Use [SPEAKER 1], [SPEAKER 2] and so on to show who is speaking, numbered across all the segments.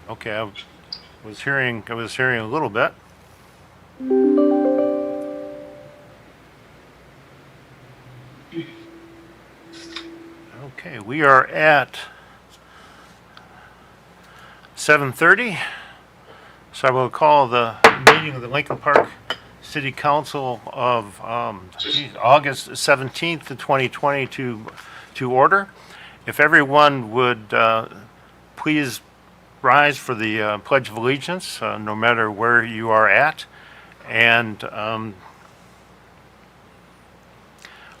[SPEAKER 1] Okay, I was hearing a little bit. Okay, we are at 7:30, so I will call the meeting of the Lincoln Park City Council of August 17th, 2020 to order. If everyone would please rise for the Pledge of Allegiance, no matter where you are at. And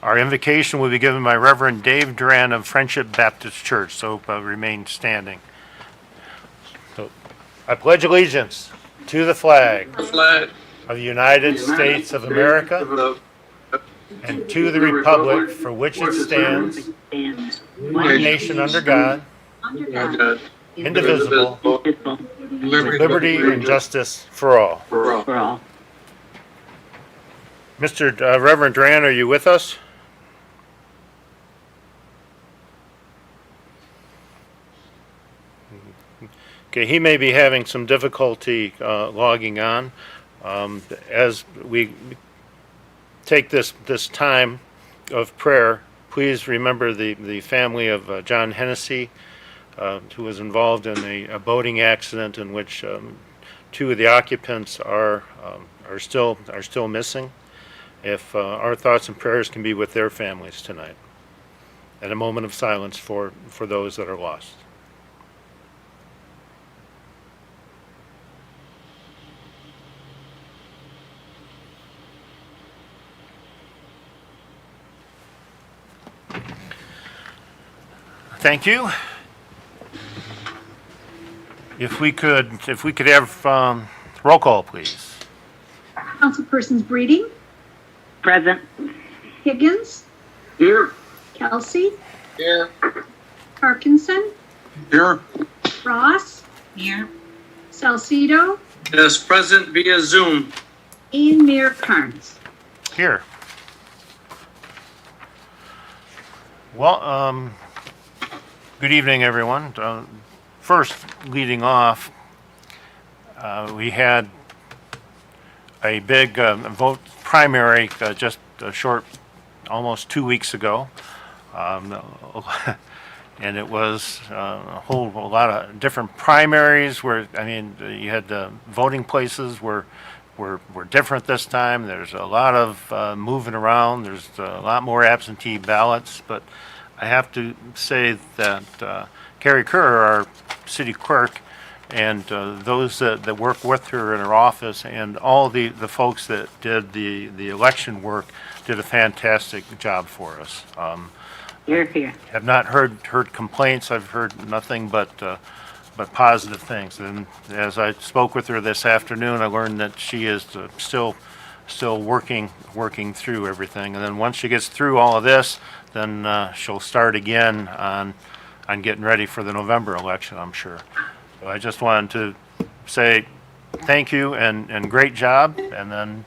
[SPEAKER 1] our invocation will be given by Reverend Dave Duran of Friendship Baptist Church, so remain standing. So, I pledge allegiance to the flag
[SPEAKER 2] The flag
[SPEAKER 1] of the United States of America and to the republic for which it stands, one nation under God,
[SPEAKER 2] God,
[SPEAKER 1] indivisible,
[SPEAKER 2] indivisible,
[SPEAKER 1] with liberty and justice for all.
[SPEAKER 2] for all.
[SPEAKER 1] Mr. Reverend Duran, are you with us? Okay, he may be having some difficulty logging on. As we take this time of prayer, please remember the family of John Hennessy, who was involved in a boating accident in which two of the occupants are still missing. If our thoughts and prayers can be with their families tonight, and a moment of silence for those that are lost. Thank you. If we could have roll call, please.
[SPEAKER 3] Councilpersons Breeding,
[SPEAKER 2] Present.
[SPEAKER 3] Higgins,
[SPEAKER 2] Here.
[SPEAKER 3] Kelsey,
[SPEAKER 2] Here.
[SPEAKER 3] Parkinson,
[SPEAKER 2] Here.
[SPEAKER 3] Ross,
[SPEAKER 2] Here.
[SPEAKER 3] Salcido,
[SPEAKER 2] Yes, present via Zoom.
[SPEAKER 3] and Mayor Carnes.
[SPEAKER 1] Here. Well, good evening, everyone. First, leading off, we had a big vote primary just a short, almost 2 weeks ago. And it was a lot of different primaries where, I mean, you had the voting places were different this time. There's a lot of moving around. There's a lot more absentee ballots, but I have to say that Carrie Kerr, our city clerk, and those that work with her in her office, and all the folks that did the election work, did a fantastic job for us.
[SPEAKER 2] Here.
[SPEAKER 1] Have not heard complaints. I've heard nothing but positive things. And as I spoke with her this afternoon, I learned that she is still working through everything. And then once she gets through all of this, then she'll start again on getting ready for the November election, I'm sure. So I just wanted to say thank you and great job. And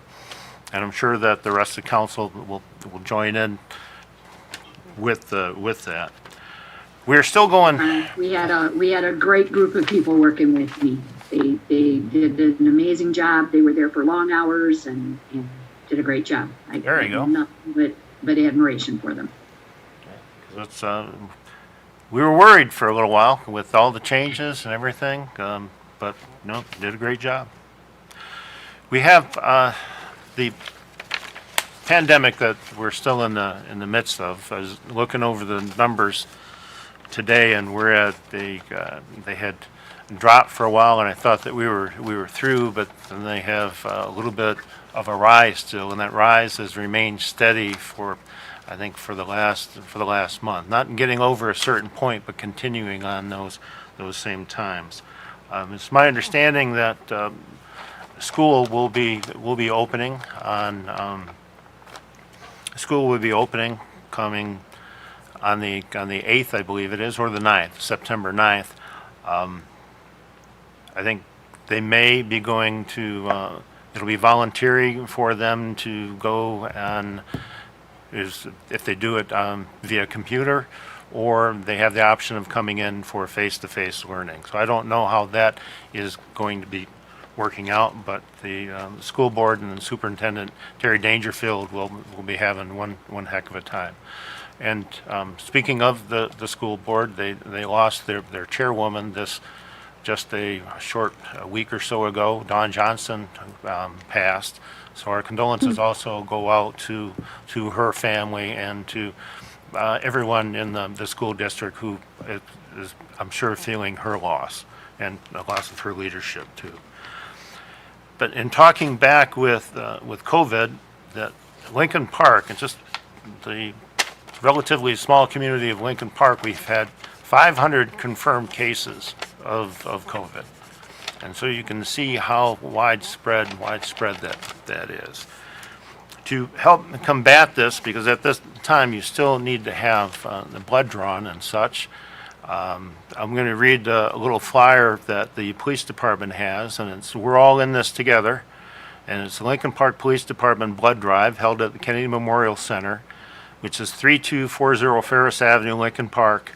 [SPEAKER 1] I'm sure that the rest of the council will join in with that. We're still going.
[SPEAKER 3] We had a great group of people working with me. They did an amazing job. They were there for long hours and did a great job.
[SPEAKER 1] There you go.
[SPEAKER 3] Nothing but admiration for them.
[SPEAKER 1] It's, we were worried for a little while with all the changes and everything, but no, did a great job. We have the pandemic that we're still in the midst of. I was looking over the numbers today, and we're at they had dropped for a while, and I thought that we were through, but then they have a little bit of a rise still, and that rise has remained steady for, I think, for the last month. Not getting over a certain point, but continuing on those same times. It's my understanding that school will be opening on. School will be opening coming on the 8th, I believe it is, or the 9th, September 9th. I think they may be going to, it'll be voluntary for them to go on, if they do it via computer, or they have the option of coming in for face-to-face learning. So I don't know how that is going to be working out, but the school board and the superintendent, Terry Dangerfield, will be having one heck of a time. And speaking of the school board, they lost their chairwoman just a short week or so ago. Dawn Johnson passed. So our condolences also go out to her family and to everyone in the school district who is, I'm sure, feeling her loss and the loss of her leadership too. But in talking back with COVID, that Lincoln Park, and just the relatively small community of Lincoln Park, we've had 500 confirmed cases of COVID. And so you can see how widespread that is. To help combat this, because at this time you still need to have the blood drawn and such, I'm going to read a little flyer that the police department has, and we're all in this together. And it's the Lincoln Park Police Department blood drive held at the Kennedy Memorial Center, which is 3240 Ferris Avenue, Lincoln Park,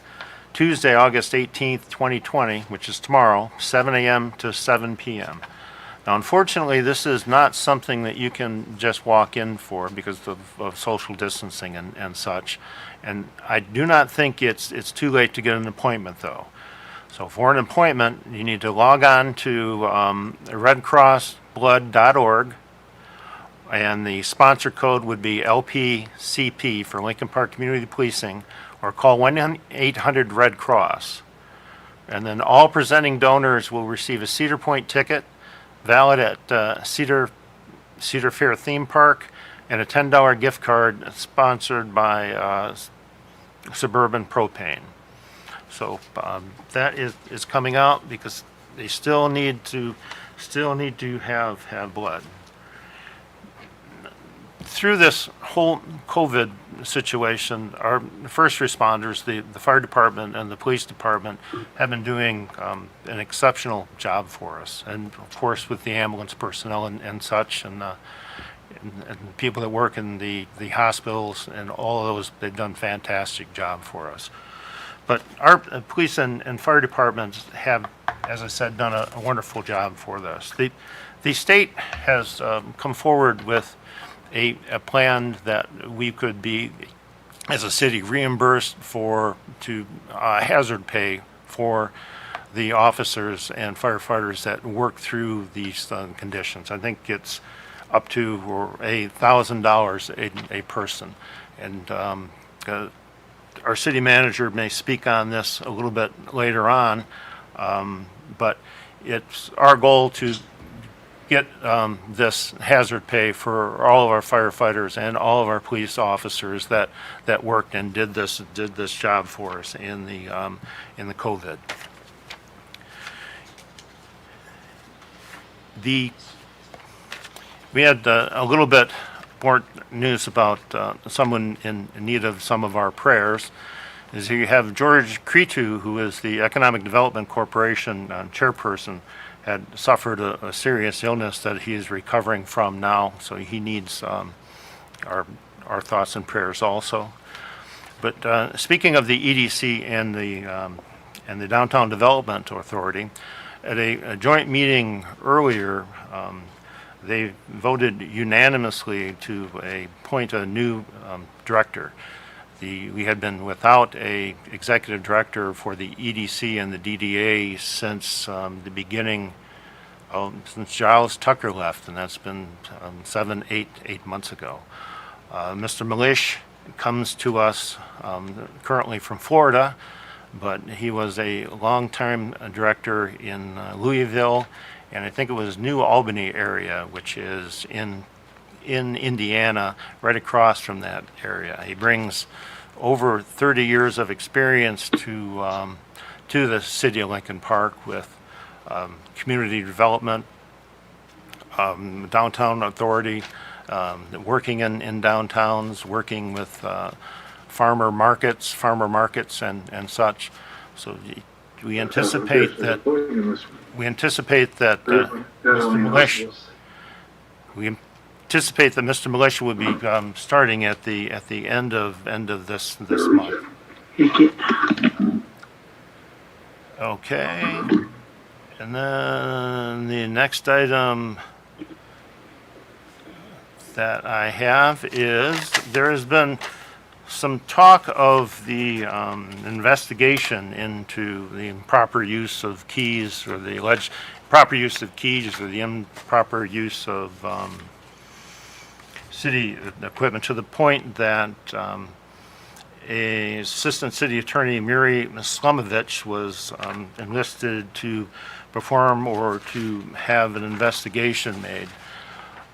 [SPEAKER 1] Tuesday, August 18th, 2020, which is tomorrow, 7 a.m. to 7 p.m. Now, unfortunately, this is not something that you can just walk in for because of social distancing and such. And I do not think it's too late to get an appointment, though. So for an appointment, you need to log on to redcrossblood.org, and the sponsor code would be LPCP for Lincoln Park Community Policing, or call 1-800-RED-CROSS. And then all presenting donors will receive a Cedar Point ticket, valid at Cedar Fair Theme Park, and a $10 gift card sponsored by Suburban Propane. So that is coming out because they still need to have blood. Through this whole COVID situation, our first responders, the fire department and the police department, have been doing an exceptional job for us. And of course, with the ambulance personnel and such, and people that work in the hospitals and all of those, they've done a fantastic job for us. But our police and fire departments have, as I said, done a wonderful job for this. The state has come forward with a plan that we could be, as a city, reimbursed to hazard pay for the officers and firefighters that work through these conditions. I think it's up to $1,000 a person. And our city manager may speak on this a little bit later on, but it's our goal to get this hazard pay for all of our firefighters and all of our police officers that worked and did this job for us in the COVID. We had a little bit more news about someone in need of some of our prayers. Is you have George Cretu, who is the Economic Development Corporation chairperson, had suffered a serious illness that he is recovering from now, so he needs our thoughts and prayers also. But speaking of the EDC and the Downtown Development Authority, at a joint meeting earlier, they voted unanimously to appoint a new director. We had been without a executive director for the EDC and the DDA since the beginning, since Giles Tucker left, and that's been 8 months ago. Mr. Milish comes to us currently from Florida, but he was a long-time director in Louisville, and I think it was New Albany area, which is in Indiana, right across from that area. He brings over 30 years of experience to the city of Lincoln Park with community development, downtown authority, working in downtowns, working with farmer markets and such. So we anticipate that Mr. Milish. We anticipate that Mr. Militia will be starting at the end of this month.
[SPEAKER 2] Take it.
[SPEAKER 1] Okay. And then the next item that I have is there has been some talk of the investigation into the improper use of keys or the alleged proper use of keys or the improper use of city equipment to the point that a Assistant City Attorney Miri Slamovich was enlisted to perform or to have an investigation made.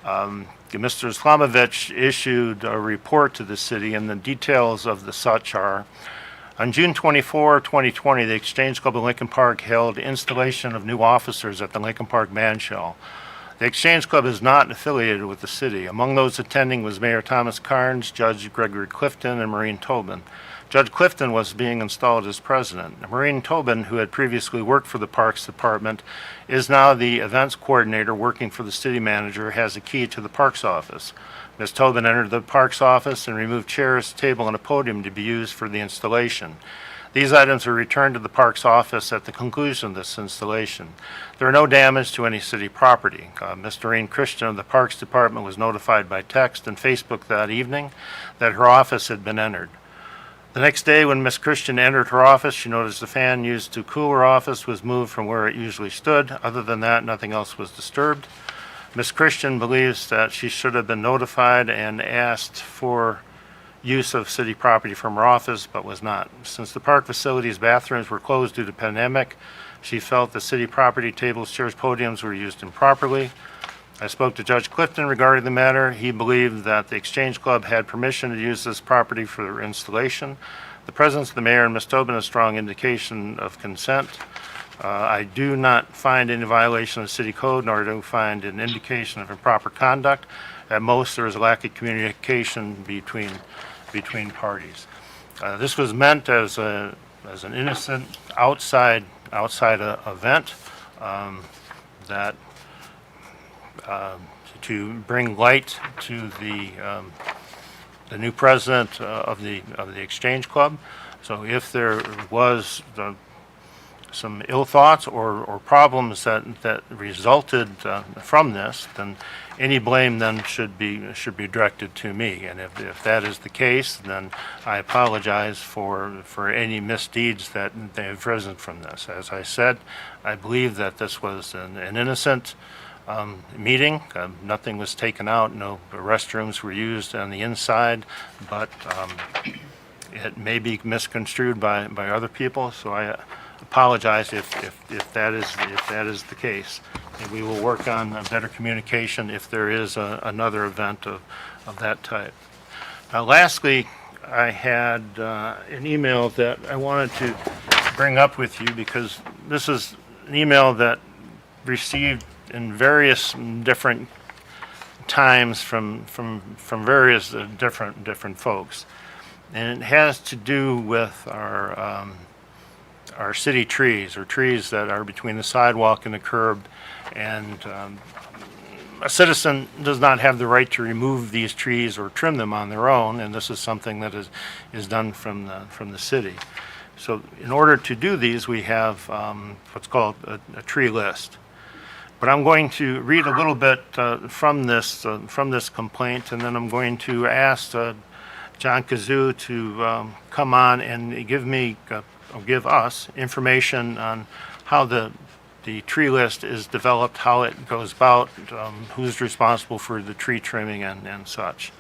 [SPEAKER 1] Mr. Slamovich issued a report to the city, and the details of the such are: on June 24, 2020, the Exchange Club of Lincoln Park held installation of new officers at the Lincoln Park Man Shell. The Exchange Club is not affiliated with the city. Among those attending was Mayor Thomas Carnes, Judge Gregory Clifton, and Maureen Tobin. Judge Clifton was being installed as president. Maureen Tobin, who had previously worked for the Parks Department, is now the events coordinator working for the city manager, has a key to the Parks office. Ms. Tobin entered the Parks office and removed chairs, table, and a podium to be used for the installation. These items were returned to the Parks office at the conclusion of this installation. There are no damage to any city property. Ms. Doreen Christian of the Parks Department was notified by text and Facebook that evening that her office had been entered. The next day, when Ms. Christian entered her office, she noticed the fan used to cool her office was moved from where it usually stood. Other than that, nothing else was disturbed. Ms. Christian believes that she should have been notified and asked for use of city property from her office, but was not. Since the park facility's bathrooms were closed due to pandemic, she felt the city property tables, chairs, podiums were used improperly. I spoke to Judge Clifton regarding the matter. He believed that the Exchange Club had permission to use this property for their installation. The presence of the mayor and Ms. Tobin is a strong indication of consent. I do not find any violation of the city code, nor do I find an indication of improper conduct. At most, there is a lack of communication between parties. This was meant as an innocent outside event that to bring light to the new president of the Exchange Club. So if there was some ill thoughts or problems that resulted from this, then any blame then should be directed to me. And if that is the case, then I apologize for any misdeeds that have risen from this. As I said, I believe that this was an innocent meeting. Nothing was taken out. No restrooms were used on the inside, but it may be misconstrued by other people. So I apologize if that is the case. And we will work on better communication if there is another event of that type. Lastly, I had an email that I wanted to bring up with you because this is an email that received in various different times from various different folks, and it has to do with our city trees, or trees that are between the sidewalk and the curb, and a citizen does not have the right to remove these trees or trim them on their own, and this is something that is done from the city. So in order to do these, we have what's called a tree list. But I'm going to read a little bit from this complaint, and then I'm going to ask John Kazoo to come on and give us information on how the tree list is developed, how it goes about, who's responsible for the tree trimming and such.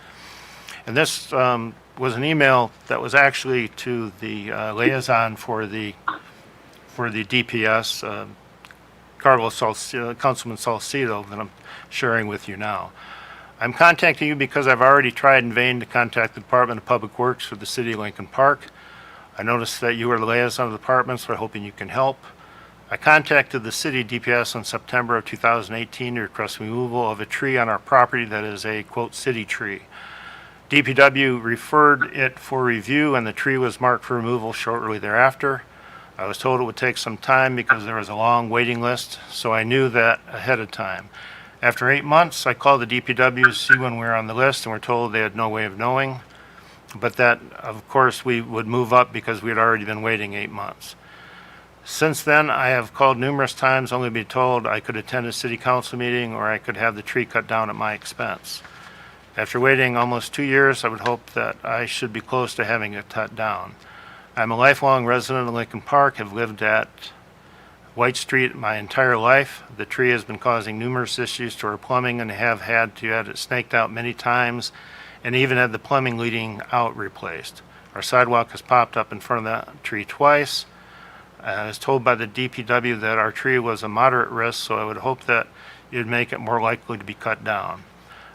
[SPEAKER 1] And this was an email that was actually to the liaison for the DPS, Councilman Salcido, that I'm sharing with you now. I'm contacting you because I've already tried in vain to contact the Department of Public Works for the City of Lincoln Park. I noticed that you are the liaison of the department, so I'm hoping you can help. I contacted the city DPS in September of 2018 to request removal of a tree on our property that is a, quote, city tree. DPW referred it for review, and the tree was marked for removal shortly thereafter. I was told it would take some time because there was a long waiting list, so I knew that ahead of time. After 8 months, I called the DPW to see when we were on the list, and were told they had no way of knowing. but that, of course, we would move up because we had already been waiting 8 months. Since then, I have called numerous times only to be told I could attend a city council meeting or I could have the tree cut down at my expense. After waiting almost 2 years, I would hope that I should be close to having it cut down. I'm a lifelong resident of Lincoln Park, have lived at White Street my entire life. The tree has been causing numerous issues to our plumbing and have had to have it snaked out many times and even had the plumbing leading out replaced. Our sidewalk has popped up in front of that tree twice. I was told by the DPW that our tree was a moderate risk, so I would hope that it would make it more likely to be cut down.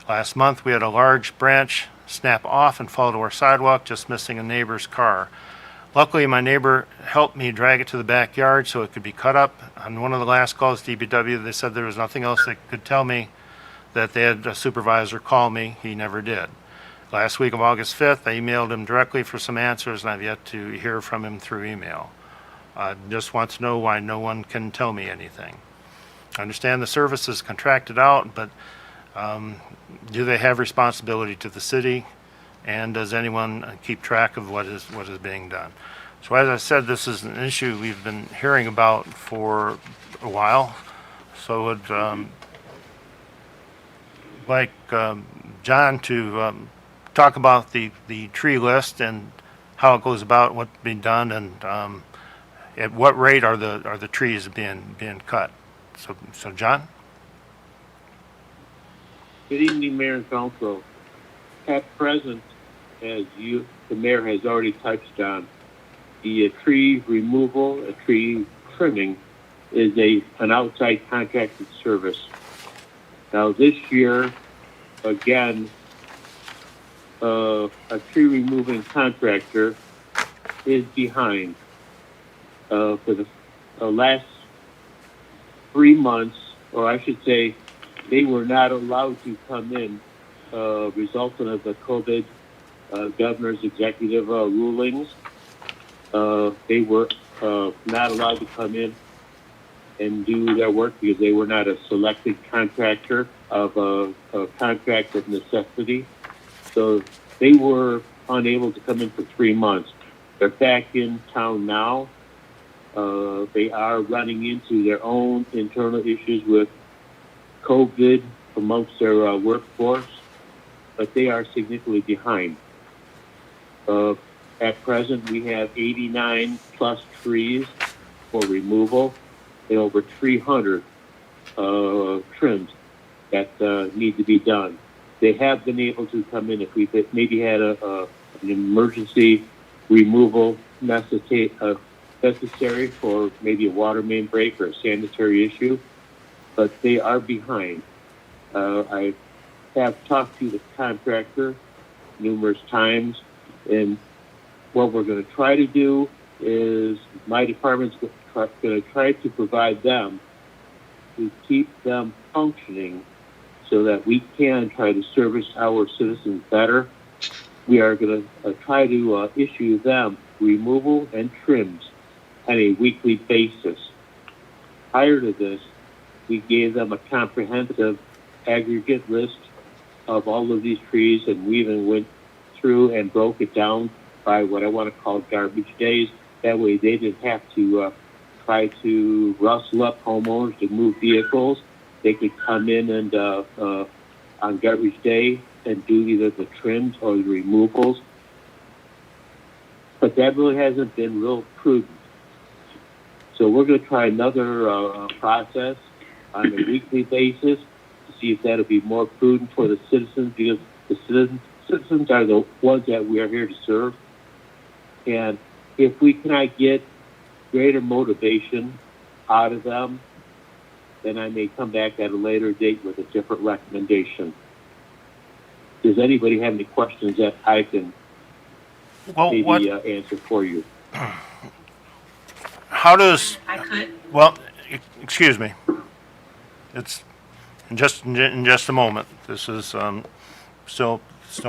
[SPEAKER 1] Last month, we had a large branch snap off and fall to our sidewalk, just missing a neighbor's car. Luckily, my neighbor helped me drag it to the backyard so it could be cut up. On one of the last calls to DPW, they said there was nothing else they could tell me, that they had a supervisor call me. He never did. Last week of August 5th, I emailed him directly for some answers, and I've yet to hear from him through email. I just want to know why no one can tell me anything. I understand the service is contracted out, but do they have responsibility to the city? And does anyone keep track of what is being done? So as I said, this is an issue we've been hearing about for a while. So I would like John to talk about the tree list and how it goes about, what's being done, and at what rate are the trees being cut. So John?
[SPEAKER 4] Good evening, Mayor and Council. At present, as the mayor has already touched on, the tree removal, tree trimming is an outside contracted service. Now this year, again, a tree removing contractor is behind. For the last 3 months, or I should say, they were not allowed to come in, resulting of the COVID governor's executive rulings. They were not allowed to come in and do their work because they were not a selected contractor of a contract of necessity. So they were unable to come in for 3 months. They're back in town now. They are running into their own internal issues with COVID amongst their workforce, but they are significantly behind. At present, we have 89 plus trees for removal and over 300 trims that need to be done. They have been able to come in if we maybe had an emergency removal necessary for maybe a water main break or a sanitary issue, but they are behind. I have talked to the contractor numerous times, and what we're going to try to do is my department's going to try to provide them to keep them functioning so that we can try to service our citizens better. We are going to try to issue them removal and trims on a weekly basis. Prior to this, we gave them a comprehensive aggregate list of all of these trees, and we even went through and broke it down by what I want to call garbage days. That way they didn't have to try to rustle up homeowners to move vehicles. They could come in and on garbage day and do either the trims or the removals. But that really hasn't been real prudent. So we're going to try another process on a weekly basis to see if that'll be more prudent for the citizens, because the citizens are the ones that we are here to serve. And if we cannot get greater motivation out of them, then I may come back at a later date with a different recommendation. Does anybody have any questions that I can maybe answer for you?
[SPEAKER 1] How does,
[SPEAKER 5] I could.
[SPEAKER 1] well, excuse me. It's in just a moment. This is still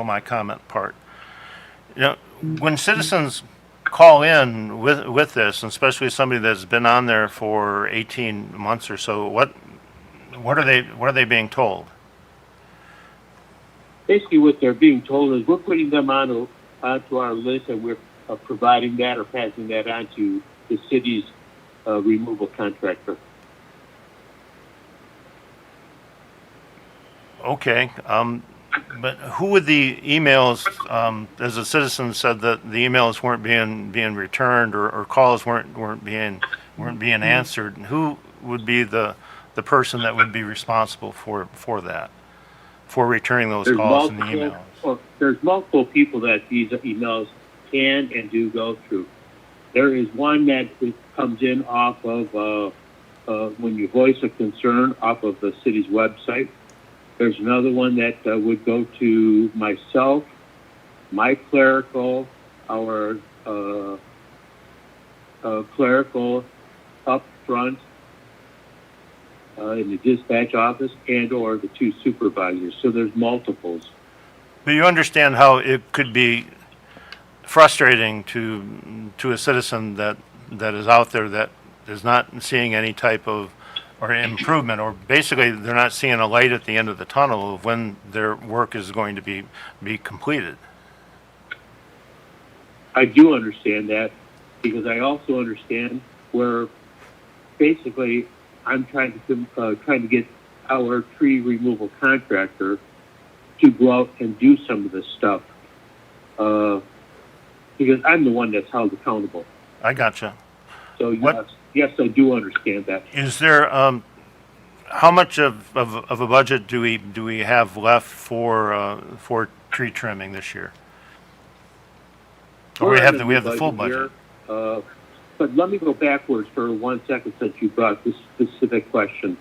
[SPEAKER 1] my comment part. You know, when citizens call in with this, and especially somebody that's been on there for 18 months or so, what are they being told?
[SPEAKER 4] Basically, what they're being told is we're putting them on onto our list, and we're providing that or passing that on to the city's removal contractor.
[SPEAKER 1] Okay, but who would the emails, as a citizen said that the emails weren't being returned or calls weren't being answered, who would be the person that would be responsible for that, for returning those calls and the emails?
[SPEAKER 4] There's multiple people that these emails can and do go through. There is one that comes in off of when you voice a concern off of the city's website. There's another one that would go to myself, my clerical, our clerical up front in the dispatch office, and or the two supervisors. So there's multiples.
[SPEAKER 1] But you understand how it could be frustrating to a citizen that is out there that is not seeing any type of or improvement, or basically they're not seeing a light at the end of the tunnel of when their work is going to be completed.
[SPEAKER 4] I do understand that, because I also understand where basically I'm trying to get our tree removal contractor to go out and do some of this stuff, because I'm the one that's held accountable.
[SPEAKER 1] I gotcha.
[SPEAKER 4] So
[SPEAKER 1] What-
[SPEAKER 4] yes, I do understand that.
[SPEAKER 1] Is there, how much of a budget do we have left for tree trimming this year? Or we have the full budget?
[SPEAKER 4] Here, but let me go backwards for 1 second since you brought this specific question.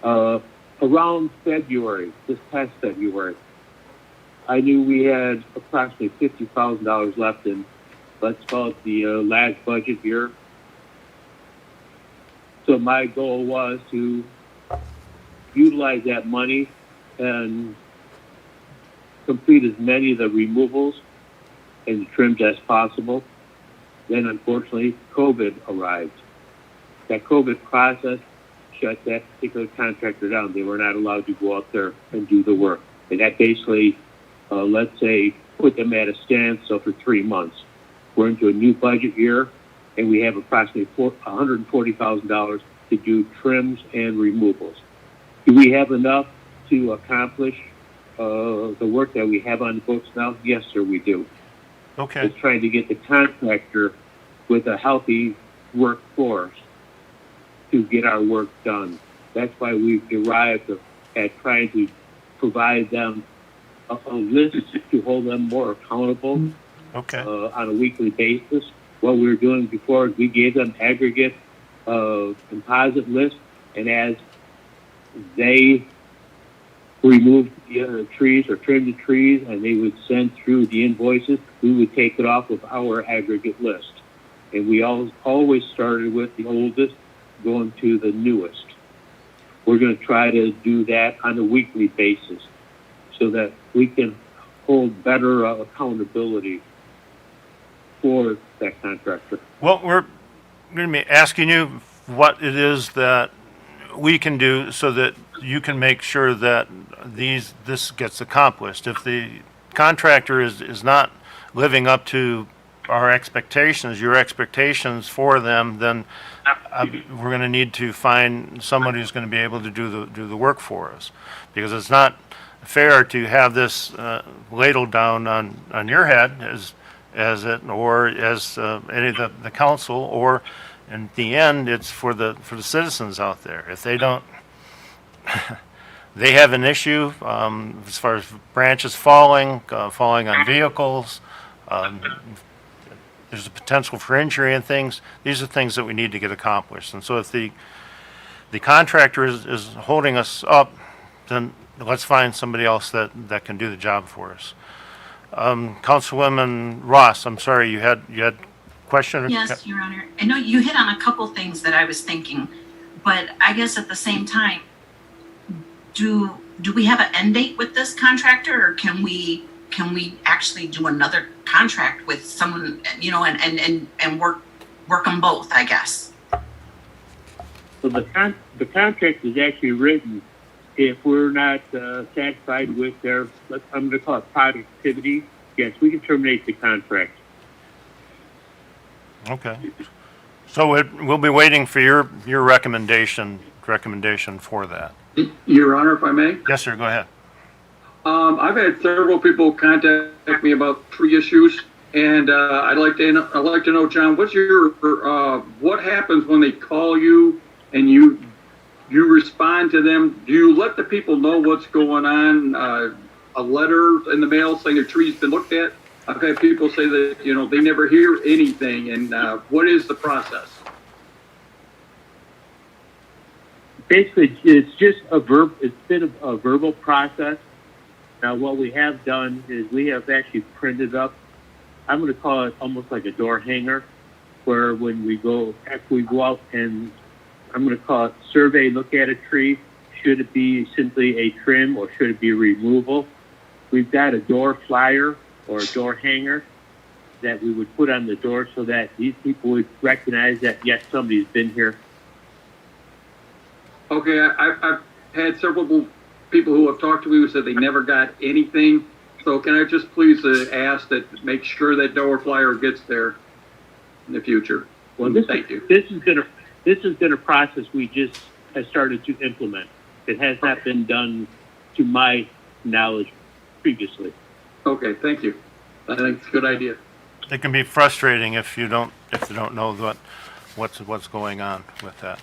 [SPEAKER 4] Around February, this past February, I knew we had approximately $50,000 left in, let's call it the last budget year. So my goal was to utilize that money and complete as many of the removals and the trims as possible. Then, unfortunately, COVID arrived. That COVID process shut that particular contractor down. They were not allowed to go out there and do the work. And that basically, let's say, put them at a standstill for 3 months. We're into a new budget year, and we have approximately $140,000 to do trims and removals. Do we have enough to accomplish the work that we have on the books now? Yes, sir, we do.
[SPEAKER 1] Okay.
[SPEAKER 4] It's trying to get the contractor with a healthy workforce to get our work done. That's why we've arrived at trying to provide them a list to hold them more accountable
[SPEAKER 1] Okay.
[SPEAKER 4] on a weekly basis. What we were doing before, we gave them aggregate composite list, and as they removed the trees or trimmed the trees and they would send through the invoices, we would take it off of our aggregate list. And we always started with the oldest going to the newest. We're going to try to do that on a weekly basis so that we can hold better accountability for that contractor.
[SPEAKER 1] Well, we're going to be asking you what it is that we can do so that you can make sure that this gets accomplished. If the contractor is not living up to our expectations, your expectations for them, then we're going to need to find somebody who's going to be able to do the work for us, because it's not fair to have this ladled down on your head as it, or as any of the council, or in the end, it's for the citizens out there. If they don't, they have an issue as far as branches falling on vehicles. There's a potential for injury and things. These are things that we need to get accomplished. And so if the contractor is holding us up, then let's find somebody else that can do the job for us. Councilwoman Ross, I'm sorry, you had a question?
[SPEAKER 5] Yes, Your Honor. I know you hit on a couple things that I was thinking, but I guess at the same time, do we have an end date with this contractor, or can we actually do another contract with someone, and work them both, I guess?
[SPEAKER 4] So the contract is actually written if we're not satisfied with their, I'm going to call it productivity Yes, we can terminate the contract.
[SPEAKER 1] Okay. So we'll be waiting for your recommendation for that.
[SPEAKER 6] Your Honor, if I may,
[SPEAKER 1] Yes, sir, go ahead.
[SPEAKER 6] I've had several people contact me about tree issues, and I'd like to know, John, what happens when they call you and you respond to them? Do you let the people know what's going on? A letter in the mail saying a tree's been looked at? I've had people say that they never hear anything, and what is the process?
[SPEAKER 4] Basically, it's just it's been a verbal process. Now, what we have done is we have actually printed up, I'm going to call it almost like a door hanger, where when after we go out and I'm going to call it survey, look at a tree, should it be simply a trim or should it be a removal? We've got a door flyer or a door hanger that we would put on the door so that these people would recognize that, yes, somebody's been here.
[SPEAKER 6] Okay, I've had several people who have talked to me who said they never got anything. So can I just please ask that make sure that door flyer gets there in the future?
[SPEAKER 4] Well,
[SPEAKER 6] Thank you.
[SPEAKER 4] This has been a process we just have started to implement. It has not been done to my knowledge previously.
[SPEAKER 6] Okay, thank you. I think it's a good idea.
[SPEAKER 1] It can be frustrating if you don't know what's going on with that.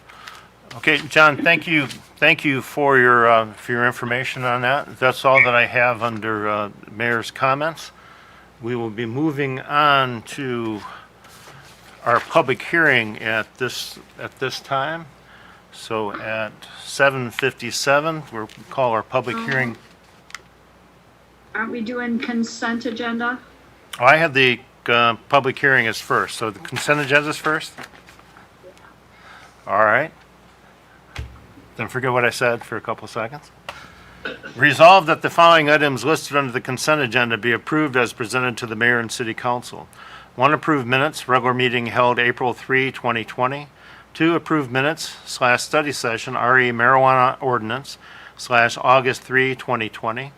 [SPEAKER 1] Okay, John, thank you for your information on that. That's all that I have under Mayor's comments. We will be moving on to our public hearing at this time. So at 7:57, we'll call our public hearing.
[SPEAKER 3] Aren't we doing consent agenda?
[SPEAKER 1] Oh, I had the public hearing as first, so the consent agenda is first? All right. Then forget what I said for a couple of seconds. Resolved that the following items listed under the consent agenda be approved as presented to the mayor and city council. 1, approved minutes, regular meeting held April 3, 2020. 2, approved minutes / study session, RE marijuana ordinance / August 3, 2020.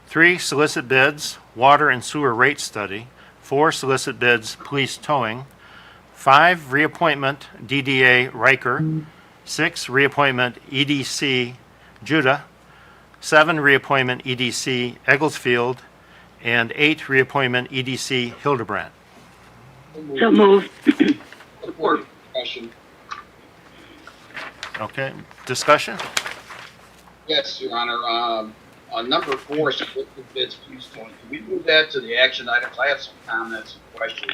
[SPEAKER 1] 3, solicit bids, water and sewer rate study. 4, solicit bids, police towing. 5, reappointment, DDA Riker. 6, reappointment, EDC Judah. 7, reappointment, EDC Egglesfield. And 8, reappointment, EDC Hildebrandt.
[SPEAKER 7] So moved.
[SPEAKER 6] Support.
[SPEAKER 1] Okay, discussion?
[SPEAKER 8] Yes, Your Honor. On number 4, solicited bids, please, Tony, can we move that to the action items? I have some comments and questions.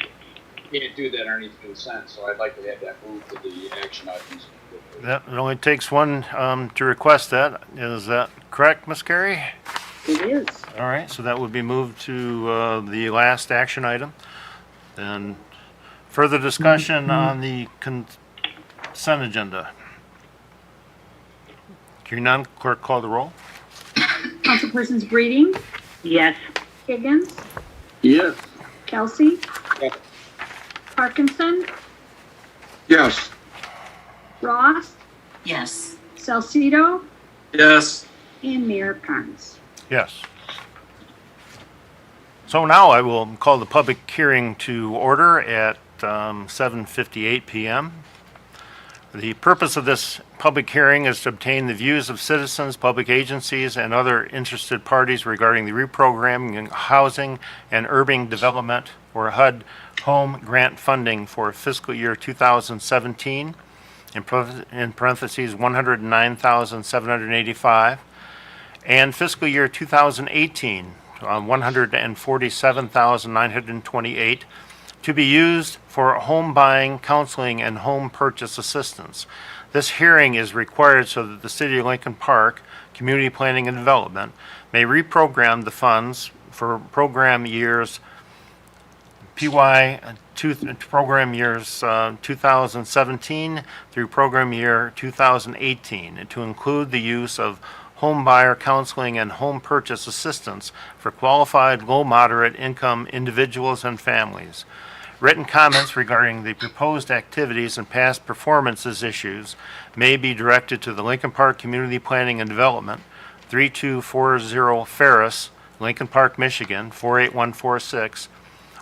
[SPEAKER 8] You can't do that underneath consent, so I'd like to have that moved to the action items.
[SPEAKER 1] That, it only takes one to request that. Is that correct, Ms. Carey?
[SPEAKER 3] It is.
[SPEAKER 1] All right, so that would be moved to the last action item. Then further discussion on the consent agenda. Hearing none, clerk call the roll.
[SPEAKER 3] Councilpersons Breeding,
[SPEAKER 7] Yes.
[SPEAKER 3] Higgins,
[SPEAKER 6] Yes.
[SPEAKER 3] Kelsey,
[SPEAKER 8] Yes.
[SPEAKER 3] Parkinson,
[SPEAKER 6] Yes.
[SPEAKER 3] Ross,
[SPEAKER 5] Yes.
[SPEAKER 3] Salcido,
[SPEAKER 2] Yes.
[SPEAKER 3] and Mayor Carnes.
[SPEAKER 1] Yes. So now I will call the public hearing to order at 7:58 p.m. The purpose of this public hearing is to obtain the views of citizens, public agencies, and other interested parties regarding the reprogramming of housing and urban development, or HUD, home grant funding for fiscal year 2017, in parentheses 109,785, and fiscal year 2018, 147,928, to be used for home buying, counseling, and home purchase assistance. This hearing is required so that the City of Lincoln Park Community Planning and Development may reprogram the funds for program years program years 2017 through program year 2018, and to include the use of home buyer counseling and home purchase assistance for qualified low-moderate income individuals and families. Written comments regarding the proposed activities and past performances issues may be directed to the Lincoln Park Community Planning and Development, 3240 Ferris, Lincoln Park, Michigan, 48146,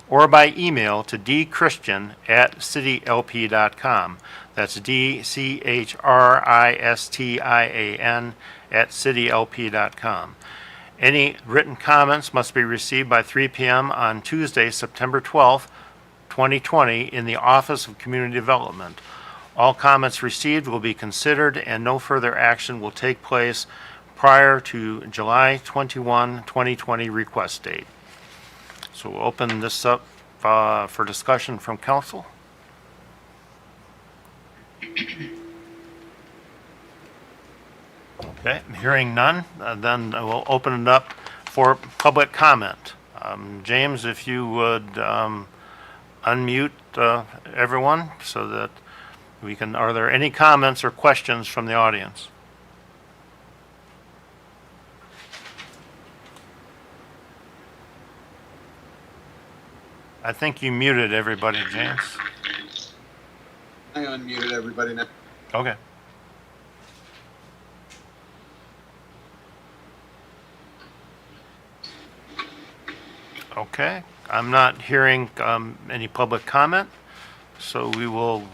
[SPEAKER 1] or by email to dchristian@citylp.com. That's dchristian@citylp.com. Any written comments must be received by 3 p.m. on Tuesday, September 12th, 2020, in the Office of Community Development. All comments received will be considered and no further action will take place prior to July 21, 2020 request date. So we'll open this up for discussion from council. Okay, hearing none, then I will open it up for public comment. James, if you would unmute everyone so that we can, are there any comments or questions from the audience? I think you muted everybody, James.
[SPEAKER 9] I unmuted everybody now.
[SPEAKER 1] Okay. Okay, I'm not hearing any public comment, so we will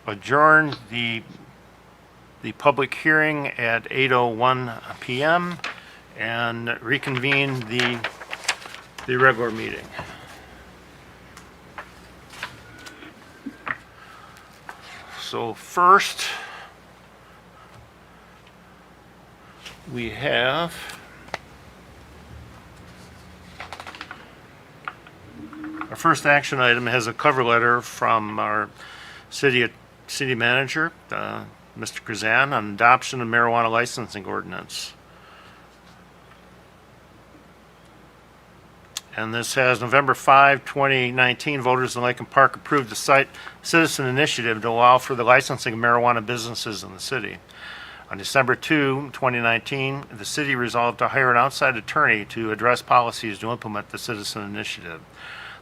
[SPEAKER 1] adjourn the public hearing at 8:01 p.m. and reconvene the regular meeting. So first, we have our first action item has a cover letter from our city manager, Mr. Kazan, on adoption of marijuana licensing ordinance. And this has November 5, 2019, voters in Lincoln Park approved the site citizen initiative to allow for the licensing of marijuana businesses in the city. On December 2, 2019, the city resolved to hire an outside attorney to address policies to implement the citizen initiative.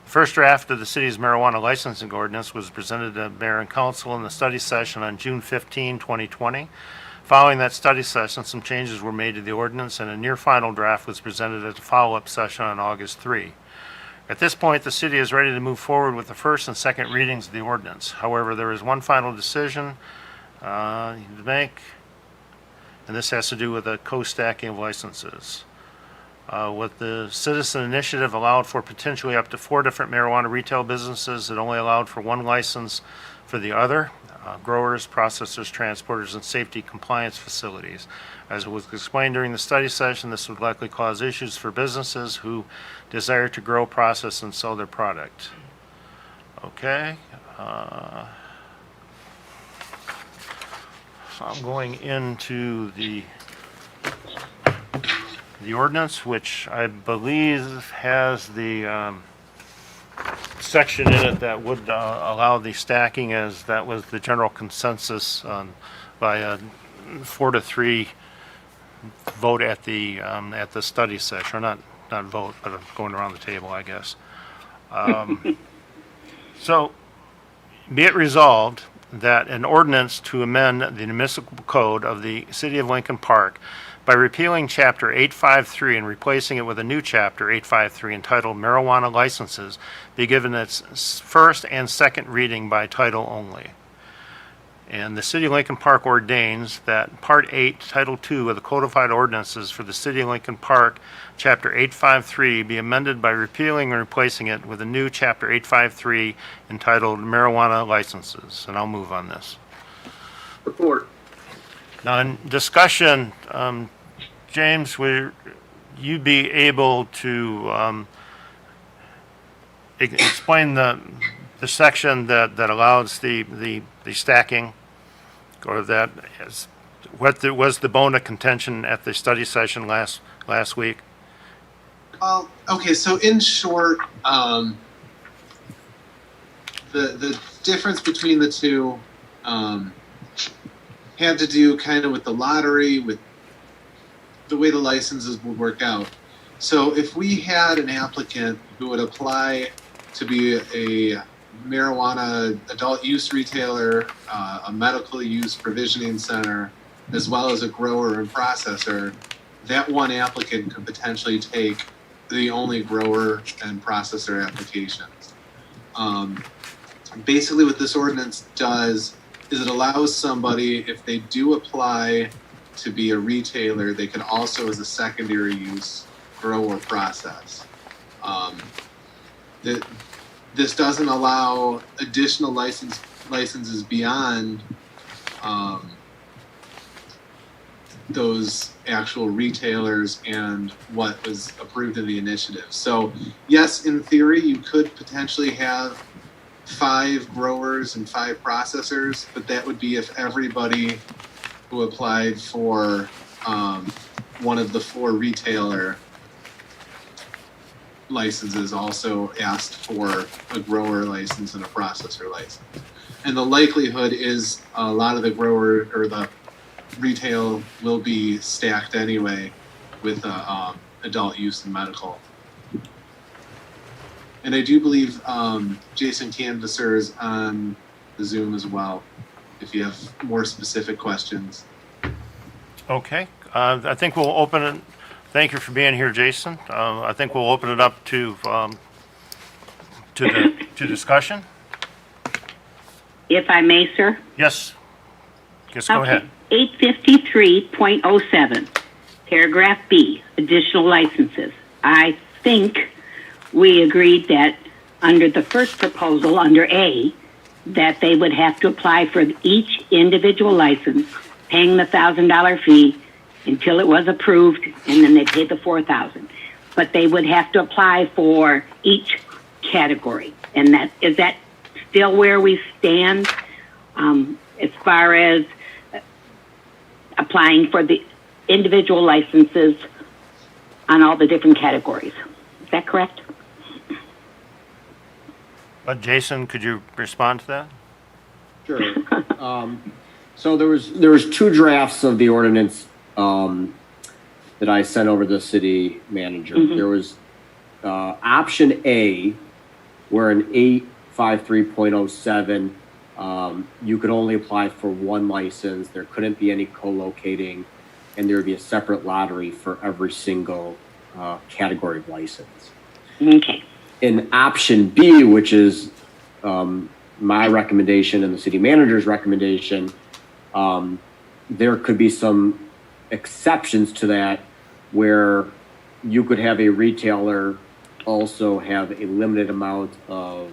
[SPEAKER 1] The first draft of the city's marijuana licensing ordinance was presented to mayor and council in the study session on June 15, 2020. Following that study session, some changes were made to the ordinance and a near final draft was presented at a follow-up session on August 3. At this point, the city is ready to move forward with the first and second readings of the ordinance. However, there is one final decision to make, and this has to do with the co-stacking of licenses. With the citizen initiative allowed for potentially up to 4 different marijuana retail businesses, it only allowed for 1 license for the other. Growers, processors, transporters, and safety compliance facilities. As was explained during the study session, this would likely cause issues for businesses who desire to grow, process, and sell their product. Okay. So I'm going into the ordinance, which I believe has the section in it that would allow the stacking, as that was the general consensus by a 4-3 vote at the study session, or not vote, but going around the table, I guess. So, be it resolved that an ordinance to amend the municipal code of the city of Lincoln Park by repealing Chapter 853 and replacing it with a new Chapter 853 entitled Marijuana Licenses be given its first and second reading by title only. And the City of Lincoln Park ordains that Part 8, Title 2 of the Codified Ordinances for the City of Lincoln Park, Chapter 853, be amended by repealing and replacing it with a new Chapter 853 entitled Marijuana Licenses. And I'll move on this.
[SPEAKER 6] Report.
[SPEAKER 1] Now, in discussion, James, would you be able to explain the section that allows the stacking, or that is what was the bone of contention at the study session last week?
[SPEAKER 9] Well, okay, so in short, the difference between the two had to do kind of with the lottery, with the way the licenses would work out. So if we had an applicant who would apply to be a marijuana adult use retailer, a medical use provisioning center, as well as a grower and processor, that one applicant could potentially take the only grower and processor applications. Basically what this ordinance does is it allows somebody, if they do apply to be a retailer, they can also, as a secondary use, grow or process. This doesn't allow additional licenses beyond those actual retailers and what was approved in the initiative. So yes, in theory, you could potentially have 5 growers and 5 processors, but that would be if everybody who applied for one of the 4 retailer licenses also asked for a grower license and a processor license. And the likelihood is a lot of the grower or the retail will be stacked anyway with adult use and medical. And I do believe Jason Canvasser is on the Zoom as well, if you have more specific questions.
[SPEAKER 1] Okay, I think we'll open it. Thank you for being here, Jason. I think we'll open it up to discussion.
[SPEAKER 7] If I may, sir?
[SPEAKER 1] Yes. Yes, go ahead.
[SPEAKER 7] 853.07, paragraph B, additional licenses. I think we agreed that under the first proposal, under A, that they would have to apply for each individual license, paying the $1,000 fee until it was approved, and then they paid the $4,000. But they would have to apply for each category. And that is that still where we stand as far as applying for the individual licenses on all the different categories? Is that correct?
[SPEAKER 1] Jason, could you respond to that?
[SPEAKER 10] Sure. So there was 2 drafts of the ordinance that I sent over to the city manager.
[SPEAKER 7] Mm-hmm.
[SPEAKER 10] There was option A, where in 853.07, you could only apply for 1 license. There couldn't be any co-locating, and there would be a separate lottery for every single category of license.
[SPEAKER 7] Okay.
[SPEAKER 10] In option B, which is my recommendation and the city manager's recommendation, there could be some exceptions to that where you could have a retailer also have a limited amount of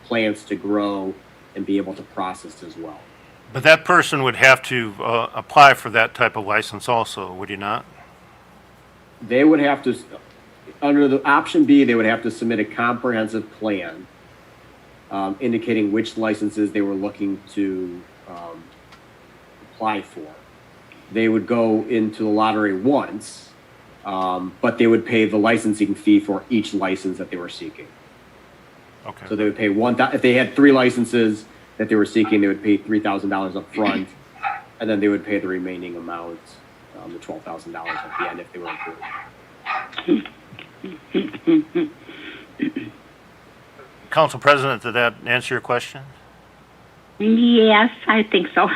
[SPEAKER 10] plants to grow and be able to process as well.
[SPEAKER 1] But that person would have to apply for that type of license also, would he not?
[SPEAKER 10] They would have to, under the option B, they would have to submit a comprehensive plan indicating which licenses they were looking to apply for. They would go into the lottery once, but they would pay the licensing fee for each license that they were seeking.
[SPEAKER 1] Okay.
[SPEAKER 10] So they would pay if they had 3 licenses that they were seeking, they would pay $3,000 up front, and then they would pay the remaining amount, the $12,000 at the end if they were approved.
[SPEAKER 1] Council President, did that answer your question?
[SPEAKER 7] Yes, I think so.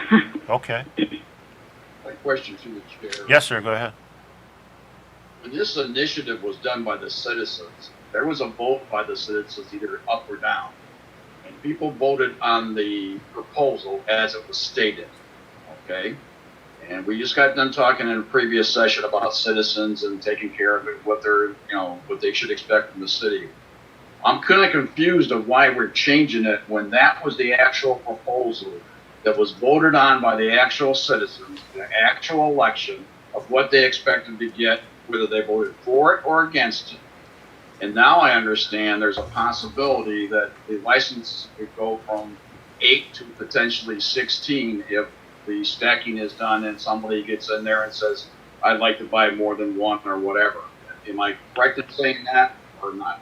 [SPEAKER 1] Okay.
[SPEAKER 8] My question to the chair.
[SPEAKER 1] Yes, sir, go ahead.
[SPEAKER 8] When this initiative was done by the citizens, there was a vote by the citizens either up or down. And people voted on the proposal as it was stated, okay? And we just got done talking in a previous session about citizens and taking care of it, what they're, what they should expect from the city. I'm kind of confused of why we're changing it when that was the actual proposal that was voted on by the actual citizens, the actual election of what they expected to get, whether they voted for it or against it. And now I understand there's a possibility that the license could go from 8 to potentially 16 if the stacking is done and somebody gets in there and says, I'd like to buy more than 1 or whatever. Am I correct in saying that or not?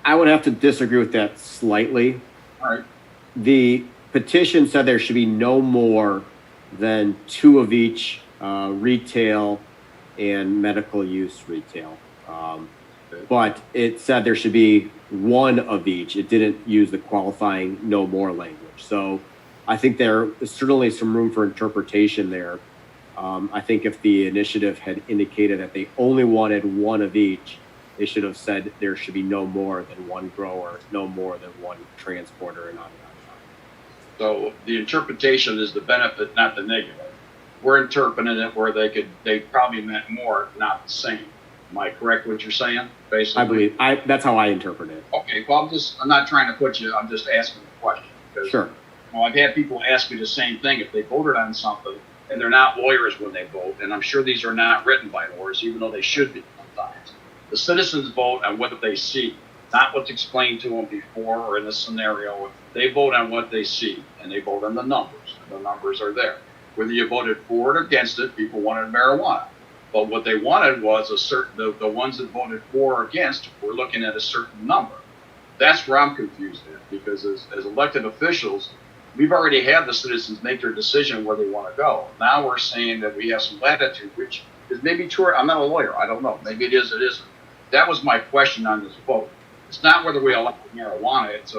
[SPEAKER 10] I would have to disagree with that slightly.
[SPEAKER 8] All right.
[SPEAKER 10] The petition said there should be no more than 2 of each retail and medical use retail. But it said there should be 1 of each. It didn't use the qualifying no more language. So I think there is certainly some room for interpretation there. I think if the initiative had indicated that they only wanted one of each, they should have said there should be no more than one grower, no more than one transporter, and on and on.
[SPEAKER 8] So the interpretation is the benefit, not the negative. We're interpreting it where they probably meant more, not the same. Am I correct what you're saying? Basically,
[SPEAKER 10] I believe that's how I interpret it.
[SPEAKER 8] Okay, well, I'm not trying to put you, I'm just asking the question. Because,
[SPEAKER 10] Sure.
[SPEAKER 8] you know, I've had people ask me the same thing. If they voted on something and they're not lawyers when they vote, and I'm sure these are not written by lawyers, even though they should be sometimes. The citizens vote on what they see, not what's explained to them before or in the scenario. They vote on what they see, and they vote on the numbers. The numbers are there. Whether you voted for it or against it, people wanted marijuana. But what they wanted was the ones that voted for or against were looking at a certain number. That's where I'm confused at, because as elected officials, we've already had the citizens make their decision where they want to go. Now we're saying that we have some latitude, which is maybe true. I'm not a lawyer. I don't know. Maybe it is, it isn't. That was my question on this vote. It's not whether we allow marijuana. It's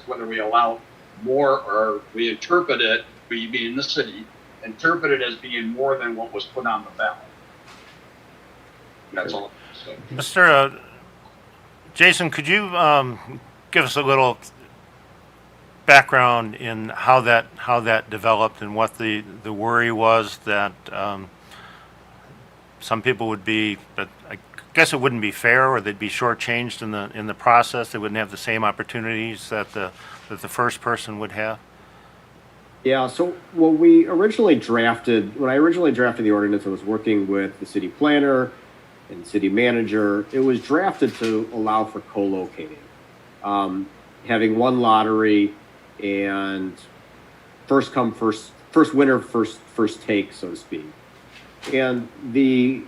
[SPEAKER 8] whether we allow more, or we interpret it, we being the city, interpret it as being more than what was put on the ballot. That's all. So.
[SPEAKER 1] Mr. Jason, could you give us a little background in how that developed and what the worry was that some people would be, but I guess it wouldn't be fair, or they'd be shortchanged in the process. They wouldn't have the same opportunities that the first person would have.
[SPEAKER 10] Yeah, so when I originally drafted the ordinance, I was working with the city planner and city manager. It was drafted to allow for co-locating, having one lottery and first come, first winner, first take, so to speak. And the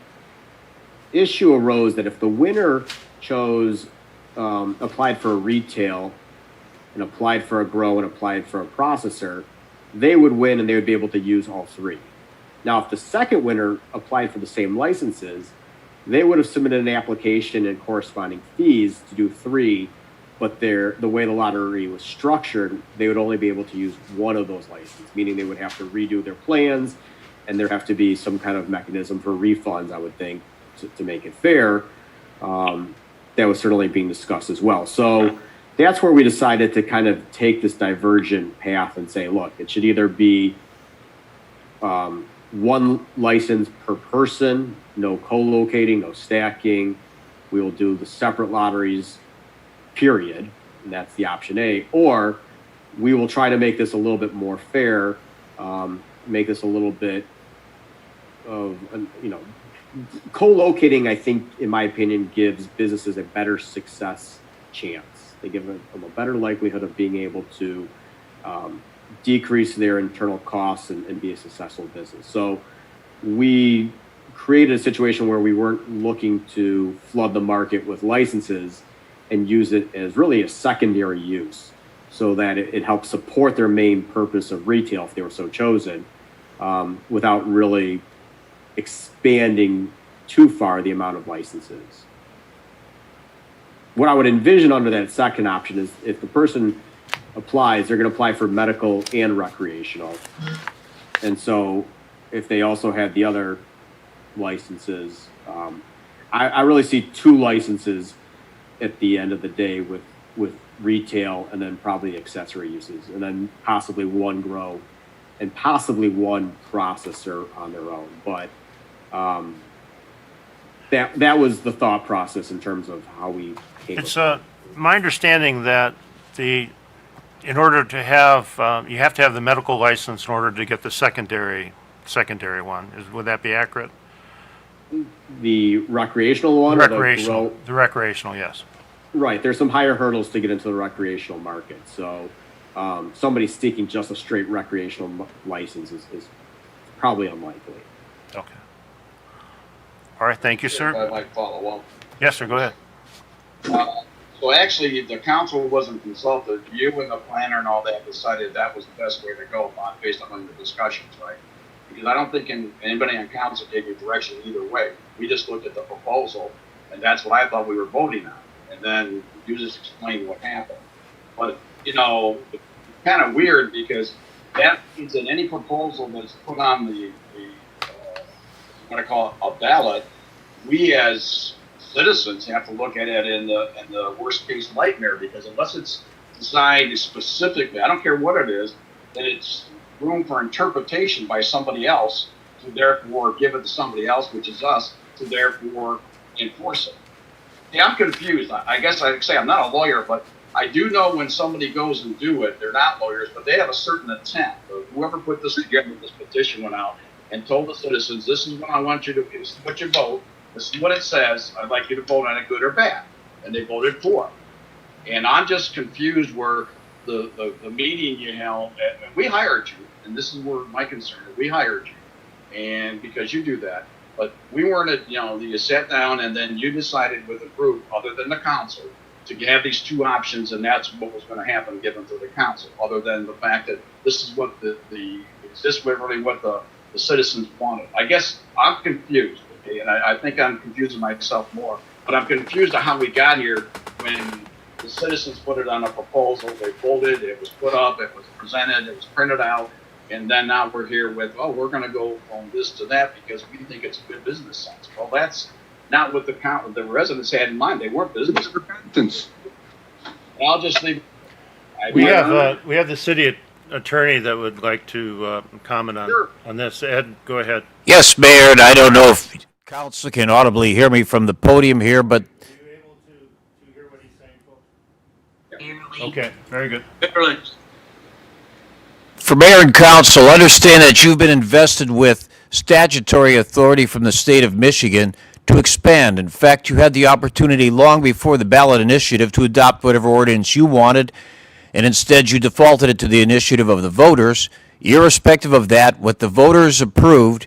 [SPEAKER 10] issue arose that if the winner chose, applied for a retail and applied for a grow and applied for a processor, they would win and they would be able to use all three. Now, if the second winner applied for the same licenses, they would have submitted an application and corresponding fees to do three, but the way the lottery was structured, they would only be able to use one of those licenses, meaning they would have to redo their plans, and there have to be some kind of mechanism for refunds, I would think, to make it fair. That was certainly being discussed as well. So that's where we decided to kind of take this divergent path and say, look, it should either be one license per person, no co-locating, no stacking. We will do the separate lotteries, period. And that's the option A. Or we will try to make this a little bit more fair, make this a little bit of, co-locating, I think, in my opinion, gives businesses a better success chance. They give them a better likelihood of being able to decrease their internal costs and be a successful business. So we created a situation where we weren't looking to flood the market with licenses and use it as really a secondary use, so that it helps support their main purpose of retail if they were so chosen, without really expanding too far the amount of licenses. What I would envision under that second option is if the person applies, they're going to apply for medical and recreational. And so if they also had the other licenses, I really see two licenses at the end of the day with retail and then probably accessory uses, and then possibly one grow and possibly one processor on their own. But that was the thought process in terms of how we came.
[SPEAKER 1] It's my understanding that in order to have you have to have the medical license in order to get the secondary one. Would that be accurate?
[SPEAKER 10] The recreational one?
[SPEAKER 1] The recreational, yes.
[SPEAKER 10] Right. There's some higher hurdles to get into the recreational market. So somebody seeking just a straight recreational license is probably unlikely.
[SPEAKER 1] Okay. All right. Thank you, sir.
[SPEAKER 8] I might follow up.
[SPEAKER 1] Yes, sir. Go ahead.
[SPEAKER 8] So actually, the council wasn't consulted. You and the planner and all that decided that was the best way to go based on the discussions, right? Because I don't think anybody on council gave you direction either way. We just looked at the proposal, and that's what I thought we were voting on. And then you just explained what happened. But, it's kind of weird, because that means that any proposal that's put on the what I call a ballot, we as citizens have to look at it in the worst case nightmare, because unless it's designed specifically, I don't care what it is, that it's room for interpretation by somebody else to therefore give it to somebody else, which is us, to therefore enforce it. Yeah, I'm confused. I guess I'd say I'm not a lawyer, but I do know when somebody goes and do it, they're not lawyers, but they have a certain intent. Whoever put this together, this petition went out and told the citizens, this is what I want you to do. This is what you vote. This is what it says. I'd like you to vote on it, good or bad. And they voted for it. And I'm just confused where the meeting you held, and we hired you, and this is where my concern is. We hired you, and because you do that. But we weren't, you sat down and then you decided with a group other than the council to have these two options, and that's what was going to happen given to the council, other than the fact that this is what this is really what the citizens wanted. I guess I'm confused, okay? And I think I'm confusing myself more, but I'm confused on how we got here when the citizens put it on a proposal, they voted, it was put up, it was presented, it was printed out, and then now we're here with, oh, we're going to go from this to that because we think it's a good business sense. Well, that's not what the residents had in mind. They weren't business. I'll just leave.
[SPEAKER 1] We have the city attorney that would like to comment on this. Ed, go ahead.
[SPEAKER 11] Yes, Mayor, and I don't know if council can audibly hear me from the podium here, but
[SPEAKER 1] Are you able to hear what he's saying, folks?
[SPEAKER 5] Barely.
[SPEAKER 1] Okay, very good.
[SPEAKER 11] for mayor and council, understand that you've been invested with statutory authority from the state of Michigan to expand. In fact, you had the opportunity long before the ballot initiative to adopt whatever ordinance you wanted, and instead you defaulted it to the initiative of the voters. Irrespective of that, what the voters approved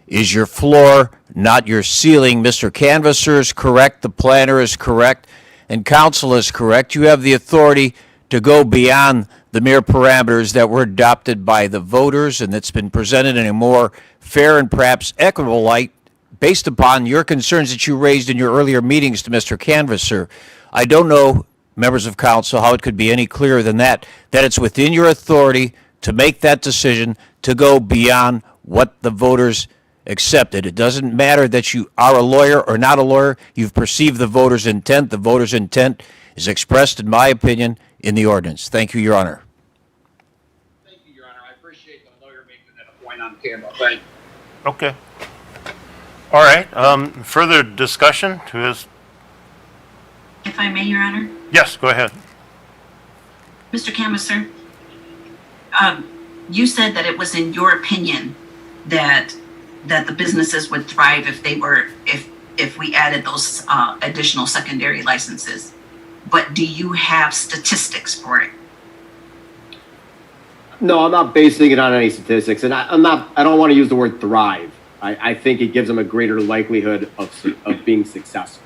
[SPEAKER 11] is your floor, not your ceiling. Mr. Canvasser is correct, the planner is correct, and council is correct. You have the authority to go beyond the mere parameters that were adopted by the voters, and that's been presented in a more fair and perhaps equitable light based upon your concerns that you raised in your earlier meetings to Mr. Canvasser. I don't know, members of council, how it could be any clearer than that it's within your authority to make that decision to go beyond what the voters accepted. It doesn't matter that you are a lawyer or not a lawyer. You've perceived the voters' intent. The voters' intent is expressed, in my opinion, in the ordinance. Thank you, Your Honor.
[SPEAKER 8] Thank you, Your Honor. I appreciate the lawyer making that a point on camera. Thank you.
[SPEAKER 1] Okay. All right. Further discussion to his?
[SPEAKER 5] If I may, Your Honor?
[SPEAKER 1] Yes, go ahead.
[SPEAKER 5] Mr. Canvasser, you said that it was in your opinion that the businesses would thrive if we added those additional secondary licenses. But do you have statistics for it?
[SPEAKER 10] No, I'm not basing it on any statistics, and I don't want to use the word thrive. I think it gives them a greater likelihood of being successful.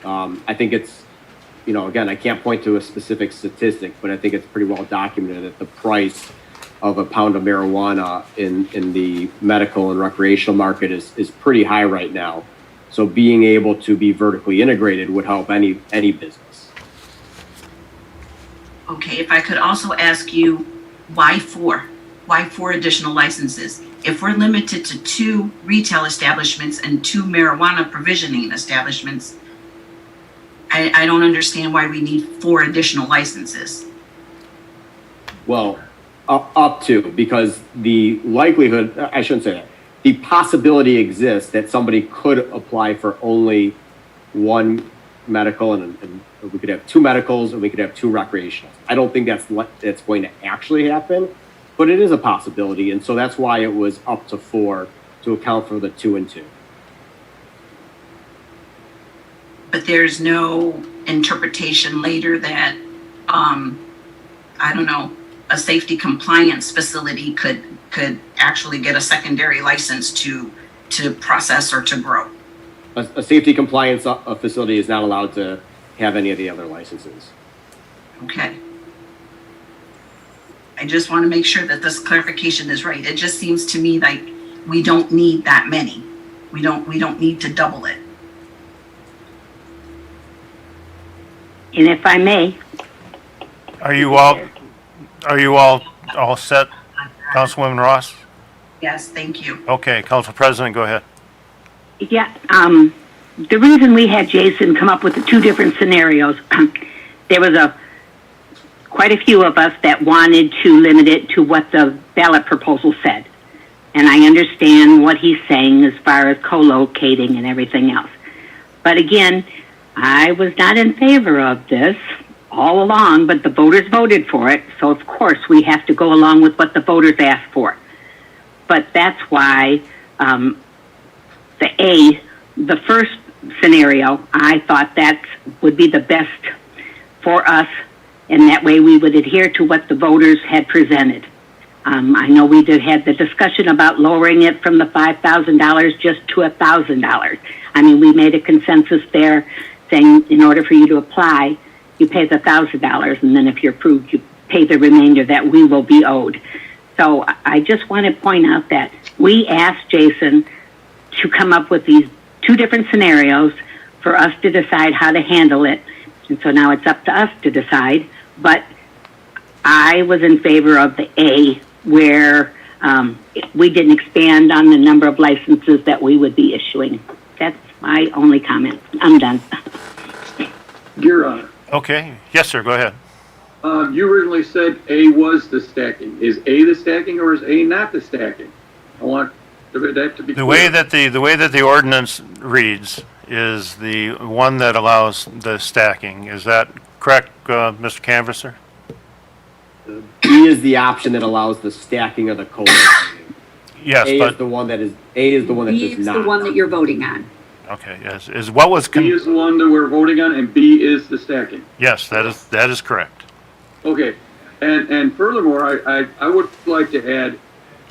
[SPEAKER 10] I think it's, again, I can't point to a specific statistic, but I think it's pretty well documented that the price of a pound of marijuana in the medical and recreational market is pretty high right now. So being able to be vertically integrated would help any business.
[SPEAKER 5] Okay, if I could also ask you, why four? Why 4 additional licenses? If we're limited to 2 retail establishments and 2 marijuana provisioning establishments, I don't understand why we need 4 additional licenses.
[SPEAKER 10] Well, up to, because the likelihood, I shouldn't say that, the possibility exists that somebody could apply for only 1 medical and we could have 2 medicals and we could have 2 recreationals. I don't think that's going to actually happen, but it is a possibility. And so that's why it was up to 4 to account for the 2 and 2.
[SPEAKER 5] But there's no interpretation later that, I don't know, a safety compliance facility could actually get a secondary license to process or to grow.
[SPEAKER 10] A safety compliance facility is not allowed to have any of the other licenses.
[SPEAKER 5] Okay. I just want to make sure that this clarification is right. It just seems to me like we don't need that many. We don't need to double it.
[SPEAKER 7] And if I may,
[SPEAKER 1] Are you all set, Councilwoman Ross?
[SPEAKER 5] Yes, thank you.
[SPEAKER 1] Okay, Council President, go ahead.
[SPEAKER 7] Yeah, the reason we had Jason come up with the two different scenarios, there was quite a few of us that wanted to limit it to what the ballot proposal said. And I understand what he's saying as far as co-locating and everything else. But again, I was not in favor of this all along, but the voters voted for it. So of course we have to go along with what the voters asked for. But that's why the first scenario, I thought that would be the best for us, and that way we would adhere to what the voters had presented. I know we had the discussion about lowering it from the $5,000 just to $1,000. I mean, we made a consensus there saying in order for you to apply, you pay the $1,000, and then if you're approved, you pay the remainder that we will be owed. So I just want to point out that we asked Jason to come up with these two different scenarios for us to decide how to handle it. And so now it's up to us to decide. But I was in favor of the A, where we didn't expand on the number of licenses that we would be issuing. That's my only comment. I'm done.
[SPEAKER 6] Your Honor,
[SPEAKER 1] Okay, yes, sir, go ahead.
[SPEAKER 6] you originally said A was the stacking. Is A the stacking or is A not the stacking? I want that to be
[SPEAKER 1] The way
[SPEAKER 6] clear.
[SPEAKER 1] that the ordinance reads is the one that allows the stacking. Is that correct, Mr. Canvasser?
[SPEAKER 10] B is the option that allows the stacking of the co-locating.
[SPEAKER 1] Yes,
[SPEAKER 10] A is
[SPEAKER 1] but,
[SPEAKER 10] the one that does
[SPEAKER 3] B is the one
[SPEAKER 10] not.
[SPEAKER 3] that you're voting on.
[SPEAKER 1] okay, yes, is what was,
[SPEAKER 6] B is the one that we're voting on and B is the stacking.
[SPEAKER 1] yes, that is correct.
[SPEAKER 6] Okay, and furthermore, I would like to add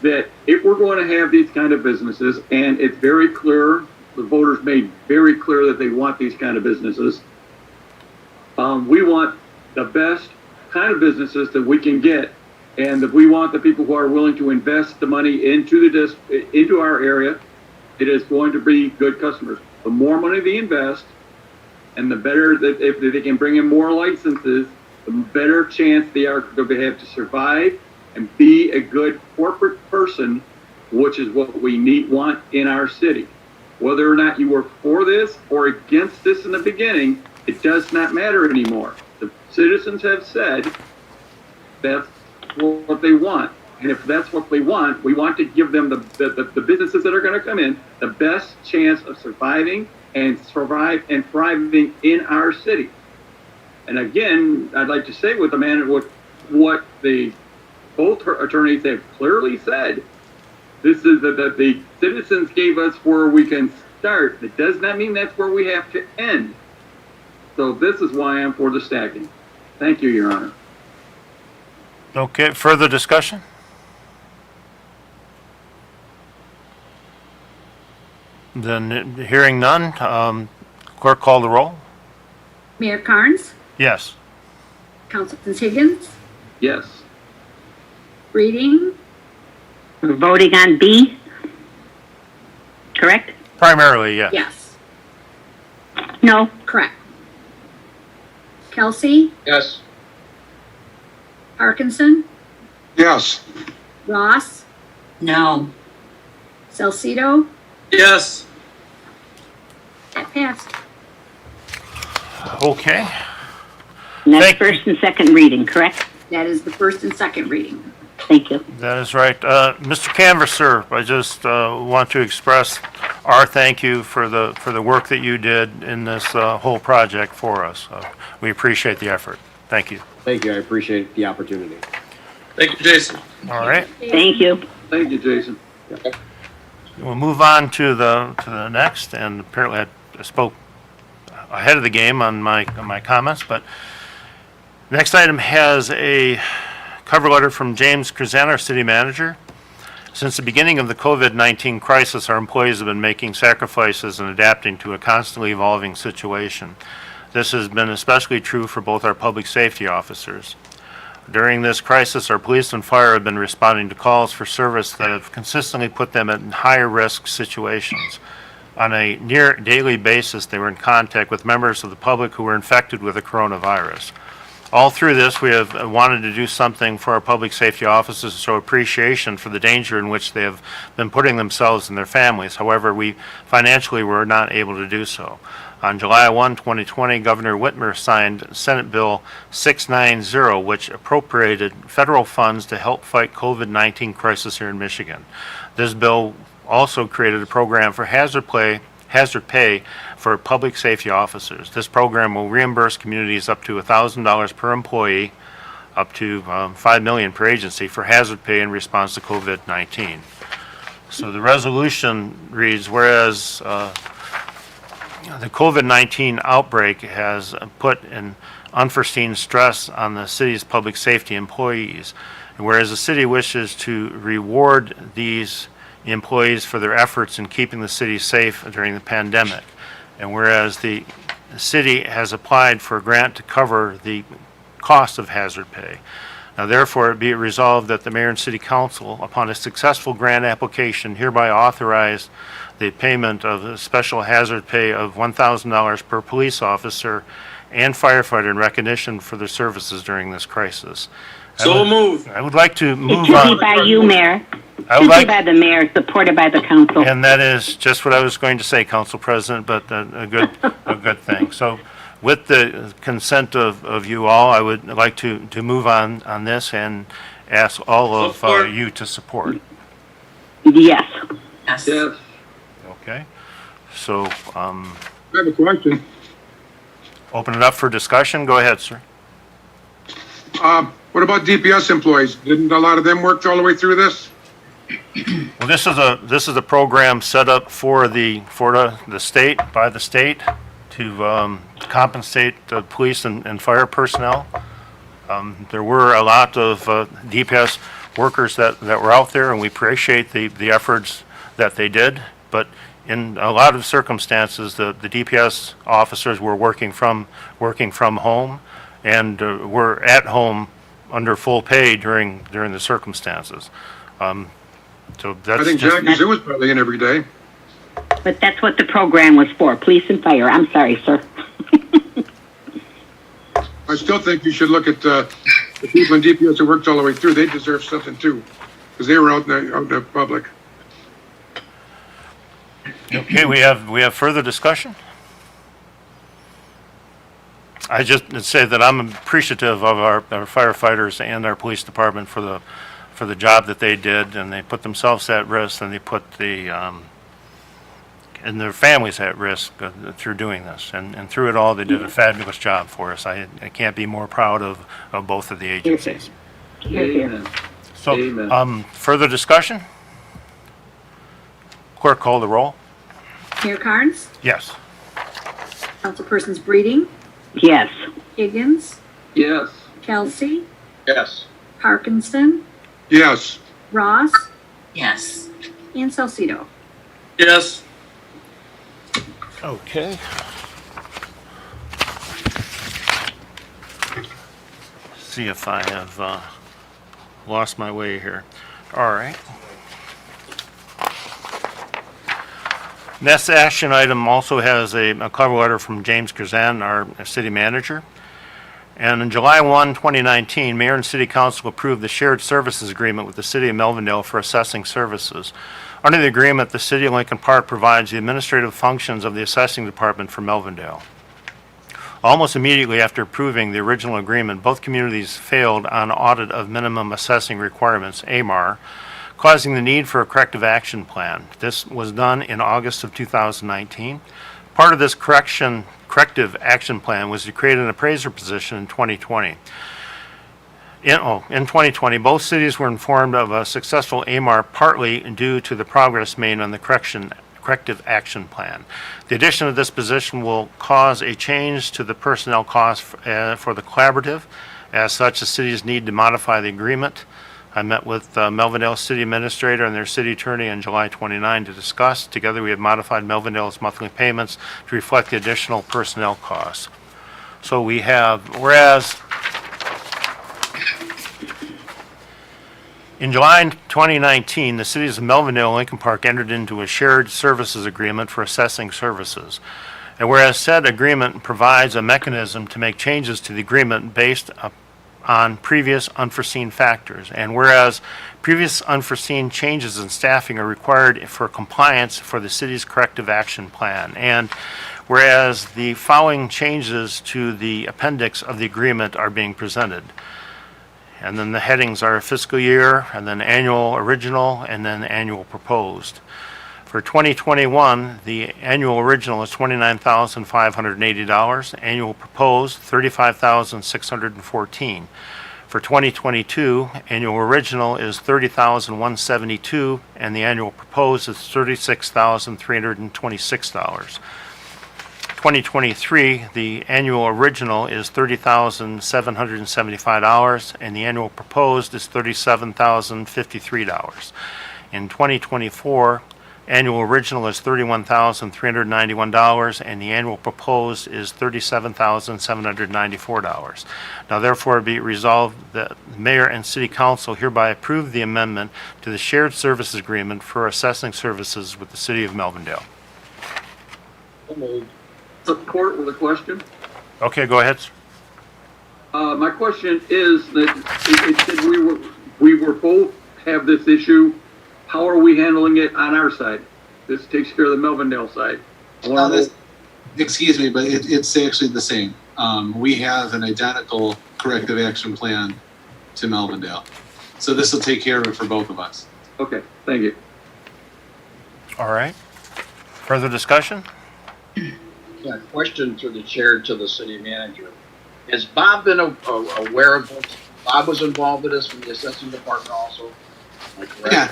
[SPEAKER 6] that if we're going to have these kind of businesses, and it's very clear, the voters made very clear that they want these kind of businesses, we want the best kind of businesses that we can get, and that we want the people who are willing to invest the money into our area. It is going to be good customers. The more money they invest, and the better that if they can bring in more licenses, the better chance they are going to have to survive and be a good corporate person, which is what we want in our city. Whether or not you were for this or against this in the beginning, it does not matter anymore. The citizens have said that's what they want. And if that's what they want, we want to give them the businesses that are going to come in the best chance of surviving and thriving in our city. And again, I'd like to say with what the both attorneys have clearly said, this is that the citizens gave us where we can start. It does not mean that's where we have to end. So this is why I'm for the stacking. Thank you, Your Honor.
[SPEAKER 1] Okay, further discussion? Then, hearing none, clerk call the roll?
[SPEAKER 3] Mayor Carnes,
[SPEAKER 1] Yes.
[SPEAKER 3] Councilman Higgins,
[SPEAKER 6] Yes.
[SPEAKER 3] Reading,
[SPEAKER 7] We're voting on B, correct?
[SPEAKER 1] Primarily, yes.
[SPEAKER 3] yes,
[SPEAKER 7] No.
[SPEAKER 3] correct. Kelsey,
[SPEAKER 8] Yes.
[SPEAKER 3] Parkinson,
[SPEAKER 2] Yes.
[SPEAKER 3] Ross,
[SPEAKER 5] No.
[SPEAKER 3] Salcido,
[SPEAKER 2] Yes.
[SPEAKER 3] that passed.
[SPEAKER 1] Okay,
[SPEAKER 7] And that's
[SPEAKER 1] Thank you.
[SPEAKER 7] first and second reading, correct?
[SPEAKER 3] That is the first and second reading.
[SPEAKER 7] Thank you.
[SPEAKER 1] that is right. Mr. Canvasser, I just want to express our thank you for the work that you did in this whole project for us. We appreciate the effort. Thank you.
[SPEAKER 10] Thank you, I appreciate the opportunity.
[SPEAKER 2] Thank you, Jason.
[SPEAKER 1] All right,
[SPEAKER 7] Thank you.
[SPEAKER 6] Thank you, Jason.
[SPEAKER 1] we'll move on to the next, and apparently I spoke ahead of the game on my comments, but next item has a cover letter from James Krzan, our city manager. Since the beginning of the COVID-19 crisis, our employees have been making sacrifices and adapting to a constantly evolving situation. This has been especially true for both our public safety officers. During this crisis, our police and fire have been responding to calls for service that have consistently put them in higher risk situations. On a near daily basis, they were in contact with members of the public who were infected with the coronavirus. all through this, we have wanted to do something for our public safety officers, show appreciation for the danger in which they have been putting themselves and their families. However, we financially were not able to do so. On July 1, 2020, Governor Whitmer signed Senate Bill 690, which appropriated federal funds to help fight COVID-19 crisis here in Michigan. This bill also created a program for hazard pay for public safety officers. This program will reimburse communities up to $1,000 per employee, up to $5 million per agency for hazard pay in response to COVID-19. So the resolution reads, whereas the COVID-19 outbreak has put an unforeseen stress on the city's public safety employees, and whereas the city wishes to reward these employees for their efforts in keeping the city safe during the pandemic, and whereas the city has applied for a grant to cover the cost of hazard pay. Now therefore be it resolved that the mayor and city council, upon a successful grant application, hereby authorize the payment of a special hazard pay of $1,000 per police officer and firefighter in recognition for their services during this crisis.
[SPEAKER 2] So moved.
[SPEAKER 1] I would like to
[SPEAKER 7] It
[SPEAKER 1] move
[SPEAKER 7] should be
[SPEAKER 1] on.
[SPEAKER 7] by you, Mayor.
[SPEAKER 1] I
[SPEAKER 7] Should
[SPEAKER 1] would
[SPEAKER 7] be
[SPEAKER 1] like,
[SPEAKER 7] by the mayor, supported by the council.
[SPEAKER 1] and that is just what I was going to say, Council President, but a good thing. So with the consent of you all, I would like to move on this and ask all of
[SPEAKER 2] Support.
[SPEAKER 1] you to support.
[SPEAKER 7] Yes.
[SPEAKER 5] Yes.
[SPEAKER 6] Yes.
[SPEAKER 1] Okay? So,
[SPEAKER 2] I have a question.
[SPEAKER 1] open it up for discussion. Go ahead, sir.
[SPEAKER 2] What about DPS employees? Didn't a lot of them work all the way through this?
[SPEAKER 1] Well, this is a program set up for the state, by the state, to compensate the police and fire personnel. There were a lot of DPS workers that were out there, and we appreciate the efforts that they did. But in a lot of circumstances, the DPS officers were working from home, and were at home under full pay during the circumstances. So that's
[SPEAKER 2] I think
[SPEAKER 1] just,
[SPEAKER 2] Jackie Zoo was probably in every day.
[SPEAKER 7] But that's what the program was for, police and fire. I'm sorry, sir.
[SPEAKER 2] I still think you should look at the people in DPS who worked all the way through. They deserve something too, because they were out in the public.
[SPEAKER 1] okay, we have further discussion? I just say that I'm appreciative of our firefighters and our police department for the job that they did, and they put themselves at risk, and they put and their families at risk through doing this. And through it all, they did a fabulous job for us. I can't be more proud of both of the agencies.
[SPEAKER 7] Here, here.
[SPEAKER 6] Amen.
[SPEAKER 1] So,
[SPEAKER 6] Amen.
[SPEAKER 1] further discussion? Clerk, call the roll.
[SPEAKER 3] Mayor Carnes,
[SPEAKER 1] Yes.
[SPEAKER 3] Councilpersons Breeding,
[SPEAKER 7] Yes.
[SPEAKER 3] Higgins,
[SPEAKER 6] Yes.
[SPEAKER 3] Kelsey,
[SPEAKER 8] Yes.
[SPEAKER 3] Parkinson,
[SPEAKER 2] Yes.
[SPEAKER 3] Ross,
[SPEAKER 5] Yes.
[SPEAKER 3] and Salcido.
[SPEAKER 2] Yes.
[SPEAKER 1] Okay. See if I have lost my way here. All right. Next action item also has a cover letter from James Kazan, our city manager. And on July 1, 2019, Mayor and City Council approved the shared services agreement with the City of Melvindale for assessing services. Under the agreement, the City of Lincoln Park provides the administrative functions of the assessing department for Melvindale. Almost immediately after approving the original agreement, both communities failed on audit of minimum assessing requirements, AMAR, causing the need for a corrective action plan. This was done in August of 2019. Part of this corrective action plan was to create an appraiser position in 2020. In 2020, both cities were informed of a successful AMAR partly due to the progress made on the corrective action plan. The addition of this position will cause a change to the personnel costs for the collaborative. As such, the cities need to modify the agreement. I met with Melvindale City Administrator and their city attorney on July 29 to discuss. Together, we have modified Melvindale's monthly payments to reflect the additional personnel costs. So we have, whereas in July 2019, the cities of Melvindale and Lincoln Park entered into a shared services agreement for assessing services. And whereas said agreement provides a mechanism to make changes to the agreement based on previous unforeseen factors, and whereas previous unforeseen changes in staffing are required for compliance for the city's corrective action plan, and whereas the following changes to the appendix of the agreement are being presented. And then the headings are fiscal year, and then annual original, and then annual proposed. For 2021, the annual original is $29,580, annual proposed $35,614. For 2022, annual original is $30,172, and the annual proposed is $36,326. 2023, the annual original is $30,775, and the annual proposed is $37,053. In 2024, annual original is $31,391, and the annual proposed is $37,794. Now therefore be it resolved that the mayor and city council hereby approve the amendment to the shared services agreement for assessing services with the city of Melvindale.
[SPEAKER 8] So moved.
[SPEAKER 6] Support with a question.
[SPEAKER 1] Okay, go ahead, sir.
[SPEAKER 6] My question is that it said we were both have this issue. How are we handling it on our side? This takes care of the Melvindale side. I wanna know-
[SPEAKER 9] Excuse me, but it's actually the same. We have an identical corrective action plan to Melvindale. So this will take care of it for both of us.
[SPEAKER 6] Okay, thank you.
[SPEAKER 1] All right. Further discussion?
[SPEAKER 8] Yeah, question through the chair to the city manager. Has Bob been aware of this? Bob was involved with this from the assessing department also? Am I correct?
[SPEAKER 9] Yeah,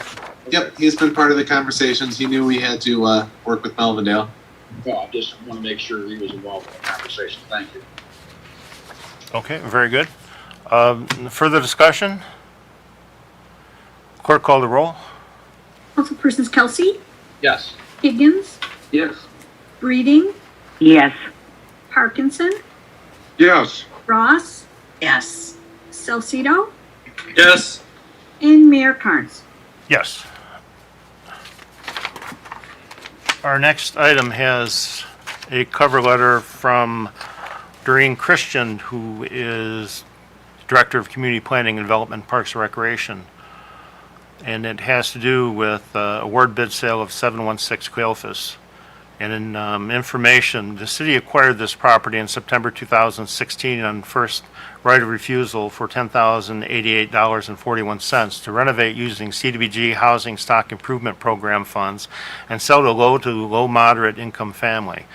[SPEAKER 9] yep, he's been part of the conversations. He knew we had to work with Melvindale.
[SPEAKER 8] No, I just want to make sure he was involved in the conversation. Thank you.
[SPEAKER 1] Okay, very good. Further discussion? Clerk, call the roll.
[SPEAKER 3] Councilpersons Kelsey,
[SPEAKER 8] Yes.
[SPEAKER 3] Higgins,
[SPEAKER 6] Yes.
[SPEAKER 3] Breeding,
[SPEAKER 7] Yes.
[SPEAKER 3] Parkinson,
[SPEAKER 2] Yes.
[SPEAKER 3] Ross,
[SPEAKER 5] Yes.
[SPEAKER 3] Salcido,
[SPEAKER 6] Yes.
[SPEAKER 3] and Mayor Carnes.
[SPEAKER 1] Yes. Our next item has a cover letter from Doreen Christian, who is Director of Community Planning and Development, Parks and Recreation. And it has to do with award bid sale of 716 Quailfish. And in information, the city acquired this property in September 2016 on first right of refusal for $10,088.41 to renovate using CDBG Housing Stock Improvement Program funds and sell to low moderate income family.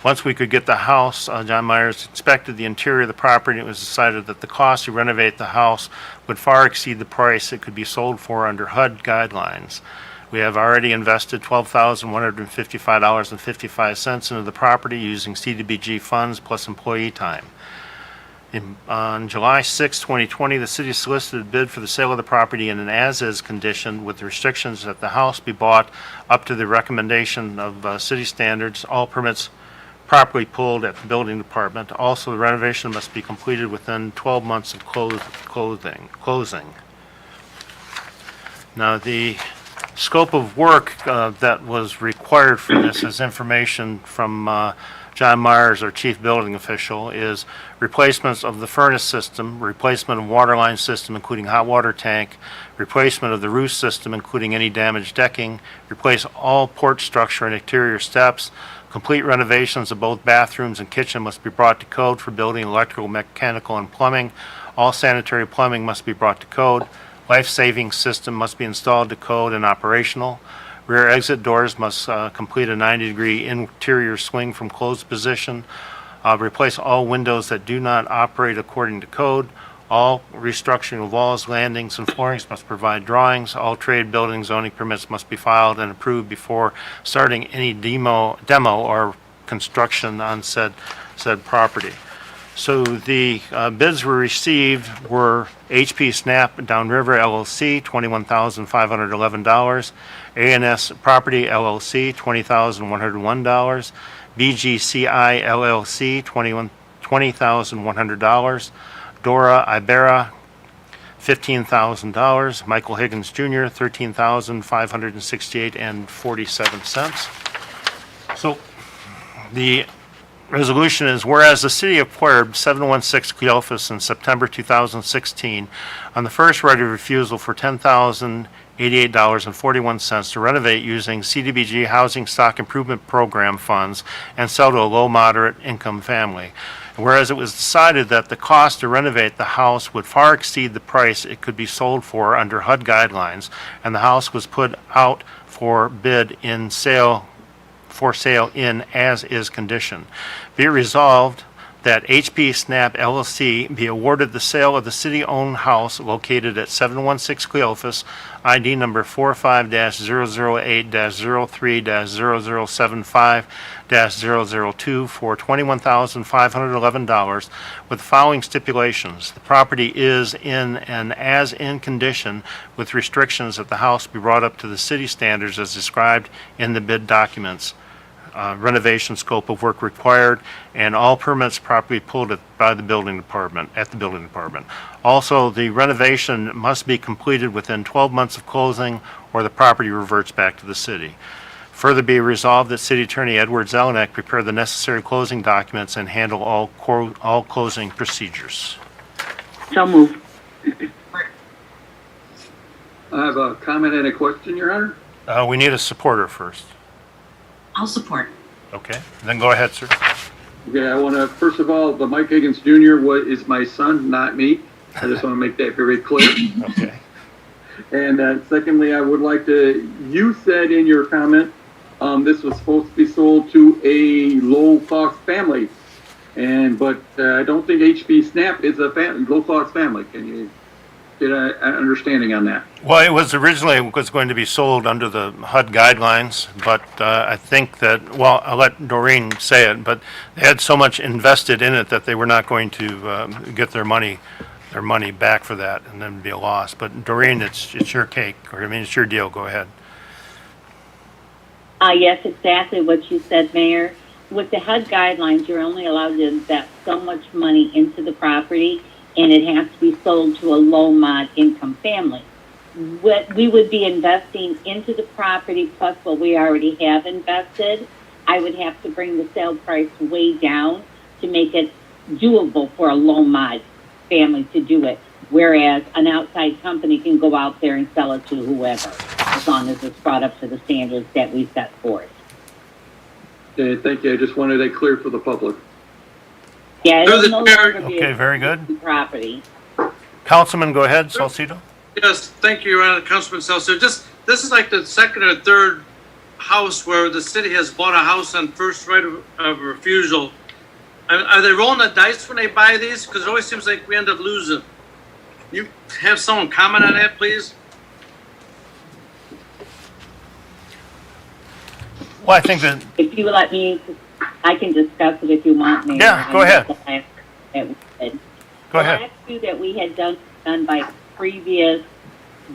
[SPEAKER 1] Once we could get the house, John Myers inspected the interior of the property, and it was decided that the cost to renovate the house would far exceed the price it could be sold for under HUD guidelines. We have already invested $12,155.55 into the property using CDBG funds plus employee time. On July 6, 2020, the city solicited a bid for the sale of the property in an as-is condition with restrictions that the house be bought up to the recommendation of city standards, all permits properly pulled at the building department. Also, the renovation must be completed within 12 months of closing. Now, the scope of work that was required for this is information from John Myers, our chief building official, is replacements of the furnace system, replacement of water line system, including hot water tank, replacement of the roof system, including any damaged decking, replace all porch structure and exterior steps, complete renovations of both bathrooms and kitchen must be brought to code for building, electrical, mechanical, and plumbing. All sanitary plumbing must be brought to code. Life-saving system must be installed to code and operational. Rear exit doors must complete a 90-degree interior swing from closed position. Replace all windows that do not operate according to code. All restructuring of walls, landings, and floorings must provide drawings. All trade building zoning permits must be filed and approved before starting any demo or construction on said property. So the bids we received were HP Snap Downriver LLC, $21,511. ANS Property LLC, $20,101. BGCI LLC, $20,100. Dora Ibera, $15,000. Michael Higgins Jr., $13,568.47. So the resolution is whereas the city acquired 716 Cleophas in September 2016 on the first right of refusal for $10,088.41 to renovate using CDBG Housing Stock Improvement Program funds and sell to a low moderate income family. Whereas it was decided that the cost to renovate the house would far exceed the price it could be sold for under HUD guidelines, and the house was put out for bid in sale in as-is condition. Be it resolved that HP Snap LLC be awarded the sale of the city-owned house located at 716 Cleophas, ID number 45-008-03-0075-002 for $21,511 with the following stipulations. The property is in an as-in condition with restrictions that the house be brought up to the city standards as described in the bid documents. Renovation scope of work required, and all permits properly pulled at the building department. Also, the renovation must be completed within 12 months of closing, or the property reverts back to the city. Further be resolved that City Attorney Edward Zelenak prepare the necessary closing documents and handle all closing procedures.
[SPEAKER 7] So moved.
[SPEAKER 6] I have a comment and a question, Your Honor.
[SPEAKER 1] We need a supporter first.
[SPEAKER 5] I'll support.
[SPEAKER 1] Okay, then go ahead, sir.
[SPEAKER 6] Okay, I want to, first of all, the Mike Higgins Jr. is my son, not me. I just want to make that very clear.
[SPEAKER 1] Okay.
[SPEAKER 6] And secondly, I would like to, you said in your comment, this was supposed to be sold to a low-cost family. But I don't think HB Snap is a low-cost family. Can you get an understanding on that?
[SPEAKER 1] Well, it was originally going to be sold under the HUD guidelines, but I think that, well, I'll let Doreen say it, but they had so much invested in it that they were not going to get their money back for that, and then it'd be a loss. But Doreen, it's your cake, or I mean, it's your deal. Go ahead.
[SPEAKER 12] Yes, exactly what you said, Mayor. With the HUD guidelines, you're only allowed to invest so much money into the property, and it has to be sold to a low mod income family. What we would be investing into the property plus what we already have invested, I would have to bring the sale price way down to make it doable for a low mod family to do it. Whereas an outside company can go out there and sell it to whoever, as long as it's brought up to the standards that we set forth.
[SPEAKER 6] Okay, thank you. I just wanted that clear for the public.
[SPEAKER 12] Yeah, it's no longer be
[SPEAKER 1] Okay,
[SPEAKER 12] a
[SPEAKER 1] very good.
[SPEAKER 12] property.
[SPEAKER 1] Councilman, go ahead, Salcido.
[SPEAKER 13] Yes, thank you, Your Honor, Councilman Salcedo. This is like the second or third house where the city has bought a house on first right of refusal. Are they rolling the dice when they buy these? Because it always seems like we end up losing. You have someone comment on that, please?
[SPEAKER 1] Well, I think that,
[SPEAKER 12] If you let me, I can discuss it if you want, Mayor.
[SPEAKER 1] Yeah, go ahead. Go ahead.
[SPEAKER 12] The last two that we had done by previous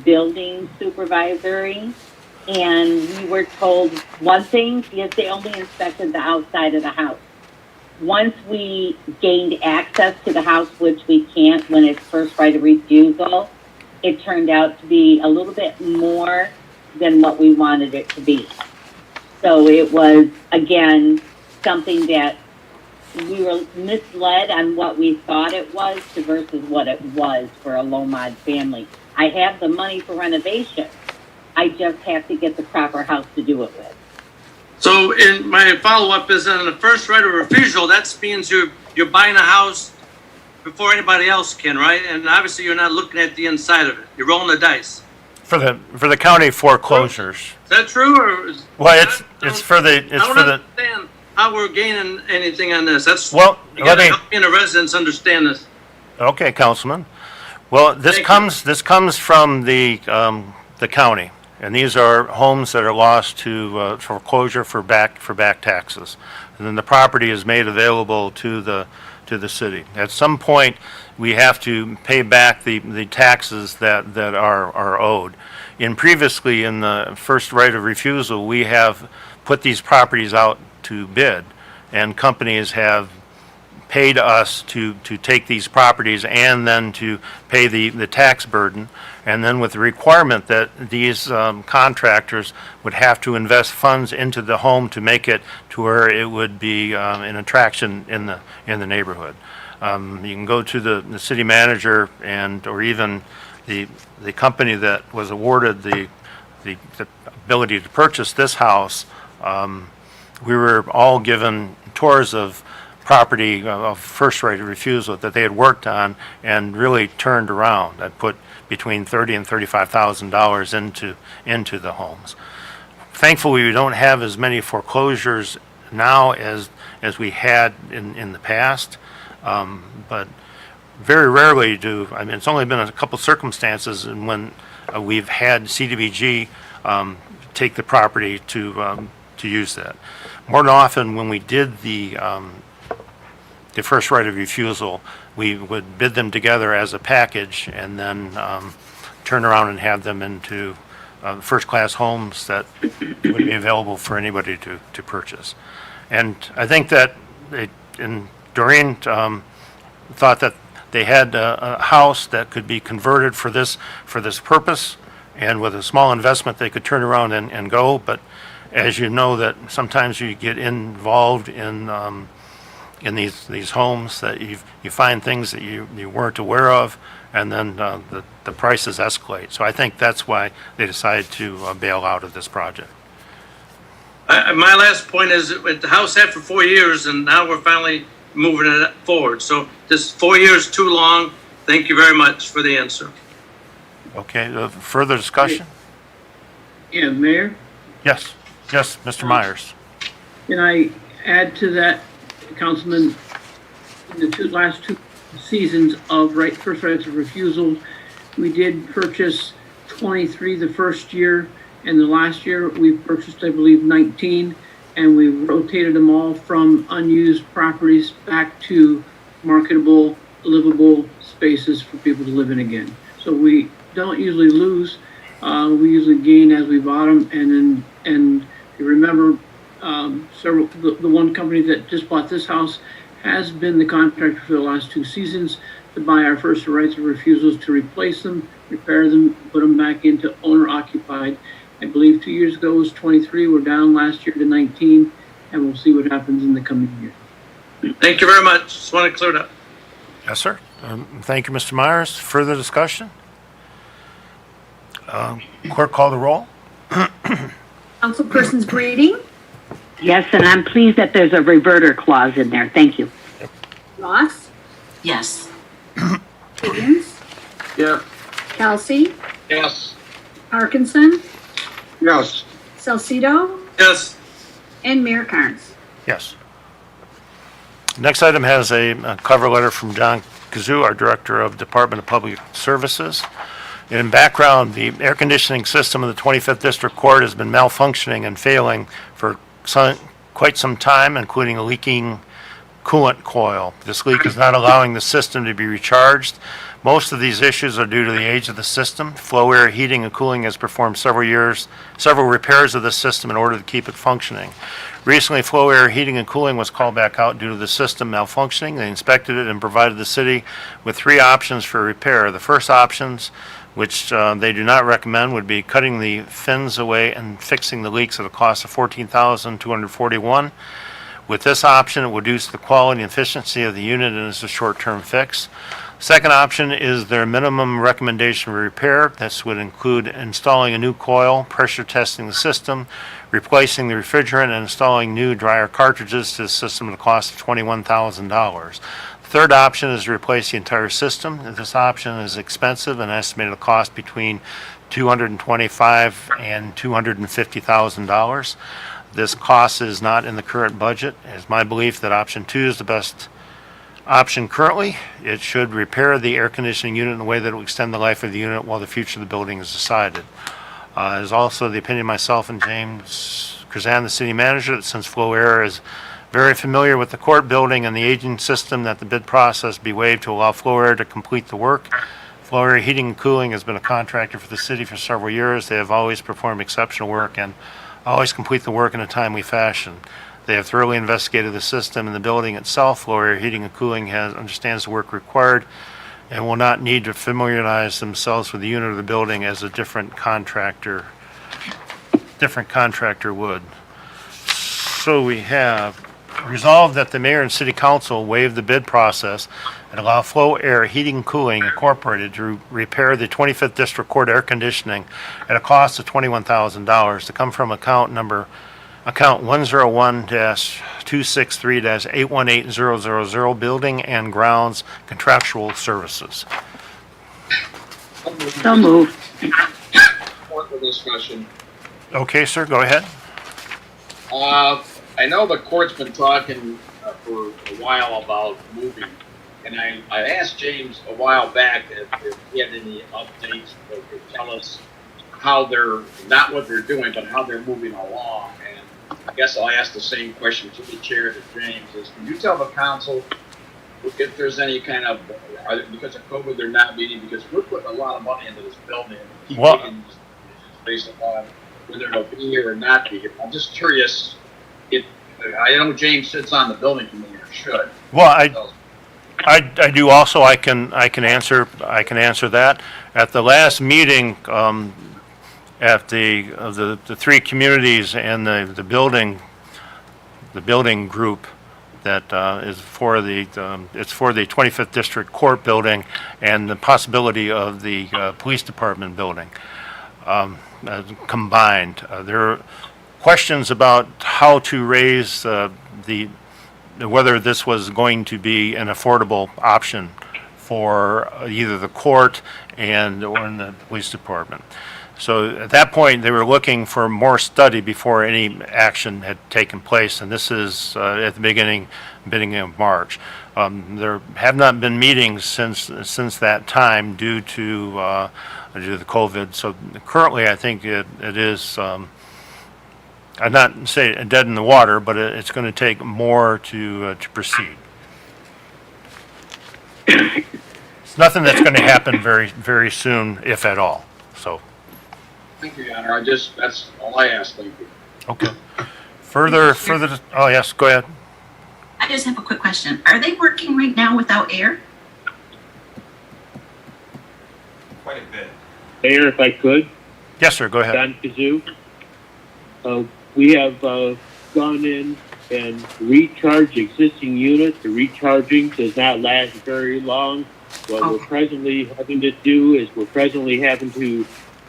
[SPEAKER 12] building supervisory, and we were told one thing, yes, they only inspected the outside of the house. Once we gained access to the house, which we can't when it's first right of refusal, it turned out to be a little bit more than what we wanted it to be. So it was, again, something that we were misled on what we thought it was to versus what it was for a low mod family. I have the money for renovation. I just have to get the proper house to do it with.
[SPEAKER 13] So in my follow-up is on the first right of refusal, that means you're buying a house before anybody else can, right? And obviously you're not looking at the inside of it. You're rolling the dice.
[SPEAKER 1] for the county foreclosures.
[SPEAKER 13] Is that true, or?
[SPEAKER 1] Well, it's for the,
[SPEAKER 13] I don't understand how we're gaining anything on this. That's,
[SPEAKER 1] well,
[SPEAKER 13] you
[SPEAKER 1] let
[SPEAKER 13] gotta
[SPEAKER 1] me,
[SPEAKER 13] help me and the residents understand this.
[SPEAKER 1] okay, Councilman. Well, this comes from the county, and these are homes that are lost to foreclosure for back taxes. And then the property is made available to the city. At some point, we have to pay back the taxes that are owed. Previously, in the first right of refusal, we have put these properties out to bid, and companies have paid us to take these properties and then to pay the tax burden. And then with the requirement that these contractors would have to invest funds into the home to make it to where it would be an attraction in the neighborhood. You can go to the city manager or even the company that was awarded the ability to purchase this house. We were all given tours of property of first right of refusal that they had worked on and really turned around. That put between $30,000 and $35,000 into the homes. Thankfully, we don't have as many foreclosures now as we had in the past, but very rarely it's only been a couple circumstances and when we've had CDBG take the property to use that. More than often, when we did the first right of refusal, we would bid them together as a package and then turn around and have them into first-class homes that would be available for anybody to purchase. And I think that Doreen thought that they had a house that could be converted for this purpose, and with a small investment they could turn around and go. But as you know, that sometimes you get involved in these homes that you find things that you weren't aware of, and then the prices escalate. So I think that's why they decided to bail out of this project.
[SPEAKER 13] My last point is that the house had for 4 years, and now we're finally moving it forward. So this 4 years too long. Thank you very much for the answer.
[SPEAKER 1] Okay, further discussion?
[SPEAKER 14] Yeah, Mayor,
[SPEAKER 1] Yes, Mr. Myers.
[SPEAKER 14] can I add to that, Councilman? In the last two seasons of first rights of refusal, we did purchase 23 the first year, and the last year we purchased, I believe, 19, and we rotated them all from unused properties back to marketable, livable spaces for people to live in again. So we don't usually lose. We usually gain as we bought them, and you remember the one company that just bought this house has been the contractor for the last two seasons to buy our first rights of refusals, to replace them, repair them, put them back into owner occupied. I believe 2 years ago was 23. We're down last year to 19, and we'll see what happens in the coming year.
[SPEAKER 13] Thank you very much. Just want to clear it up.
[SPEAKER 1] Yes, sir. Thank you, Mr. Myers. Further discussion? Clerk, call the roll.
[SPEAKER 3] Councilpersons Breeding,
[SPEAKER 7] Yes, and I'm pleased that there's a reverter clause in there. Thank you.
[SPEAKER 3] Ross,
[SPEAKER 5] Yes.
[SPEAKER 3] Higgins,
[SPEAKER 6] Yes.
[SPEAKER 3] Kelsey,
[SPEAKER 8] Yes.
[SPEAKER 3] Parkinson,
[SPEAKER 2] Yes.
[SPEAKER 3] Salcido,
[SPEAKER 13] Yes.
[SPEAKER 3] and Mayor Carnes.
[SPEAKER 1] Yes. Next item has a cover letter from John Kazoo, our Director of Department of Public Services. In background, the air conditioning system of the 25th District Court has been malfunctioning and failing for quite some time, including a leaking coolant coil. This leak is not allowing the system to be recharged. Most of these issues are due to the age of the system. Flow Air Heating and Cooling has performed several repairs of the system in order to keep it functioning. Recently, Flow Air Heating and Cooling was called back out due to the system malfunctioning. They inspected it and provided the city with 3 options for repair. The first options, which they do not recommend, would be cutting the fins away and fixing the leaks at a cost of $14,241. With this option, it will reduce the quality and efficiency of the unit and is a short-term fix. Second option is their minimum recommendation for repair. This would include installing a new coil, pressure testing the system, replacing the refrigerant, and installing new dryer cartridges to the system at a cost of $21,000. Third option is to replace the entire system. This option is expensive and estimated to cost between $225,000 and $250,000. This cost is not in the current budget. It's my belief that option 2 is the best option currently. It should repair the air conditioning unit in a way that will extend the life of the unit while the future of the building is decided. It is also the opinion of myself and James Krazan, the city manager, that since Flow Air is very familiar with the court building and the aging system, that the bid process be waived to allow Flow Air to complete the work. Flow Air Heating and Cooling has been a contractor for the city for several years. They have always performed exceptional work and always complete the work in a timely fashion. They have thoroughly investigated the system and the building itself. Flow Air Heating and Cooling understands the work required and will not need to familiarize themselves with the unit of the building as a different contractor would. So we have resolved that the mayor and city council waive the bid process and allow Flow Air Heating and Cooling Incorporated to repair the 25th District Court air conditioning at a cost of $21,000 to come from account 101-263-818-000, Building and Grounds Contractual Services.
[SPEAKER 7] So moved.
[SPEAKER 8] Support the discussion.
[SPEAKER 1] Okay, sir, go ahead.
[SPEAKER 8] I know the court's been talking for a while about moving, and I asked James a while back if he had any updates that could tell us how they're, not what they're doing, but how they're moving along. And I guess I'll ask the same question to the chair, to James, is can you tell the council if there's any kind of, because of COVID, they're not meeting, because we're putting a lot of money into this building, and keep making decisions based upon whether it'll be here or not be here. I'm just curious if, I know James sits on the building committee, or should.
[SPEAKER 1] Well, I do also, I can answer that. At the last meeting, at the three communities and the building group that is for the it's for the 25th District Court building and the possibility of the police department building combined. There are questions about how to raise whether this was going to be an affordable option for either the court or in the police department. So at that point, they were looking for more study before any action had taken place, and this is at the beginning of March. There have not been meetings since that time due to the COVID. So currently, I think it is. I'd not say dead in the water, but it's going to take more to proceed. It's nothing that's going to happen very, very soon, if at all. So.
[SPEAKER 8] Thank you, Your Honor. That's all I asked. Thank you.
[SPEAKER 1] Okay. Further. Oh yes, go ahead.
[SPEAKER 5] I just have a quick question. Are they working right now without air?
[SPEAKER 15] Quite a bit.
[SPEAKER 4] Mayor, if I could,
[SPEAKER 1] Yes, sir. Go ahead.
[SPEAKER 4] Don Kazoo. We have gone in and recharged existing units. The recharging does not last very long. What we're presently having to do is we're presently having to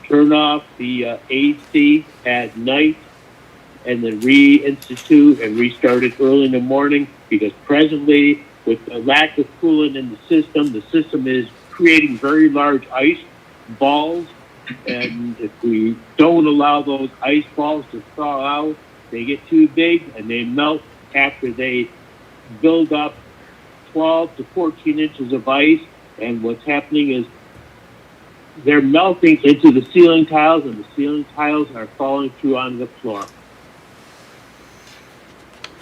[SPEAKER 4] turn off the AC at night and then reinstitute and restart it early in the morning, because presently, with the lack of coolant in the system is creating very large ice balls. And if we don't allow those ice balls to thaw out, they get too big and they melt after they build up 12 to 14 inches of ice. And what's happening is they're melting into the ceiling tiles, and the ceiling tiles are falling through on the floor.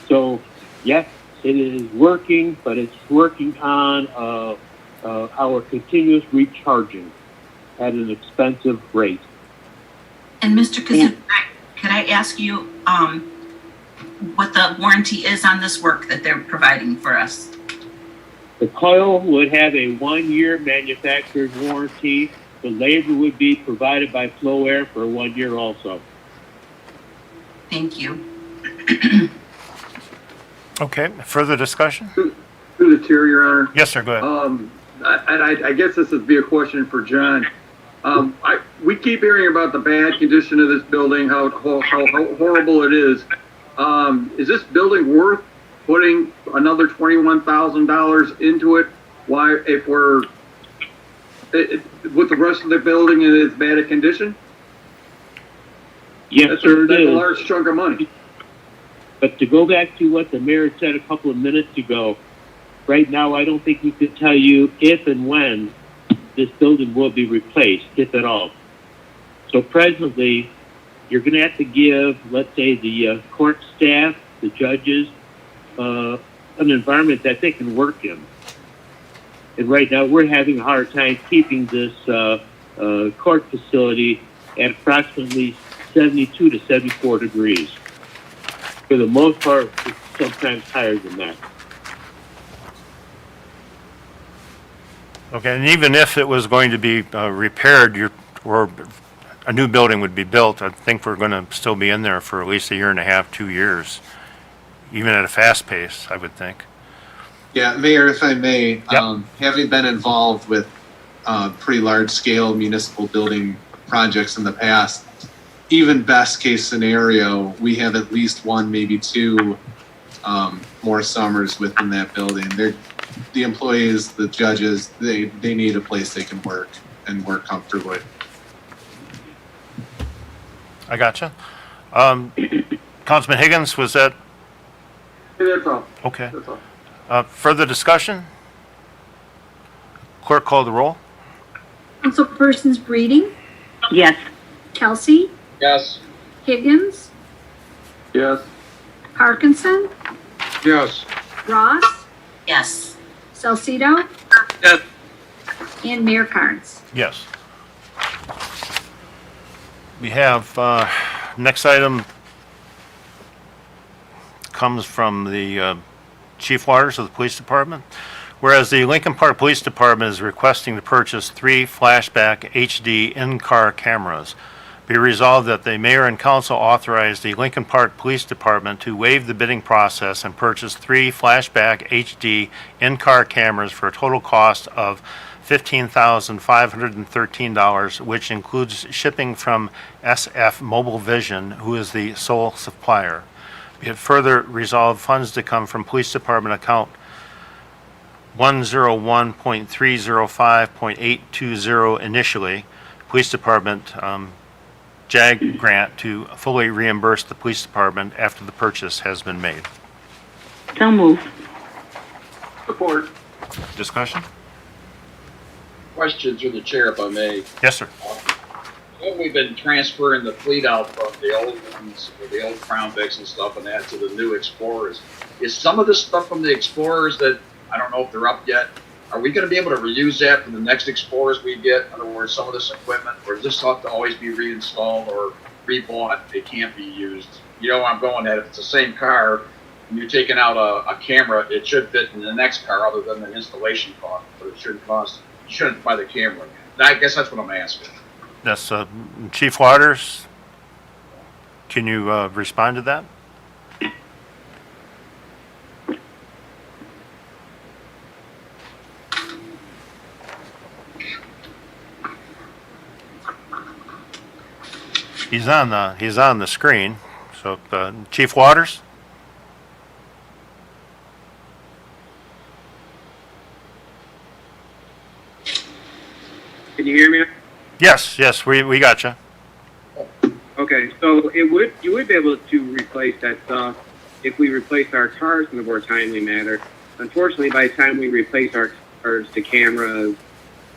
[SPEAKER 4] So, yes, it is working, but it's working on our continuous recharging at an expensive rate.
[SPEAKER 5] And Mr. Kazuki, could I ask you what the warranty is on this work that they're providing for us?
[SPEAKER 4] The coil would have a 1-year manufacturer's warranty. The labor would be provided by Flow Air for 1 year also.
[SPEAKER 5] Thank you.
[SPEAKER 1] Okay. Further discussion?
[SPEAKER 6] Through the chair, Your Honor.
[SPEAKER 1] Yes, sir. Go ahead.
[SPEAKER 6] I guess this would be a question for John. We keep hearing about the bad condition of this building, how horrible it is. Is this building worth putting another $21,000 into it? Why, if we're with the rest of the building in as bad a condition?
[SPEAKER 4] Yes, sir,
[SPEAKER 6] that's
[SPEAKER 4] it
[SPEAKER 6] a
[SPEAKER 4] is.
[SPEAKER 6] large chunk of money.
[SPEAKER 4] But to go back to what the mayor said a couple of minutes ago, right now I don't think we could tell you if and when this building will be replaced, if at all. So presently, you're going to have to give, let's say, the court staff, the judges, an environment that they can work in. And right now, we're having a hard time keeping this court facility at approximately 72 to 74 degrees. For the most part, it's sometimes higher than that.
[SPEAKER 1] Okay, and even if it was going to be repaired, or a new building would be built, I think we're going to still be in there for at least a year and a half, 2 years, even at a fast pace, I would think.
[SPEAKER 9] Yeah, Mayor, if I may,
[SPEAKER 1] Yep.
[SPEAKER 9] having been involved with pretty large-scale municipal building projects in the past, even best case scenario, we have at least one, maybe two more summers within that building. The employees, the judges, they need a place they can work and work comfortably.
[SPEAKER 1] I gotcha. Councilman Higgins, was that,
[SPEAKER 6] That's all.
[SPEAKER 1] okay.
[SPEAKER 6] That's all.
[SPEAKER 1] Further discussion? Clerk, call the roll.
[SPEAKER 3] Councilpersons Breeding,
[SPEAKER 7] Yes.
[SPEAKER 3] Kelsey,
[SPEAKER 8] Yes.
[SPEAKER 3] Higgins,
[SPEAKER 6] Yes.
[SPEAKER 3] Parkinson,
[SPEAKER 2] Yes.
[SPEAKER 3] Ross,
[SPEAKER 5] Yes.
[SPEAKER 3] Salcido,
[SPEAKER 13] Yes.
[SPEAKER 3] and Mayor Carnes.
[SPEAKER 1] Yes. We have, next item comes from the Chief Waters of the Police Department. Whereas the Lincoln Park Police Department is requesting to purchase 3 flashback HD in-car cameras. Be resolved that the mayor and council authorize the Lincoln Park Police Department to waive the bidding process and purchase 3 flashback HD in-car cameras for a total cost of $15,513, which includes shipping from SF Mobile Vision, who is the sole supplier. Be it further resolved, funds to come from Police Department account 101.305.820 initially, Police Department JAG grant to fully reimburse the Police Department after the purchase has been made.
[SPEAKER 7] So move.
[SPEAKER 6] Support.
[SPEAKER 1] Discussion?
[SPEAKER 8] Question through the chair, if I may.
[SPEAKER 1] Yes, sir.
[SPEAKER 8] Well, we've been transferring the fleet out from the old ones, the old Crown Vics and stuff, and that to the new Explorers. Is some of this stuff from the Explorers that, I don't know if they're up yet, are we gonna be able to reuse that for the next Explorers we get? In other words, some of this equipment, or does this have to always be reinstalled or rebought? It can't be used. You know where I'm going at, if it's the same car, and you're taking out a camera, it should fit in the next car other than the installation cost, but it shouldn't cost, you shouldn't buy the camera again. I guess that's what I'm asking.
[SPEAKER 1] That's Chief Waters. Can you respond to that? He's on the screen. So Chief Waters?
[SPEAKER 16] Can you hear me?
[SPEAKER 1] Yes, we got you.
[SPEAKER 16] Okay, so you would be able to replace that stuff if we replace our cars in a more timely manner. Unfortunately, by the time we replace our cars, the cameras,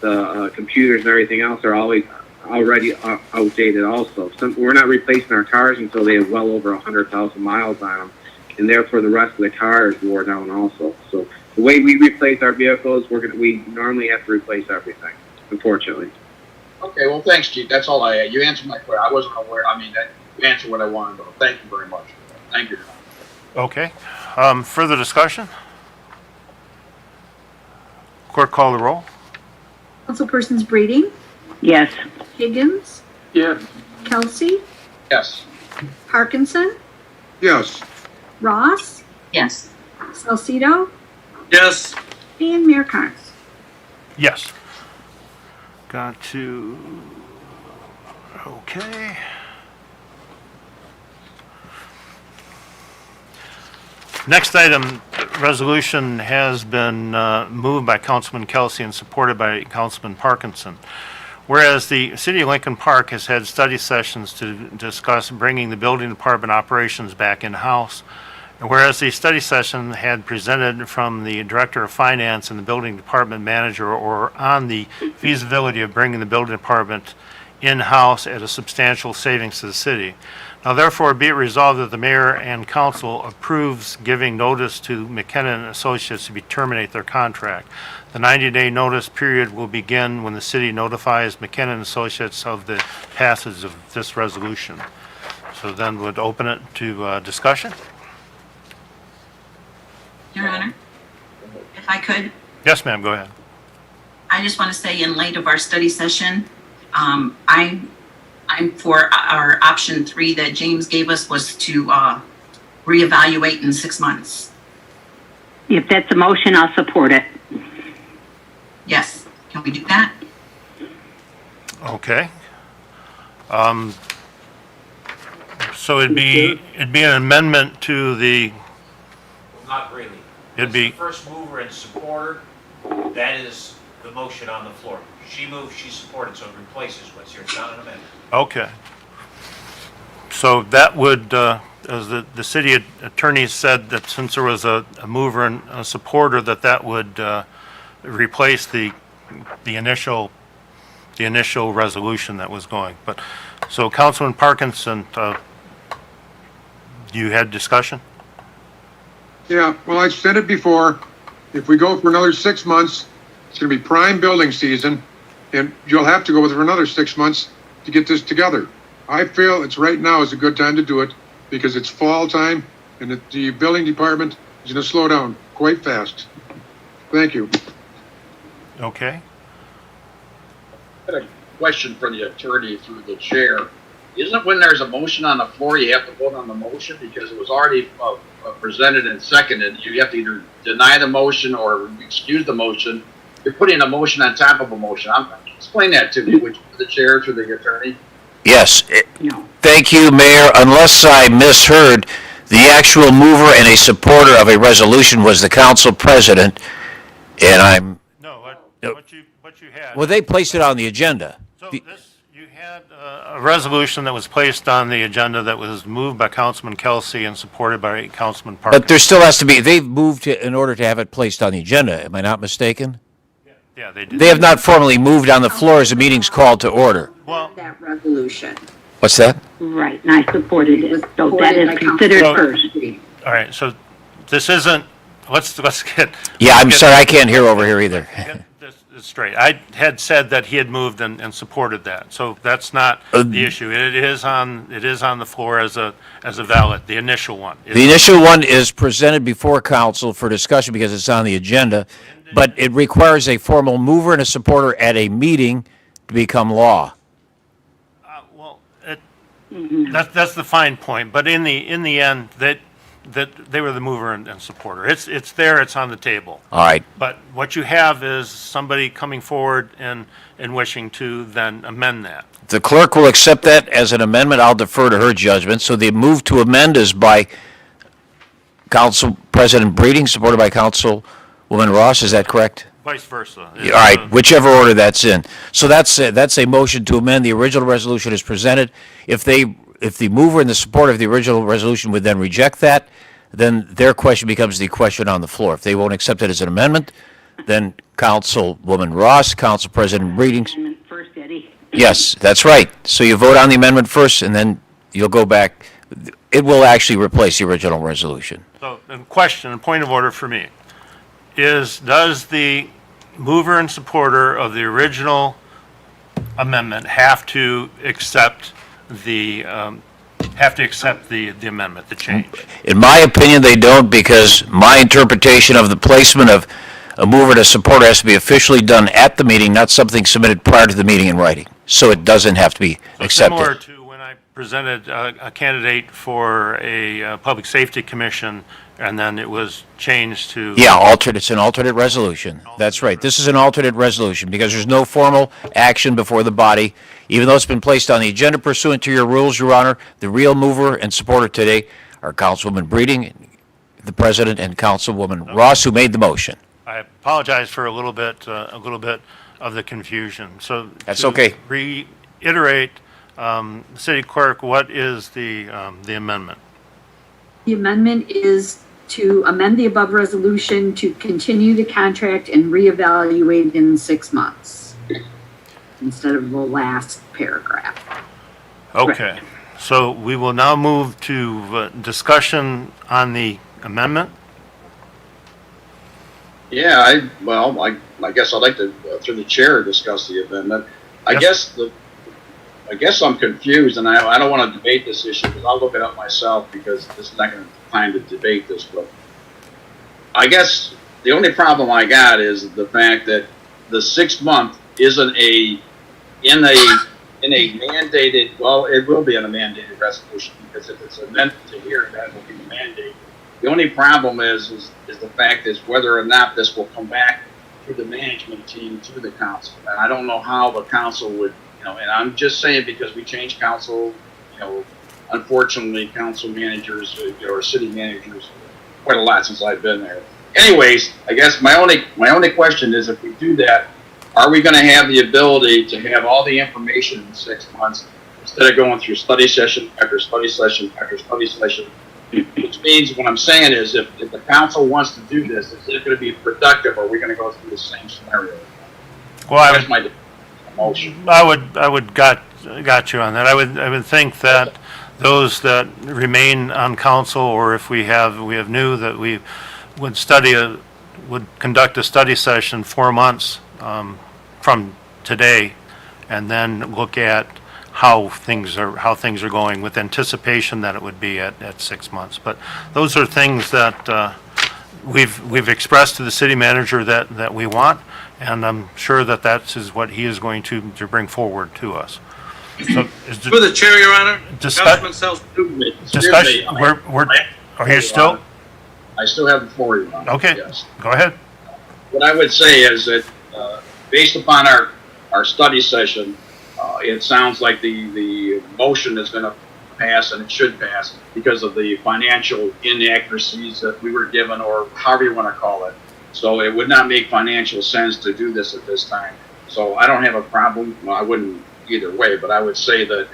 [SPEAKER 16] the computers, and everything else are always already outdated. Also, we're not replacing our cars until they have well over 100,000 miles on them, and therefore the rest of the car is wore down also. So the way we replace our vehicles, we normally have to replace everything. Unfortunately.
[SPEAKER 8] Okay, well, thanks, Chief. That's all I had. You answered my question. I wasn't aware. I mean, you answered what I wanted to know. Thank you very much. Thank you.
[SPEAKER 1] Okay. Further discussion? Clerk, call the roll.
[SPEAKER 3] Councilpersons Breeding,
[SPEAKER 7] Yes.
[SPEAKER 3] Higgins,
[SPEAKER 6] Yes.
[SPEAKER 3] Kelsey,
[SPEAKER 8] Yes.
[SPEAKER 3] Parkinson,
[SPEAKER 2] Yes.
[SPEAKER 3] Ross,
[SPEAKER 5] Yes.
[SPEAKER 3] Salcido,
[SPEAKER 13] Yes.
[SPEAKER 3] and Mayor Carnes.
[SPEAKER 1] Yes. Got to, okay. Next item, resolution has been moved by Councilman Kelsey and supported by Councilman Parkinson. Whereas the City of Lincoln Park has had study sessions to discuss bringing the building department operations back in-house, and whereas the study session had presented from the Director of Finance and the Building Department Manager or on the feasibility of bringing the building department in-house at a substantial savings to the city. Now therefore be it resolved that the mayor and council approves giving notice to McKenna and Associates to terminate their contract. The 90-day notice period will begin when the city notifies McKenna and Associates of the passage of this resolution. So then would open it to discussion.
[SPEAKER 5] Your Honor, if I could,
[SPEAKER 1] Yes, ma'am, go ahead.
[SPEAKER 5] I just want to say in light of our study session, I'm for our option 3 that James gave us was to reevaluate in 6 months.
[SPEAKER 7] If that's a motion, I'll support it.
[SPEAKER 5] Yes, can we do that?
[SPEAKER 1] Okay. So it'd be an amendment to the,
[SPEAKER 11] Not really.
[SPEAKER 1] it'd be,
[SPEAKER 11] First mover and supporter, that is the motion on the floor. She moved, she supported, so it replaces what's here. It's not an amendment.
[SPEAKER 1] okay. So that would, as the city attorney said, that since there was a mover and a supporter, that would replace the initial resolution that was going. But, so Councilman Parkinson, you had discussion?
[SPEAKER 2] Yeah, well, I've said it before. If we go for another 6 months, it's gonna be prime building season, and you'll have to go with it for another 6 months to get this together. I feel it's right now is a good time to do it, because it's fall time, and the building department is gonna slow down quite fast. Thank you.
[SPEAKER 1] Okay.
[SPEAKER 8] I got a question for the attorney through the chair. Isn't it when there's a motion on the floor, you have to vote on the motion because it was already presented and seconded? You have to either deny the motion or excuse the motion. You're putting a motion on top of a motion. Explain that to me, which the chair to the attorney.
[SPEAKER 11] Yes. Thank you, Mayor. Unless I misheard, the actual mover and a supporter of a resolution was the council president, and I'm...
[SPEAKER 1] No, what you had.
[SPEAKER 11] Well, they placed it on the agenda.
[SPEAKER 1] So this, you had a resolution that was placed on the agenda that was moved by Councilman Kelsey and supported by Councilman Parkinson.
[SPEAKER 11] But there still has to be, they've moved it in order to have it placed on the agenda. Am I not mistaken?
[SPEAKER 1] Yeah, they did.
[SPEAKER 11] They have not formally moved on the floor as the meeting's called to order.
[SPEAKER 1] Well,
[SPEAKER 3] That resolution.
[SPEAKER 11] What's that?
[SPEAKER 7] Right, and I supported it. So that
[SPEAKER 3] Supported by
[SPEAKER 7] is considered
[SPEAKER 3] Councilman
[SPEAKER 7] first.
[SPEAKER 3] Kelsey.
[SPEAKER 1] all right, so this isn't, let's get.
[SPEAKER 11] Yeah, I'm
[SPEAKER 1] get-
[SPEAKER 11] sorry, I can't hear over here either.
[SPEAKER 1] Get this straight. I had said that he had moved and supported that, so that's not the issue. It is on the floor as a valid, the initial one.
[SPEAKER 11] The initial one is presented before council for discussion because it's on the agenda, but it requires a formal mover and a supporter at a meeting to become law.
[SPEAKER 1] Well, that's the fine point, but in the end, that they were the mover and supporter. It's there, it's on the table.
[SPEAKER 11] All right.
[SPEAKER 1] But what you have is somebody coming forward and wishing to then amend that.
[SPEAKER 11] The clerk will accept that as an amendment. I'll defer to her judgment. So the move to amend is by Council President Breeding, supported by Councilwoman Ross. Is that correct?
[SPEAKER 1] Vice versa.
[SPEAKER 11] All right, whichever order that's in. So that's a motion to amend the original resolution as presented. If the mover and the supporter of the original resolution would then reject that, then their question becomes the question on the floor. If they won't accept it as an amendment, then Councilwoman Ross, Council President Breeding.
[SPEAKER 7] Amendment first, Eddie.
[SPEAKER 11] Yes, that's right. So you vote on the amendment first, and then you'll go back. It will actually replace the original resolution.
[SPEAKER 1] So, a question, a point of order for me, does the mover and supporter of the original amendment have to accept the amendment, the change?
[SPEAKER 11] In my opinion, they don't, because my interpretation of the placement of a mover and a supporter has to be officially done at the meeting, not something submitted prior to the meeting in writing. So it doesn't have to be accepted.
[SPEAKER 1] Similar to when I presented a candidate for a public safety commission, and then it was changed to.
[SPEAKER 11] Yeah, it's an alternate resolution. That's right. This is an alternate resolution because there's no formal action before the body. Even though it's been placed on the agenda pursuant to your rules, Your Honor, the real mover and supporter today are Councilwoman Breeding, the President, and Councilwoman Ross, who made the motion.
[SPEAKER 1] I apologize for a little bit of the confusion. So.
[SPEAKER 11] That's
[SPEAKER 1] to
[SPEAKER 11] okay.
[SPEAKER 1] Reiterate, City Clerk, what is the amendment?
[SPEAKER 3] The amendment is to amend the above resolution to continue the contract and reevaluate in 6 months instead of the last paragraph.
[SPEAKER 1] Okay, so we will now move to discussion on the amendment.
[SPEAKER 8] Yeah, I guess I'd like to, through the chair, discuss the amendment. I guess I'm confused, and I don't want to debate this issue because I'll look it up myself because this is not going to time to debate this. But I guess the only problem I got is the fact that the 6 month isn't in a mandated, well, it will be in a mandated resolution, because if it's amended to here, that will be mandated. The only problem is the fact is whether or not this will come back through the management team to the council. And I don't know how the council would, and I'm just saying because we changed council, unfortunately, council managers or city managers quite a lot since I've been there. Anyways, I guess my only question is, if we do that, are we going to have the ability to have all the information in 6 months instead of going through study session after study session after study session? Which means what I'm saying is, if the council wants to do this, is it going to be productive, or are we going to go through the same scenario?
[SPEAKER 1] Well,
[SPEAKER 8] That's my motion.
[SPEAKER 1] I would got you on that. I would think that those that remain on council, or if we have new, that we would conduct a study session 4 months from today, and then look at how things are going, with anticipation that it would be at 6 months. But those are things that we've expressed to the city manager that we want, and I'm sure that is what he is going to bring forward to us. So,
[SPEAKER 13] Through the chair, Your Honor. Councilman Sells.
[SPEAKER 1] Discussion. Are you still?
[SPEAKER 8] I still have the floor, Your Honor.
[SPEAKER 1] Okay.
[SPEAKER 8] Yes.
[SPEAKER 1] Go ahead.
[SPEAKER 8] What I would say is that, based upon our study session, it sounds like the motion is going to pass, and it should pass, because of the financial inaccuracies that we were given, or however you want to call it. So it would not make financial sense to do this at this time. So I don't have a problem. Well, I wouldn't either way, but I would say that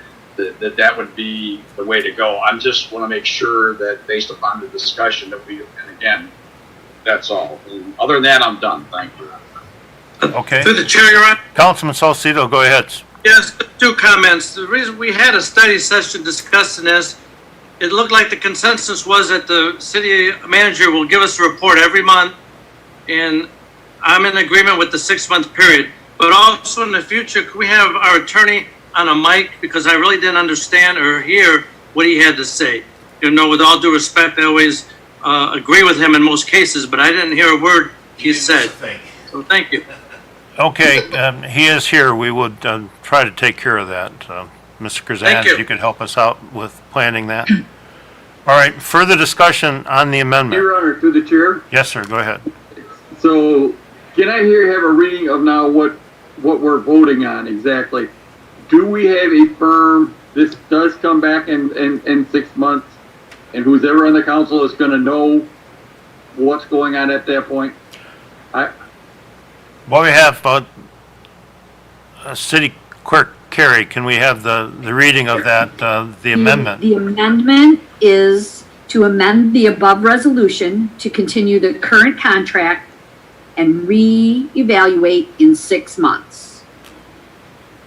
[SPEAKER 8] would be the way to go. I just want to make sure that, based upon the discussion, that and again, that's all. And other than that, I'm done. Thank you.
[SPEAKER 1] Okay.
[SPEAKER 13] Through the chair, Your Honor.
[SPEAKER 1] Councilman Salcido, go ahead.
[SPEAKER 13] Yes, 2 comments. The reason we had a study session discussing this, it looked like the consensus was that the city manager will give us a report every month, and I'm in agreement with the 6-month period. But also in the future, could we have our attorney on a mic, because I really didn't understand or hear what he had to say. With all due respect, I always agree with him in most cases, but I didn't hear a word he said. So thank you.
[SPEAKER 1] Okay, he is here. We would try to take care of that. Mr. Krzan, if you could help us out with planning that. All right, further discussion on the amendment.
[SPEAKER 6] Your Honor, through the chair.
[SPEAKER 1] Yes, sir, go ahead.
[SPEAKER 6] So, can I have a reading of now what we're voting on exactly? Do we have a firm, this does come back in 6 months, and who's ever on the council is going to know what's going on at that point?
[SPEAKER 1] Well, we have City Clerk Carey. Can we have the reading of that, the amendment?
[SPEAKER 3] The amendment is to amend the above resolution to continue the current contract and reevaluate in 6 months.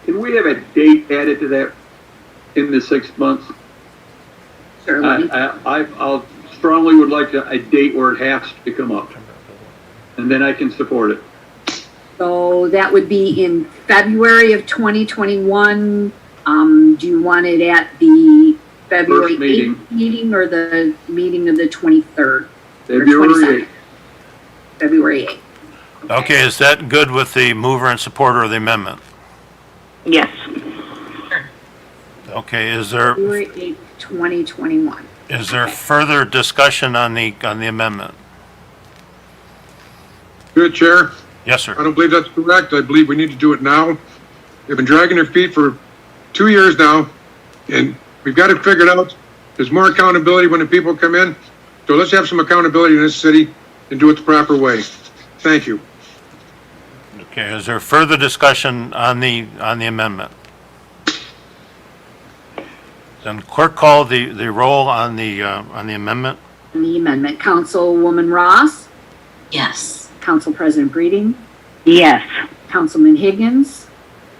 [SPEAKER 6] Can we have a date added to that in the 6 months?
[SPEAKER 3] Certainly.
[SPEAKER 6] I'll strongly would like a date where it has to come up, and then I can support it.
[SPEAKER 3] So that would be in February of 2021. Do you want it at the February 8th meeting or the meeting of the 23rd?
[SPEAKER 6] February 8th.
[SPEAKER 3] February 8th.
[SPEAKER 1] Okay, is that good with the mover and supporter of the amendment?
[SPEAKER 7] Yes.
[SPEAKER 1] Okay, is there
[SPEAKER 3] February 8th, 2021.
[SPEAKER 1] further discussion on the amendment?
[SPEAKER 2] Good, Chair.
[SPEAKER 1] Yes, sir.
[SPEAKER 2] I don't believe that's correct. I believe we need to do it now. They've been dragging their feet for 2 years now, and we've got it figured out. There's more accountability when the people come in. So let's have some accountability in this city and do it the proper way. Thank you.
[SPEAKER 1] Okay, is there further discussion on the amendment? Then clerk call the roll on the amendment.
[SPEAKER 3] The amendment. Councilwoman Ross?
[SPEAKER 5] Yes.
[SPEAKER 3] Council President Breeding?
[SPEAKER 7] Yes.
[SPEAKER 3] Councilman Higgins?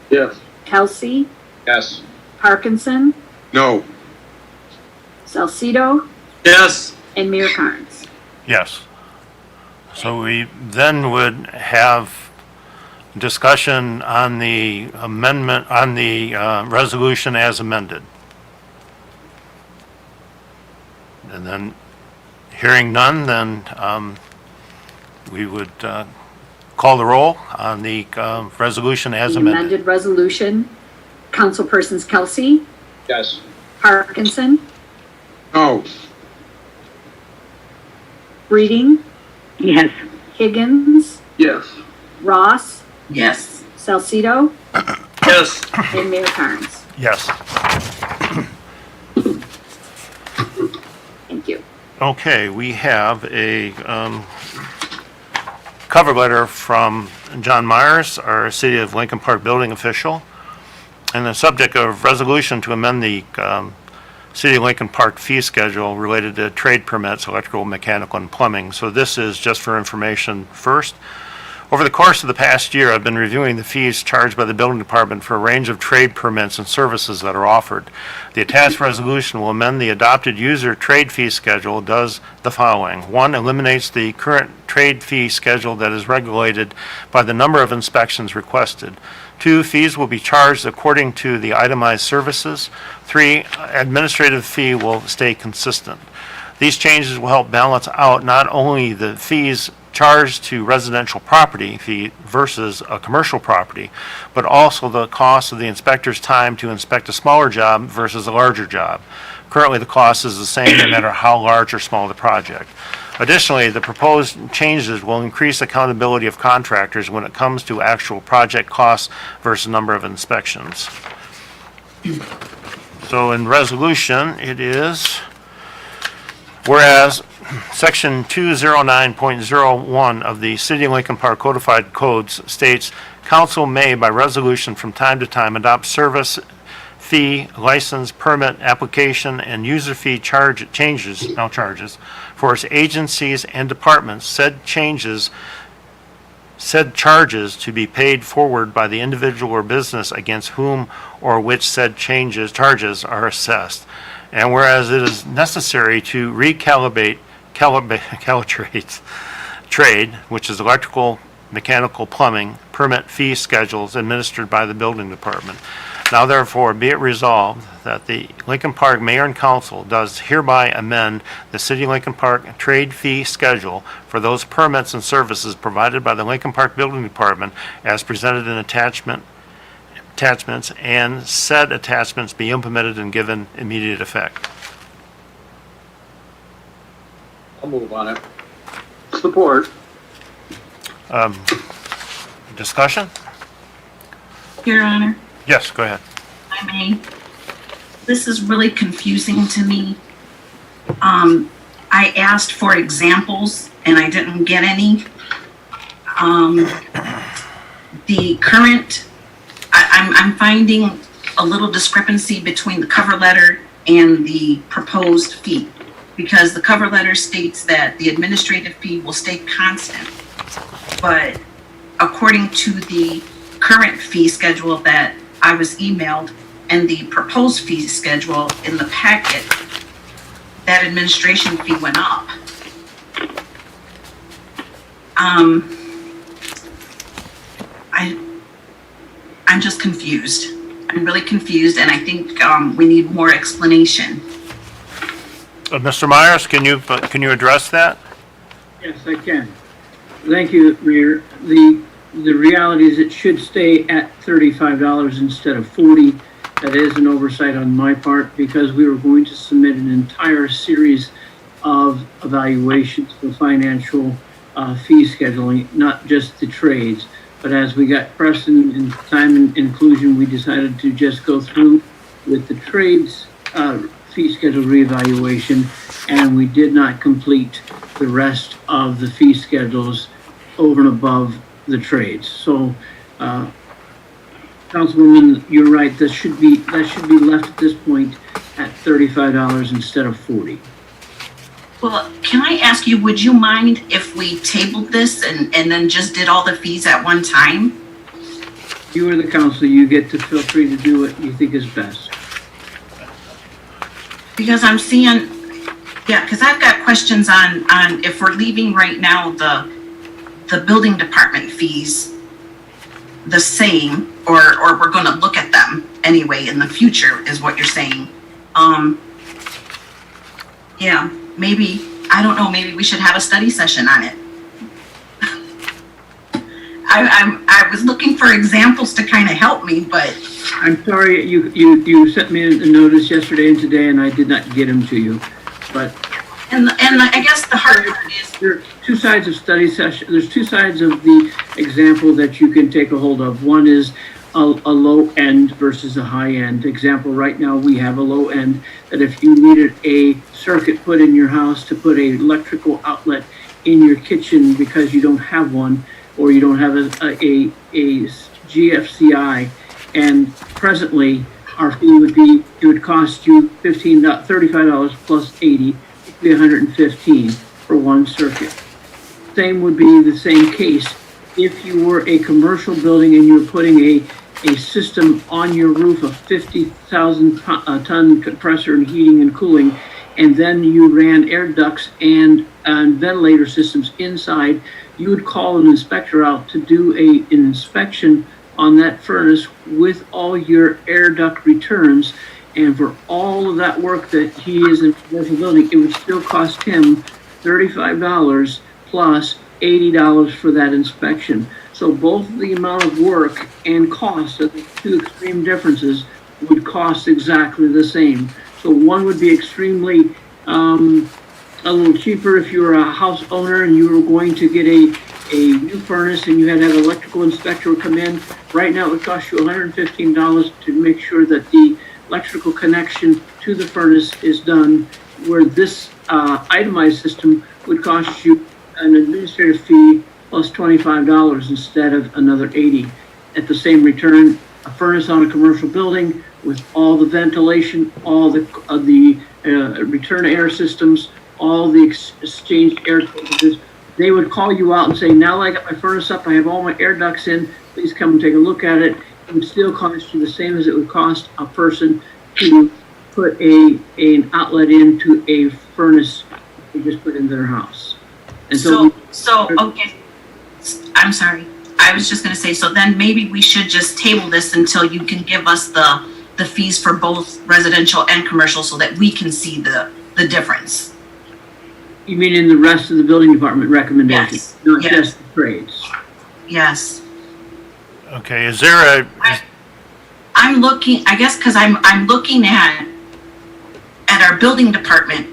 [SPEAKER 6] Yes.
[SPEAKER 3] Kelsey?
[SPEAKER 8] Yes.
[SPEAKER 3] Parkinson?
[SPEAKER 2] No.
[SPEAKER 3] Salcido?
[SPEAKER 13] Yes.
[SPEAKER 3] And Mayor Carnes?
[SPEAKER 1] Yes. So we then would have discussion on the amendment, on the resolution as amended. And then, hearing none, then we would call the roll on the resolution as
[SPEAKER 3] The
[SPEAKER 1] amended.
[SPEAKER 3] amended resolution, councilpersons Kelsey,
[SPEAKER 8] Yes.
[SPEAKER 3] Parkinson,
[SPEAKER 2] No.
[SPEAKER 3] Breeding,
[SPEAKER 7] Yes.
[SPEAKER 3] Higgins,
[SPEAKER 6] Yes.
[SPEAKER 3] Ross,
[SPEAKER 5] Yes.
[SPEAKER 3] Salcido,
[SPEAKER 13] Yes.
[SPEAKER 3] and Mayor Carnes.
[SPEAKER 1] Yes.
[SPEAKER 3] Thank you.
[SPEAKER 1] Okay, we have a cover letter from John Myers, our City of Lincoln Park building official, and the subject of resolution to amend the City of Lincoln Park fee schedule related to trade permits, electrical, mechanical, and plumbing. So this is just for information first. Over the course of the past year, I've been reviewing the fees charged by the building department for a range of trade permits and services that are offered. The attached resolution will amend the adopted user trade fee schedule. Does the following. 1, eliminates the current trade fee schedule that is regulated by the number of inspections requested. 2, fees will be charged according to the itemized services. 3, administrative fee will stay consistent. These changes will help balance out not only the fees charged to residential property fee versus a commercial property, but also the cost of the inspector's time to inspect a smaller job versus a larger job. Currently, the cost is the same no matter how large or small the project. Additionally, the proposed changes will increase accountability of contractors when it comes to actual project costs versus number of inspections. So in resolution, it is, whereas Section 209.01 of the City of Lincoln Park Codified Codes states, council may by resolution from time to time adopt service fee, license, permit, application, and user fee changes for its agencies and departments. Said charges to be paid forward by the individual or business against whom or which said charges are assessed. And whereas it is necessary to recalibrate trade, which is electrical, mechanical, plumbing, permit fee schedules administered by the building department. Now therefore be it resolved that the Lincoln Park Mayor and Council does hereby amend the City of Lincoln Park trade fee schedule for those permits and services provided by the Lincoln Park Building Department as presented in attachments, and said attachments be implemented and given immediate effect.
[SPEAKER 8] I'll move on it.
[SPEAKER 6] Support.
[SPEAKER 1] Discussion?
[SPEAKER 5] Your Honor,
[SPEAKER 1] Yes, go ahead.
[SPEAKER 5] I may. This is really confusing to me. I asked for examples and I didn't get any. The current, I'm finding a little discrepancy between the cover letter and the proposed fee, because the cover letter states that the administrative fee will stay constant, but according to the current fee schedule that I was emailed and the proposed fee schedule in the packet, that administration fee went up. I'm just confused. I'm really confused, and I think we need more explanation.
[SPEAKER 1] Mr. Myers, can you address that?
[SPEAKER 14] Yes, I can. Thank you, Mayor. The reality is it should stay at $35 instead of $40. That is an oversight on my part because we were going to submit an entire series of evaluations for financial fee scheduling, not just the trades. But as we got pressed in time and inclusion, we decided to just go through with the trades fee schedule reevaluation, and we did not complete the rest of the fee schedules over and above the trades. So, Councilwoman, you're right. That should be left at this point at $35 instead of $40.
[SPEAKER 5] Well, can I ask you, would you mind if we tabled this and then just did all the fees at one time?
[SPEAKER 14] You are the council. You get to feel free to do what you think is best.
[SPEAKER 5] Because I'm seeing, because I've got questions on if we're leaving right now the building department fees the same, or we're going to look at them anyway in the future, is what you're saying. Yeah, maybe, I don't know, maybe we should have a study session on it. I was looking for examples to kind of help me, but
[SPEAKER 14] I'm sorry, you sent me a notice yesterday and today, and I did not get them to you. But
[SPEAKER 5] and I guess the hard part is
[SPEAKER 14] there are two sides of study session. There's two sides of the example that you can take a hold of. One is a low end versus a high end example. Right now, we have a low end that if you needed a circuit put in your house to put an electrical outlet in your kitchen because you don't have one, or you don't have a GFCI, and presently our fee would be, it would cost you $35 plus 80, it would be $115 for one circuit. Same would be the same case if you were a commercial building and you were putting a system on your roof, a 50,000 ton compressor and heating and cooling, and then you ran air ducts and ventilator systems inside. You would call an inspector out to do an inspection on that furnace with all your air duct returns, and for all of that work that he is in a commercial building, it would still cost him $35 plus $80 for that inspection. So both the amount of work and cost of the two extreme differences would cost exactly the same. So one would be extremely a little cheaper if you were a house owner and you were going to get a new furnace and you had to have an electrical inspector come in. Right now it would cost you $115 to make sure that the electrical connection to the furnace is done, where this itemized system would cost you an administrative fee plus $25 instead of another $80. At the same return, a furnace on a commercial building with all the ventilation, all the return air systems, all the exchanged air filters, they would call you out and say, now that I got my furnace up, I have all my air ducts in, please come and take a look at it. It would still cost you the same as it would cost a person to put an outlet into a furnace they just put into their house. And
[SPEAKER 5] so okay. I'm sorry. I was just going to say, so then maybe we should just table this until you can give us the fees for both residential and commercial so that we can see the difference.
[SPEAKER 14] You mean in the rest of the building department recommendations,
[SPEAKER 5] Yes.
[SPEAKER 14] not
[SPEAKER 5] Yes.
[SPEAKER 14] just the trades?
[SPEAKER 5] Yes.
[SPEAKER 1] Okay, is there
[SPEAKER 5] I'm looking, I guess, because I'm looking at our building department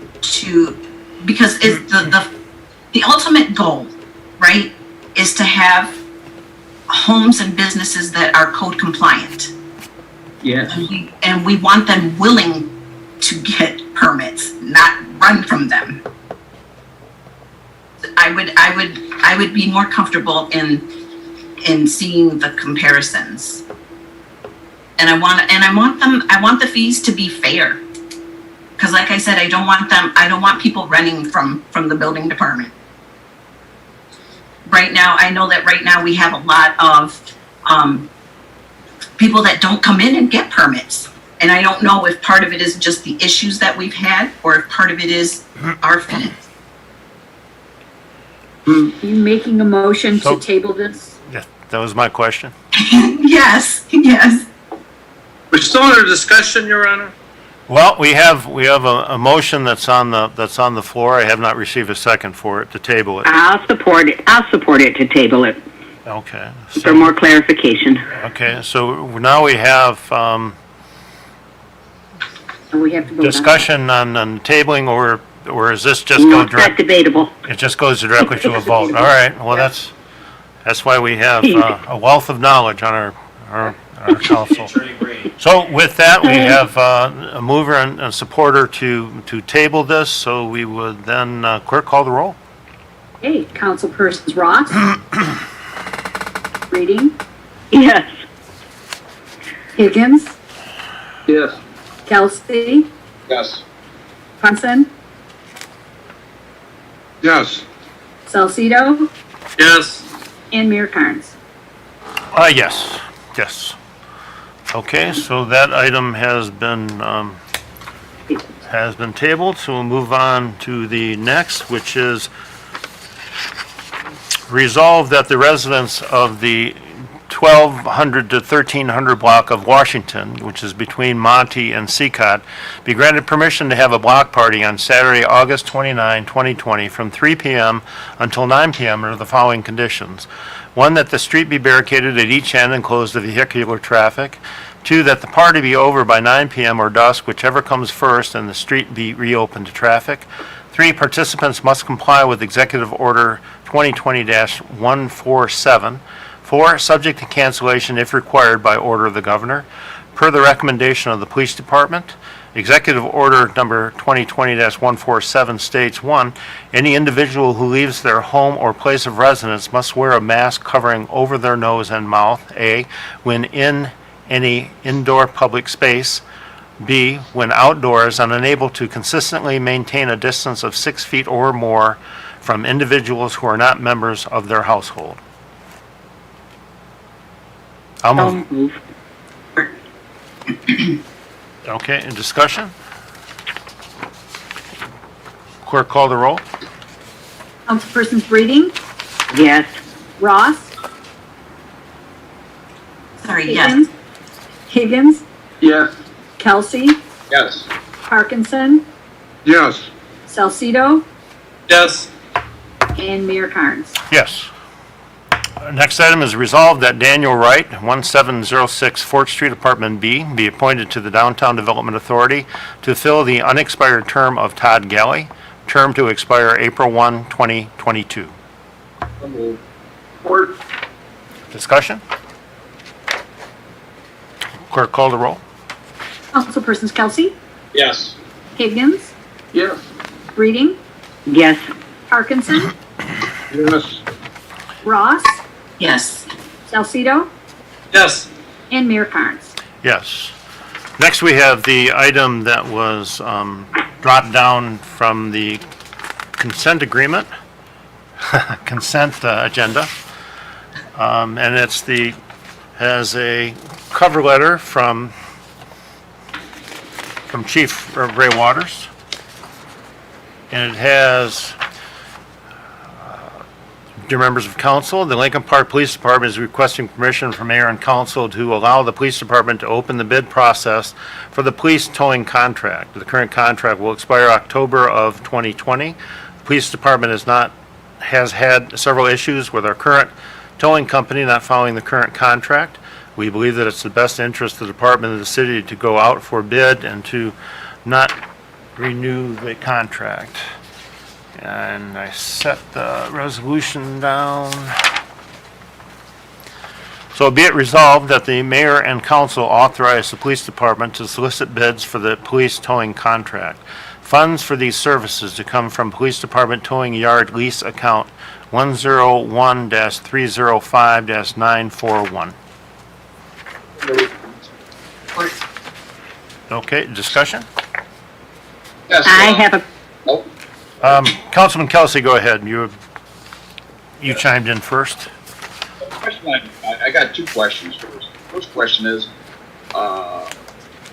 [SPEAKER 5] because is the ultimate goal, right, is to have homes and businesses that are code compliant.
[SPEAKER 14] Yes.
[SPEAKER 5] And we want them willing to get permits, not run from them. I would be more comfortable in seeing the comparisons. And I want the fees to be fair. Because like I said, I don't want people running from the building department. Right now, I know that right now we have a lot of people that don't come in and get permits. And I don't know if part of it is just the issues that we've had or if part of it is our fees.
[SPEAKER 3] You making a motion to table this?
[SPEAKER 1] Yeah, that was my question.
[SPEAKER 5] Yes.
[SPEAKER 13] We're still under discussion, Your Honor.
[SPEAKER 1] Well, we have a motion that's on the floor. I have not received a second for it to table it.
[SPEAKER 7] I'll support it to table it
[SPEAKER 1] Okay.
[SPEAKER 7] for more clarification.
[SPEAKER 1] Okay, so now we have
[SPEAKER 3] We have to vote
[SPEAKER 1] discussion on tabling, or is this just
[SPEAKER 7] No,
[SPEAKER 1] go
[SPEAKER 7] it's
[SPEAKER 1] direct?
[SPEAKER 7] not debatable.
[SPEAKER 1] It just goes directly to a vote. All right. Well, that's why we have a wealth of knowledge on our council. So with that, we have a mover and a supporter to table this. So we would then clerk call the roll.
[SPEAKER 3] Okay, Councilpersons Ross? Reading?
[SPEAKER 7] Yes.
[SPEAKER 3] Higgins?
[SPEAKER 6] Yes.
[SPEAKER 3] Kelsey?
[SPEAKER 8] Yes.
[SPEAKER 3] Punson?
[SPEAKER 2] Yes.
[SPEAKER 3] Salcido?
[SPEAKER 13] Yes.
[SPEAKER 3] And Mayor Carnes.
[SPEAKER 1] Yes. Okay, so that item has been tabled. So we'll move on to the next, which is resolve that the residents of the 1200 to 1300 block of Washington, which is between Monty and Seacott, be granted permission to have a block party on Saturday, August 29, 2020, from 3 p.m. until 9 p.m. under the following conditions. 1, that the street be barricaded at each end and closed to vehicular traffic. 2, that the party be over by 9 p.m. or dusk, whichever comes first, and the street be reopened to traffic. 3, participants must comply with Executive Order 2020-147. 4, subject to cancellation if required by order of the governor. Per the recommendation of the police department, Executive Order number 2020-147 states, 1, any individual who leaves their home or place of residence must wear a mask covering over their nose and mouth, A, when in any indoor public space, B, when outdoors and unable to consistently maintain a distance of 6 feet or more from individuals who are not members of their household. I'll move. Okay, in discussion? Clerk, call the roll.
[SPEAKER 3] Councilpersons Breeding,
[SPEAKER 7] Yes.
[SPEAKER 3] Ross,
[SPEAKER 5] Sorry, yes.
[SPEAKER 3] Higgins,
[SPEAKER 6] Yes.
[SPEAKER 3] Kelsey,
[SPEAKER 8] Yes.
[SPEAKER 3] Parkinson,
[SPEAKER 2] Yes.
[SPEAKER 3] Salcido,
[SPEAKER 13] Yes.
[SPEAKER 3] and Mayor Carnes.
[SPEAKER 1] Yes. Next item is resolved that Daniel Wright, 1706 Fort Street, Apartment B, be appointed to the Downtown Development Authority to fill the unexpired term of Todd Galley, term to expire April 1, 2022.
[SPEAKER 8] So moved.
[SPEAKER 6] Support.
[SPEAKER 1] Discussion? Clerk, call the roll.
[SPEAKER 3] Councilpersons Kelsey,
[SPEAKER 8] Yes.
[SPEAKER 3] Higgins,
[SPEAKER 6] Yes.
[SPEAKER 3] Breeding,
[SPEAKER 7] Yes.
[SPEAKER 3] Parkinson,
[SPEAKER 2] Yes.
[SPEAKER 3] Ross,
[SPEAKER 5] Yes.
[SPEAKER 3] Salcido,
[SPEAKER 13] Yes.
[SPEAKER 3] and Mayor Carnes.
[SPEAKER 1] Yes. Next, we have the item that was dropped down from the consent agreement, consent agenda. And it's has a cover letter from Chief Ray Waters. And it has, dear members of council, the Lincoln Park Police Department is requesting permission from mayor and council to allow the police department to open the bid process for the police towing contract. The current contract will expire October of 2020. The police department has had several issues with our current towing company not following the current contract. We believe that it's the best interest of the department and the city to go out for bid and to not renew the contract. And I set the resolution down. So be it resolved that the mayor and council authorize the police department to solicit bids for the police towing contract. Funds for these services to come from police department towing yard lease account 101-305-941. Okay, discussion?
[SPEAKER 8] Yes.
[SPEAKER 7] I have a,
[SPEAKER 8] Oh,
[SPEAKER 1] Councilman Kelsey, go ahead. You chimed in first.
[SPEAKER 8] question I got two questions. First question is,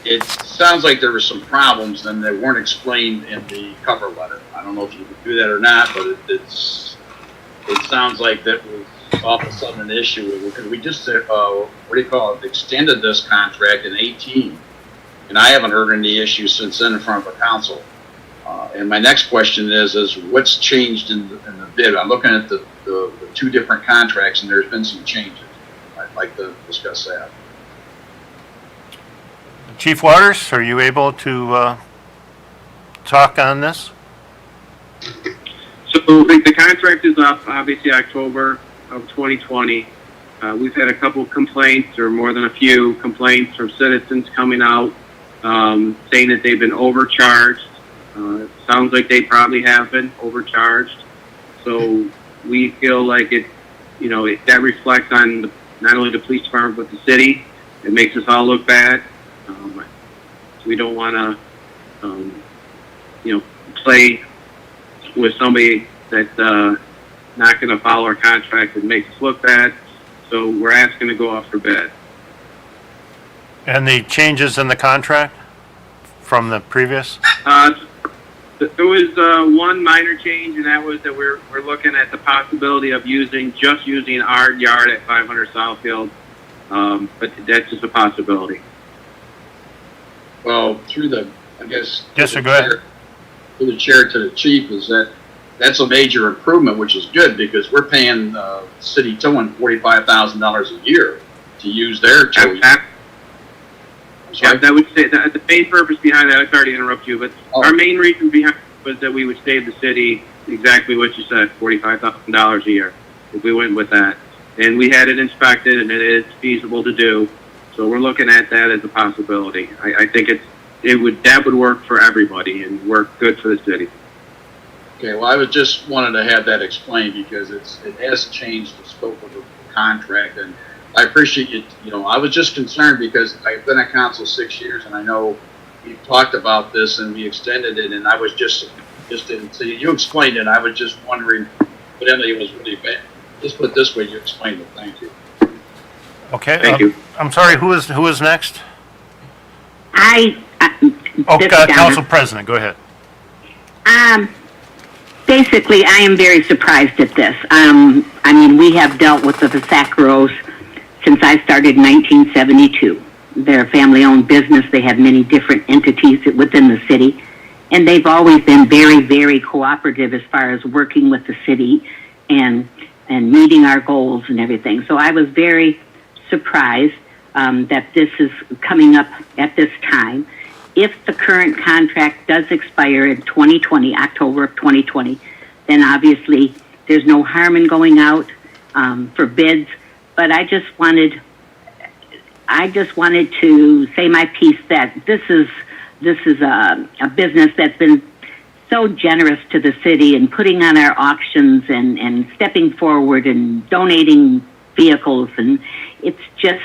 [SPEAKER 8] it sounds like there were some problems and they weren't explained in the cover letter. I don't know if you could do that or not, but it sounds like that was all of a sudden an issue because we just, extended this contract in 18. And I haven't heard any issues since then in front of the council. And my next question is what's changed in the bid? I'm looking at the two different contracts and there's been some changes. I'd like to discuss that.
[SPEAKER 1] Chief Waters, are you able to talk on this?
[SPEAKER 16] So the contract is up, obviously, October of 2020. We've had a couple complaints, or more than a few complaints from citizens coming out saying that they've been overcharged. It sounds like they probably have been overcharged. So we feel like that reflects on not only the police department but the city. It makes us all look bad. So we don't want to, play with somebody that's not going to follow our contract and makes us look bad. So we're asking to go off for bid.
[SPEAKER 1] And the changes in the contract from the previous?
[SPEAKER 16] There was one minor change, and that was that we're looking at the possibility of using our yard at 500 Southfield But that's just a possibility.
[SPEAKER 8] Well, through the, I guess.
[SPEAKER 1] Yes, sir, go ahead.
[SPEAKER 8] Through the chair to the chief, is that's a major improvement, which is good because we're paying City Towing $45,000 a year to use their towing.
[SPEAKER 16] Yeah, that would say that the main purpose behind that. I'm sorry to interrupt you, but our main reason behind it was that we would save the city exactly what you said, $45,000 a year if we went with that. And we had it inspected, and it is feasible to do. So we're looking at that as a possibility. I think that would work for everybody and work good for the city.
[SPEAKER 8] Okay, well, I was just wanted to have that explained because it has changed the scope of the contract, and I appreciate it. You know, I was just concerned because I've been at council 6 years, and I know we've talked about this and we extended it, and I was just didn't see you explained it. I was just wondering, but Emily, it was really bad. Just put it this way, you explained it. Thank you.
[SPEAKER 1] Okay.
[SPEAKER 16] Thank you.
[SPEAKER 1] I'm sorry. Who is next?
[SPEAKER 7] This is
[SPEAKER 1] Council President. Go ahead.
[SPEAKER 7] Basically, I am very surprised at this. I mean, we have dealt with the Sacros since I started in 1972. They're a family-owned business. They have many different entities within the city, and they've always been very, very cooperative as far as working with the city and meeting our goals and everything. So I was very surprised that this is coming up at this time. If the current contract does expire in 2020, October of 2020, then obviously there's no harm in going out for bids. But I just wanted to say my piece that this is a business that's been so generous to the city and putting on our auctions and stepping forward and donating vehicles, and it's just.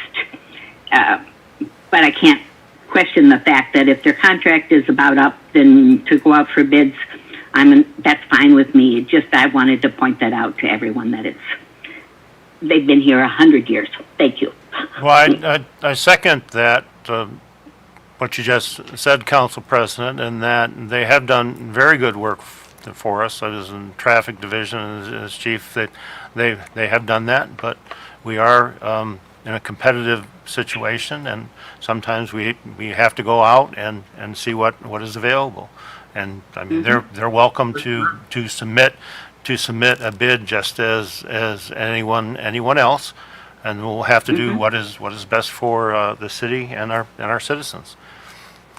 [SPEAKER 7] But I can't question the fact that if their contract is about up, then to go out for bids, that's fine with me. I wanted to point that out to everyone that they've been here 100 years. Thank you.
[SPEAKER 1] Well, I second that, what you just said, Council President, and that they have done very good work for us. I was in Traffic Division as Chief. That they have done that, but we are in a competitive situation, and sometimes we have to go out and see what is available. And I mean, they're welcome to submit a bid just as anyone else, and we'll have to do what is best for the city and our citizens.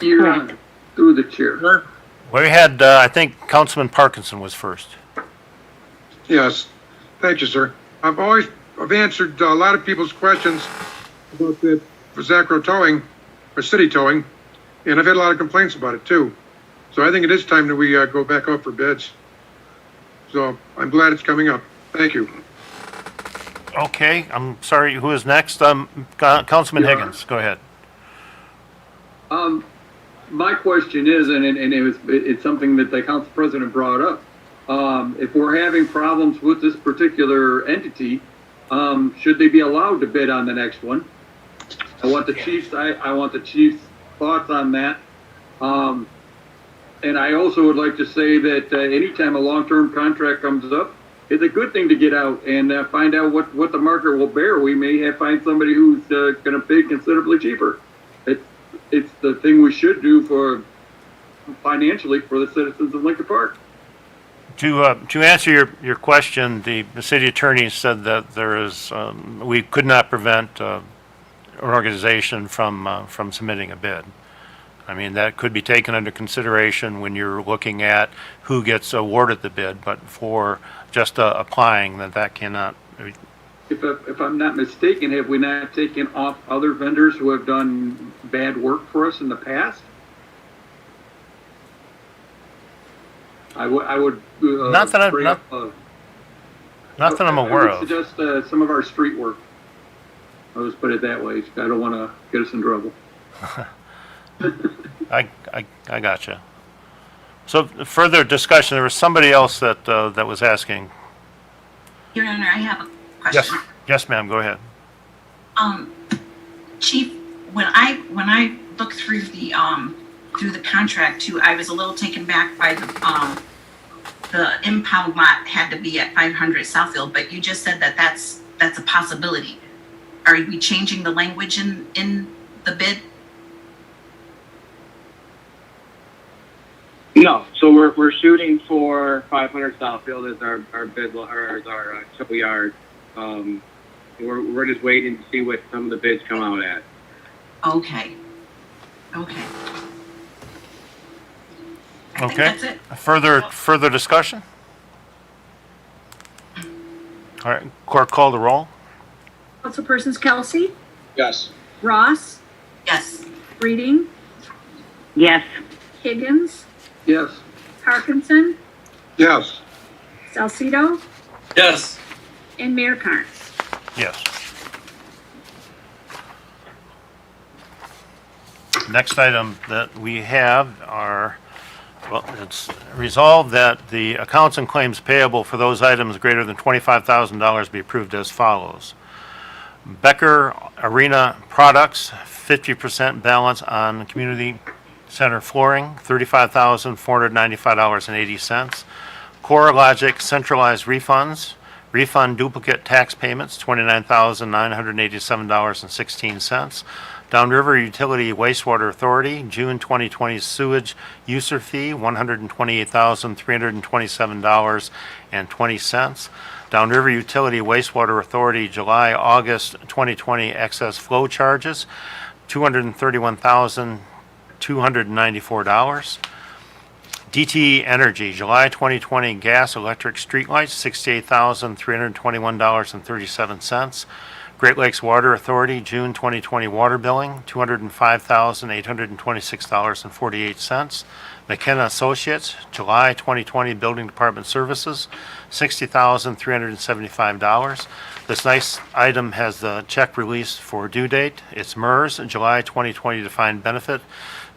[SPEAKER 6] You're through the chair.
[SPEAKER 1] We had I think Councilman Parkinson was first.
[SPEAKER 2] Yes, thank you, sir. I've answered a lot of people's questions about the Sacro towing, or city towing, and I've had a lot of complaints about it too. So I think it is time that we go back out for bids. So I'm glad it's coming up. Thank you.
[SPEAKER 1] Okay, I'm sorry, who is next? Councilman Higgins, go ahead.
[SPEAKER 6] My question is, and it's something that the council president brought up. If we're having problems with this particular entity, should they be allowed to bid on the next one? I want the chief's thoughts on that. And I also would like to say that anytime a long-term contract comes up, it's a good thing to get out and find out what the market will bear. We may find somebody who's going to bid considerably cheaper. It's the thing we should do financially for the citizens of Lincoln Park.
[SPEAKER 1] To answer your question, the city attorney said that we could not prevent an organization from submitting a bid. I mean, that could be taken under consideration when you're looking at who gets awarded the bid, but for just applying, that cannot.
[SPEAKER 6] If I'm not mistaken, have we not taken off other vendors who have done bad work for us in the past? I would
[SPEAKER 1] not that I'm aware of.
[SPEAKER 6] I would suggest some of our street work. I'll just put it that way. I don't want to get us in trouble.
[SPEAKER 1] I gotcha. So further discussion. There was somebody else that was asking.
[SPEAKER 5] Your Honor, I have a question.
[SPEAKER 1] Yes, ma'am. Go ahead.
[SPEAKER 5] Chief, when I looked through the contract too, I was a little taken back by the impound lot had to be at 500 Southfield, but you just said that's a possibility. are we changing the language in the bid?
[SPEAKER 16] No, so we're shooting for 500 Southfield as our bid or as our tow yard. We're just waiting to see what some of the bids come out at.
[SPEAKER 5] Okay. Okay. I think
[SPEAKER 1] Okay.
[SPEAKER 5] that's it.
[SPEAKER 1] Further discussion? All right, clerk, call the roll.
[SPEAKER 3] Councilpersons Kelsey,
[SPEAKER 8] Yes.
[SPEAKER 3] Ross,
[SPEAKER 5] Yes.
[SPEAKER 3] Reading,
[SPEAKER 7] Yes.
[SPEAKER 3] Higgins,
[SPEAKER 6] Yes.
[SPEAKER 3] Parkinson,
[SPEAKER 2] Yes.
[SPEAKER 3] Salcido,
[SPEAKER 13] Yes.
[SPEAKER 3] and Mayor Carnes.
[SPEAKER 1] Yes. Next item that we have are, well, it's resolved that the accounts and claims payable for those items greater than $25,000 be approved as follows. Becker Arena Products, 50% balance on community center flooring, $35,495.80. CoreLogic centralized refunds, refund duplicate tax payments, $29,987.16. Downriver Utility Wastewater Authority, June 2020 sewage user fee, $128,327.20. Downriver Utility Wastewater Authority, July, August 2020 excess flow charges, $231,294. DTE Energy, July 2020 gas, electric, streetlights, $68,321.37. Great Lakes Water Authority, June 2020 water billing, $205,826.48. McKenna Associates, July 2020 Building Department Services, $60,375. This nice item has the check released for due date. It's MERS, July 2020 defined benefit,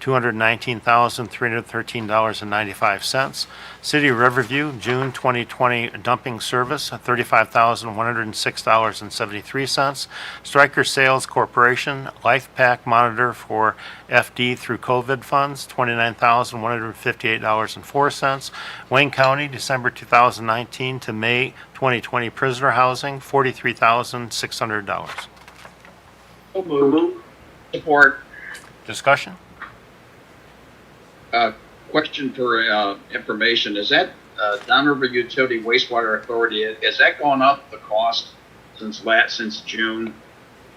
[SPEAKER 1] $219,313.95. City of Riverview, June 2020 dumping service, $35,106.73. Stryker Sales Corporation, Life Pack monitor for FD through COVID funds, $29,158.04. Wayne County, December 2019 to May 2020 prisoner housing, $43,600.
[SPEAKER 8] So moved. Support.
[SPEAKER 1] Discussion?
[SPEAKER 8] Question for information. Is that Downriver Utility Wastewater Authority, has that gone up the cost since June?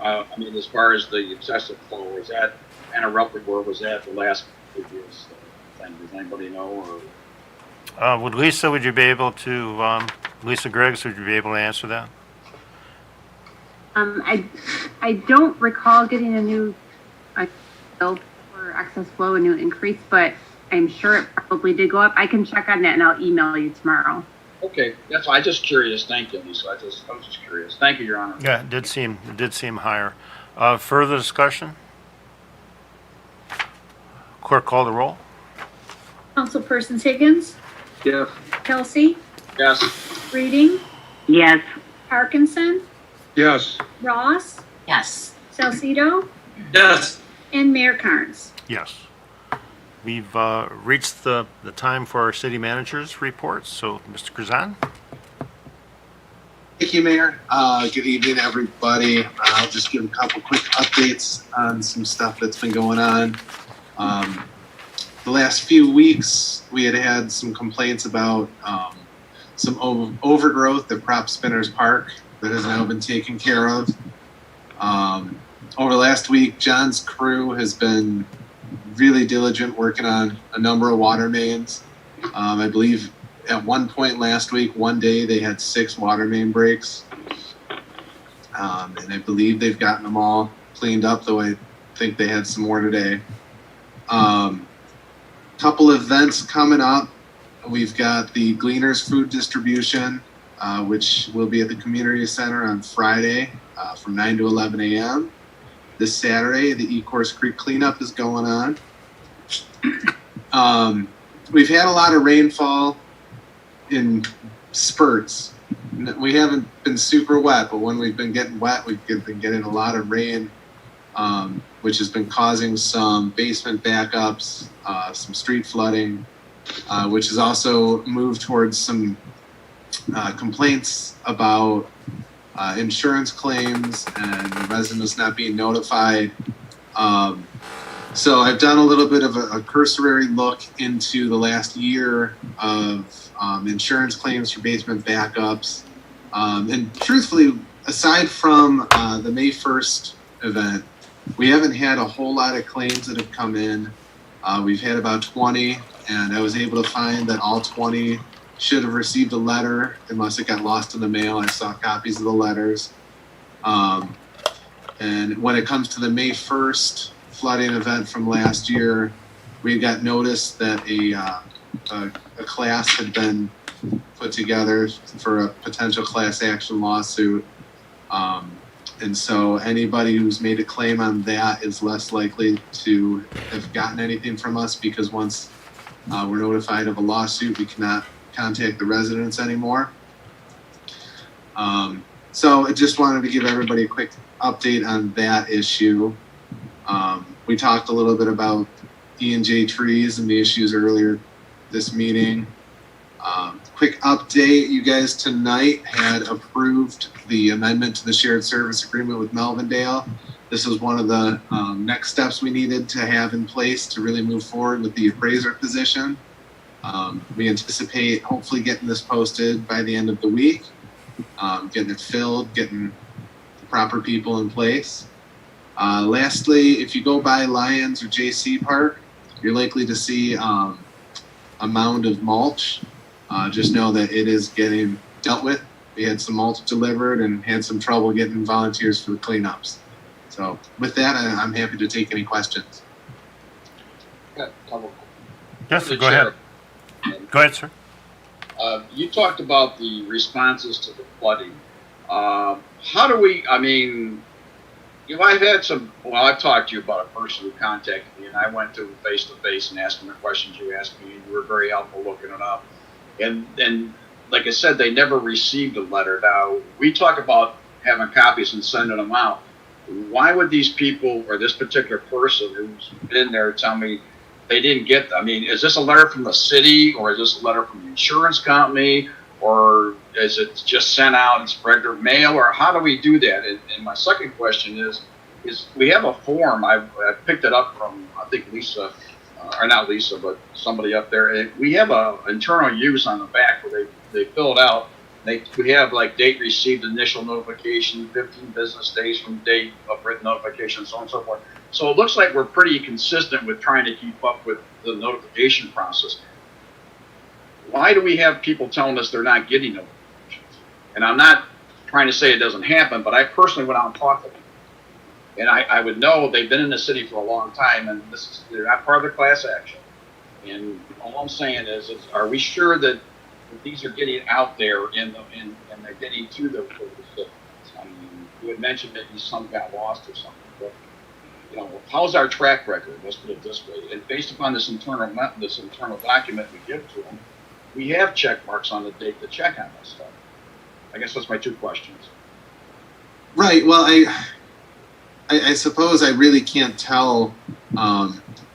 [SPEAKER 8] I mean, as far as the excessive flow, is that kind of roughly where was that the last previous thing? Does anybody know? Or
[SPEAKER 1] Would you be able to, Lisa Griggs, would you be able to answer that?
[SPEAKER 17] I don't recall getting a new bill for excess flow, a new increase, but I'm sure it probably did go up. I can check on that and I'll email you tomorrow.
[SPEAKER 8] Okay, that's why I just curious. Thank you, Lisa. I was just curious. Thank you, Your Honor.
[SPEAKER 1] Yeah, it did seem higher. Further discussion? Clerk, call the roll.
[SPEAKER 3] Councilpersons Higgins,
[SPEAKER 6] Yes.
[SPEAKER 3] Kelsey,
[SPEAKER 8] Yes.
[SPEAKER 3] Reading,
[SPEAKER 7] Yes.
[SPEAKER 3] Parkinson,
[SPEAKER 2] Yes.
[SPEAKER 3] Ross,
[SPEAKER 5] Yes.
[SPEAKER 3] Salcido,
[SPEAKER 13] Yes.
[SPEAKER 3] and Mayor Carnes.
[SPEAKER 1] Yes. We've reached the time for our city manager's reports, so Mr. Krazan?
[SPEAKER 9] Thank you, Mayor. Good evening, everybody. I'll just give a couple quick updates on some stuff that's been going on. The last few weeks, we had some complaints about some overgrowth at Prop Spinners Park that has now been taken care of. Over the last week, John's crew has been really diligent working on a number of water mains. I believe at one point last week, one day they had 6 water main breaks. And I believe they've gotten them all cleaned up, though I think they had some more today. Couple events coming up. We've got the Gleaners Food Distribution, which will be at the Community Center on Friday from 9 to 11 a.m. This Saturday, the Ecorse Creek cleanup is going on. We've had a lot of rainfall in spurts. We haven't been super wet, but when we've been getting wet, we've been getting a lot of rain, which has been causing some basement backups, some street flooding, which has also moved towards some complaints about insurance claims and residents not being notified. So I've done a little bit of a cursory look into the last year of insurance claims for basement backups. And truthfully, aside from the May 1st event, we haven't had a whole lot of claims that have come in. We've had about 20, and I was able to find that all 20 should have received a letter unless it got lost in the mail. I saw copies of the letters. And when it comes to the May 1st flooding event from last year, we got notice that a class had been put together for a potential class action lawsuit. And so anybody who's made a claim on that is less likely to have gotten anything from us, because once we're notified of a lawsuit, we cannot contact the residents anymore. So I just wanted to give everybody a quick update on that issue. We talked a little bit about E&J trees and the issues earlier this meeting. Quick update, you guys tonight had approved the amendment to the shared service agreement with Melvindale. This was one of the next steps we needed to have in place to really move forward with the appraiser position. We anticipate hopefully getting this posted by the end of the week, getting it filled, getting the proper people in place. Lastly, if you go by Lions or JC Park, you're likely to see a mound of mulch. Just know that it is getting dealt with. We had some mulch delivered and had some trouble getting volunteers for the cleanups. So with that, I'm happy to take any questions.
[SPEAKER 1] Yes, go ahead. Go ahead, sir.
[SPEAKER 8] You talked about the responses to the flooding. How do we, I mean, I've had some, well, I've talked to you about a person who contacted me, and I went to face-to-face and asked them the questions you asked me, and you were very helpful looking it up. And like I said, they never received a letter. Now, we talk about having copies and sending them out. Why would these people, or this particular person who's been there, tell me they didn't get, I mean, is this a letter from the city, or is this a letter from the insurance company, or is it just sent out and spread their mail, or how do we do that? And my second question is we have a form, I picked it up from, I think Lisa, or not Lisa, but somebody up there. And we have a internal use on the back where they fill it out. We have like date received, initial notification, 15 business days from date of written notification, so on and so forth. So it looks like we're pretty consistent with trying to keep up with the notification process. Why do we have people telling us they're not getting notifications? And I'm not trying to say it doesn't happen, but I personally went out and talked to them. And I would know they've been in the city for a long time, and they're not part of the class action. And all I'm saying is are we sure that these are getting out there and they're getting to the recipients? I mean, you had mentioned that some got lost or something, but how's our track record? Let's put it this way. And based upon this internal document we give to them, we have check marks on the date to check on this stuff. I guess that's my two questions.
[SPEAKER 9] Right. Well, I suppose I really can't tell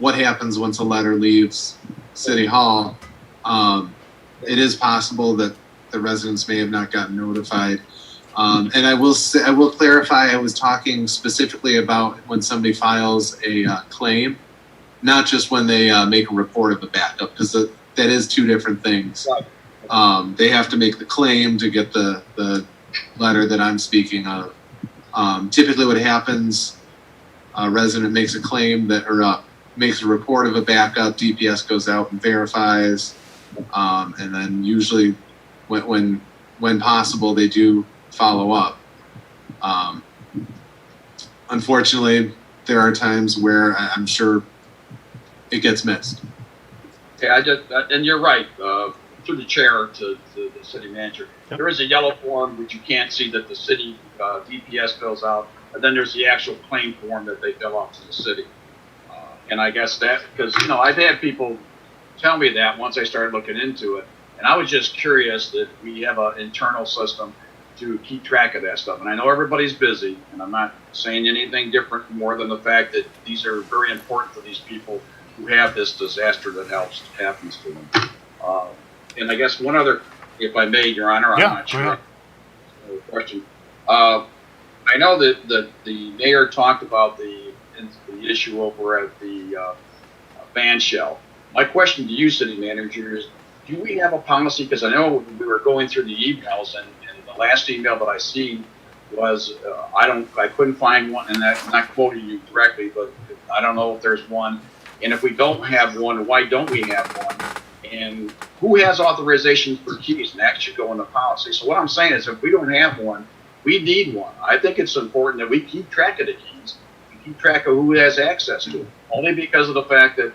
[SPEAKER 9] what happens once a letter leaves City Hall. It is possible that the residents may have not gotten notified. And I will clarify, I was talking specifically about when somebody files a claim, not just when they make a report of a backup, because that is two different things. Right. They have to make the claim to get the letter that I'm speaking of. Typically what happens, a resident makes a claim makes a report of a backup, DPS goes out and verifies, and then usually when possible, they do follow up. Unfortunately, there are times where I'm sure it gets missed.
[SPEAKER 8] Okay, and you're right, through the chair to the city manager. Yep. There is a yellow form which you can't see that the city DPS fills out, and then there's the actual claim form that they fill out to the city. And I guess that, because, I've had people tell me that once I started looking into it, and I was just curious that we have an internal system to keep track of that stuff. And I know everybody's busy, and I'm not saying anything different more than the fact that these are very important for these people who have this disaster that happens to them. And I guess one other, if I may, Your Honor, I'm not sure. Question. I know that the mayor talked about the issue over at the band shell. My question to you, city manager, is do we have a policy? Because I know we were going through the emails, and the last email that I seen was I couldn't find one, and I'm not quoting you directly, but I don't know if there's one. And if we don't have one, why don't we have one? And who has authorization for keys? And that should go in the policy. So what I'm saying is, if we don't have one, we need one. I think it's important that we keep track of the keys, we keep track of who has access to them. Only because of the fact that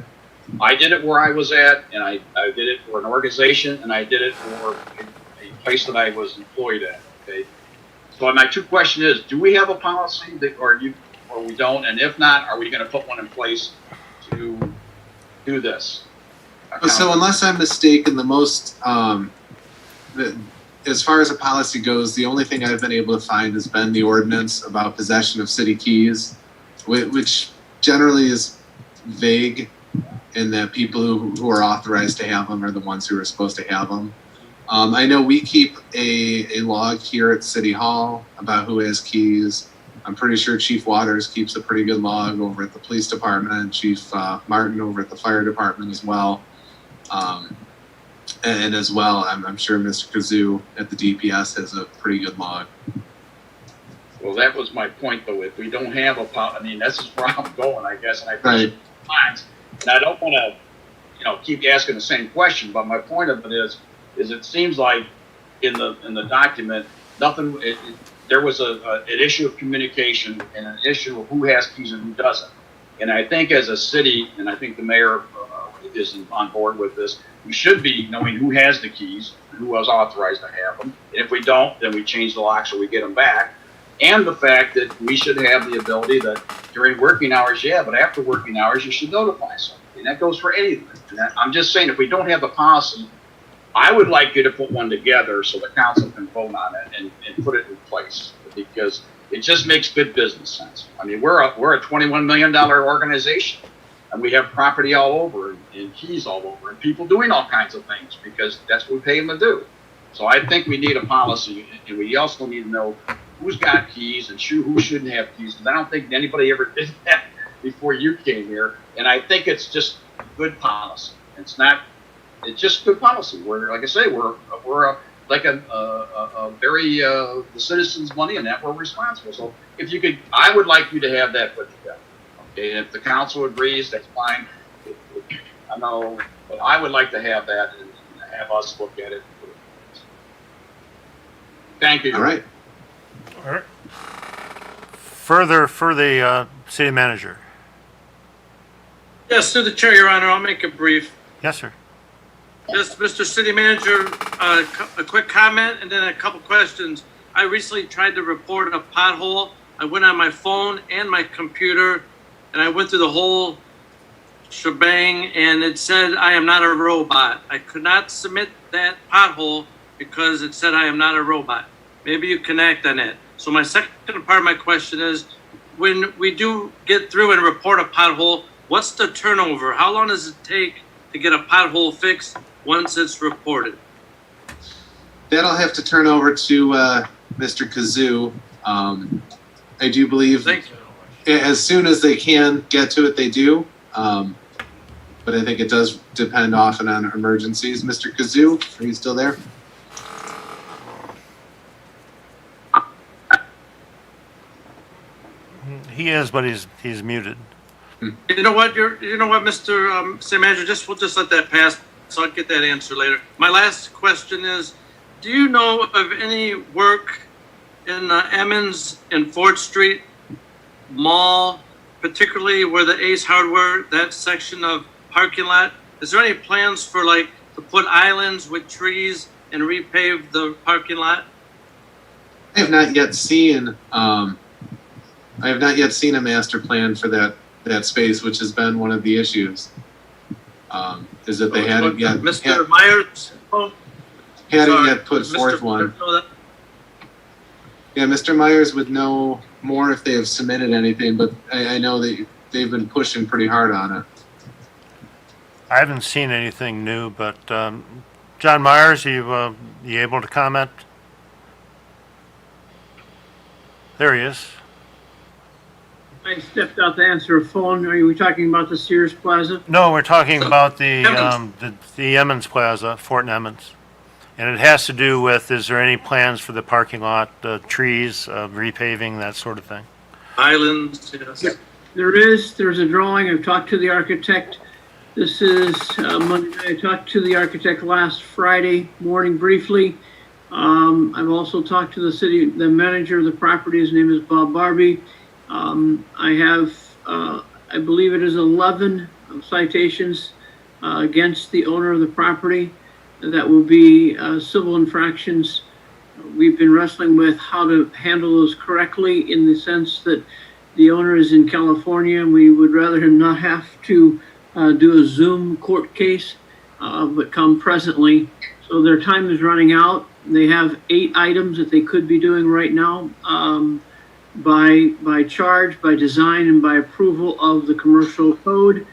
[SPEAKER 8] I did it where I was at, and I did it for an organization, and I did it for a place that I was employed at. Okay. So my two questions is: do we have a policy that, or we don't? And if not, are we going to put one in place to do this?
[SPEAKER 9] So unless I'm mistaken, as far as a policy goes, the only thing I've been able to find has been the ordinance about possession of city keys, which generally is vague in that people who are authorized to have them are the ones who are supposed to have them. I know we keep a log here at City Hall about who has keys. I'm pretty sure Chief Waters keeps a pretty good log over at the police department, and Chief Martin over at the fire department as well. And as well, I'm sure Mr. Kazoo at the DPS has a pretty good log.
[SPEAKER 8] Well, that was my point, though. If we don't have a policy, I mean, this is where I'm going, I guess, and I
[SPEAKER 9] Right.
[SPEAKER 8] times, and I don't want to, keep asking the same question. But my point of it is it seems like in the document, nothing. There was an issue of communication and an issue of who has keys and who doesn't. And I think as a city, and I think the mayor is on board with this, we should be knowing who has the keys, who was authorized to have them. And if we don't, then we change the lock so we get them back. And the fact that we should have the ability that during working hours, yeah, but after working hours, you should notify somebody. And that goes for anything. And I'm just saying, if we don't have the policy, I would like you to put one together so the council can vote on it and put it in place, because it just makes good business sense. I mean, we're a $21 million organization, and we have property all over and keys all over and people doing all kinds of things because that's what we pay them to do. So I think we need a policy, and we also need to know who's got keys and who shouldn't have keys, because I don't think anybody ever did that before you came here. And I think it's just good policy. It's just good policy. We're, like I say, we're a very the citizens' money, and that we're responsible. So if you could, I would like you to have that put together. Okay, and if the council agrees, that's fine. I know, but I would like to have that and have us look at it. Thank you.
[SPEAKER 9] All right.
[SPEAKER 1] All right. Further for the city manager.
[SPEAKER 13] Yes, through the chair, Your Honor, I'll make it brief.
[SPEAKER 1] Yes, sir.
[SPEAKER 13] Yes, Mr. City Manager, a quick comment and then a couple questions. I recently tried to report a pothole. I went on my phone and my computer, and I went through the whole shebang, and it said I am not a robot. I could not submit that pothole because it said I am not a robot. Maybe you connect on it. So my second part of my question is, when we do get through and report a pothole, what's the turnover? How long does it take to get a pothole fixed once it's reported?
[SPEAKER 9] That'll have to turn over to Mr. Kazoo. I do believe as soon as they can get to it, they do. But I think it does depend often on emergencies. Mr. Kazoo, are you still there?
[SPEAKER 1] He is, but he's muted.
[SPEAKER 13] You know what, Mr. City Manager, we'll just let that pass, so I'll get that answer later. My last question is, do you know of any work in Emmons and Fort Street Mall, particularly where the Ace Hardware, that section of parking lot? Is there any plans for to put islands with trees and repave the parking lot?
[SPEAKER 9] I have not yet seen a master plan for that space, which has been one of the issues. Is that they hadn't yet
[SPEAKER 13] Mr. Myers
[SPEAKER 9] hadn't yet put forth one. Yeah, Mr. Myers would know more if they have submitted anything, but I know that they've been pushing pretty hard on it.
[SPEAKER 1] I haven't seen anything new, but John Myers, you able to comment? There he is.
[SPEAKER 14] I stepped out to answer a phone. Are we talking about the Sears Plaza?
[SPEAKER 1] No, we're talking about the Emmons Plaza, Fort Emmons. And it has to do with, is there any plans for the parking lot, trees, repaving, that sort of thing?
[SPEAKER 13] Islands, yes.
[SPEAKER 14] There's a drawing. I've talked to the architect. This is Monday night. I talked to the architect last Friday morning briefly. I've also talked to the manager of the property. His name is Bob Barbie. I have, I believe it is 11 citations against the owner of the property. That will be civil infractions. We've been wrestling with how to handle those correctly, in the sense that the owner is in California and we would rather him not have to do a Zoom court case, but come presently. So their time is running out. They have 8 items that they could be doing right now, by charge, by design, and by approval of the commercial code.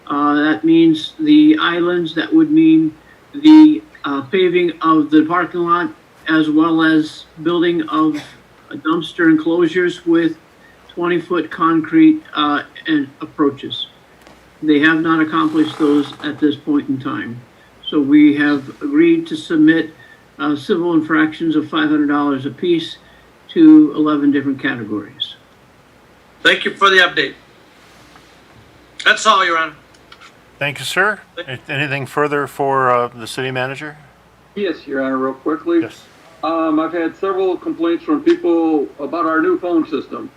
[SPEAKER 14] That means the islands. That would mean the paving of the parking lot, as well as building of dumpster enclosures with 20-foot concrete and approaches. They have not accomplished those at this point in time. So we have agreed to submit civil infractions of $500 apiece to 11 different categories.
[SPEAKER 13] Thank you for the update. That's all, Your Honor.
[SPEAKER 1] Thank you, sir. Anything further for the city manager?
[SPEAKER 6] Yes, Your Honor, real quickly.
[SPEAKER 1] Yes.
[SPEAKER 6] I've had several complaints from people about our new phone system.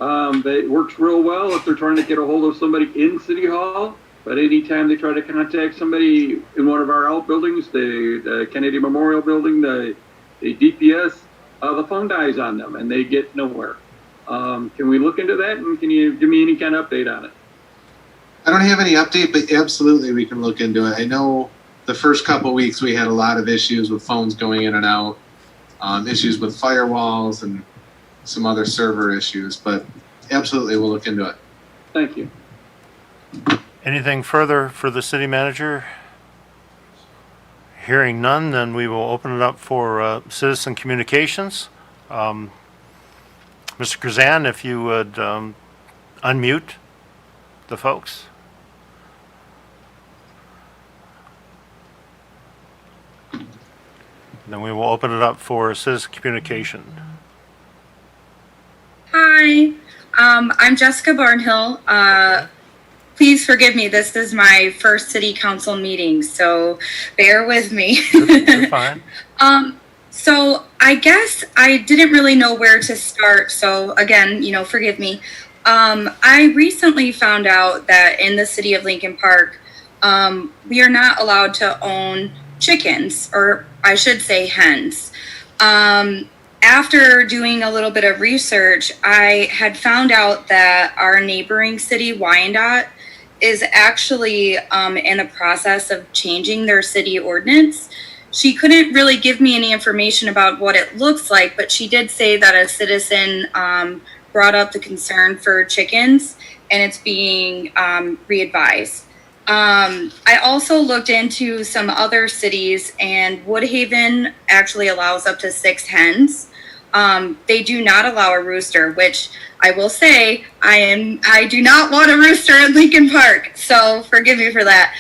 [SPEAKER 6] It works real well if they're trying to get a hold of somebody in City Hall, but anytime they try to contact somebody in one of our outbuildings, the Kennedy Memorial Building, the DPS, the phone dies on them and they get nowhere. Can we look into that, and can you give me any kind of update on it?
[SPEAKER 9] I don't have any update, but absolutely we can look into it. I know the first couple weeks we had a lot of issues with phones going in and out, issues with firewalls and some other server issues, but absolutely we'll look into it.
[SPEAKER 6] Thank you.
[SPEAKER 1] Anything further for the city manager? Hearing none, then we will open it up for citizen communications. Mr. Krazan, if you would unmute the folks. Then we will open it up for citizen communication.
[SPEAKER 18] Hi, I'm Jessica Barnhill. Please forgive me. This is my first city council meeting, so bear with me.
[SPEAKER 1] You're fine.
[SPEAKER 18] So I guess I didn't really know where to start. So again, forgive me. I recently found out that in the city of Lincoln Park, we are not allowed to own chickens, or I should say hens. After doing a little bit of research, I had found out that our neighboring city, Wyandotte, is actually in the process of changing their city ordinance. She couldn't really give me any information about what it looks like, but she did say that a citizen brought up the concern for chickens, and it's being re-advised. I also looked into some other cities, and Woodhaven actually allows up to 6 hens. They do not allow a rooster, which I will say I do not want a rooster in Lincoln Park, so forgive me for that.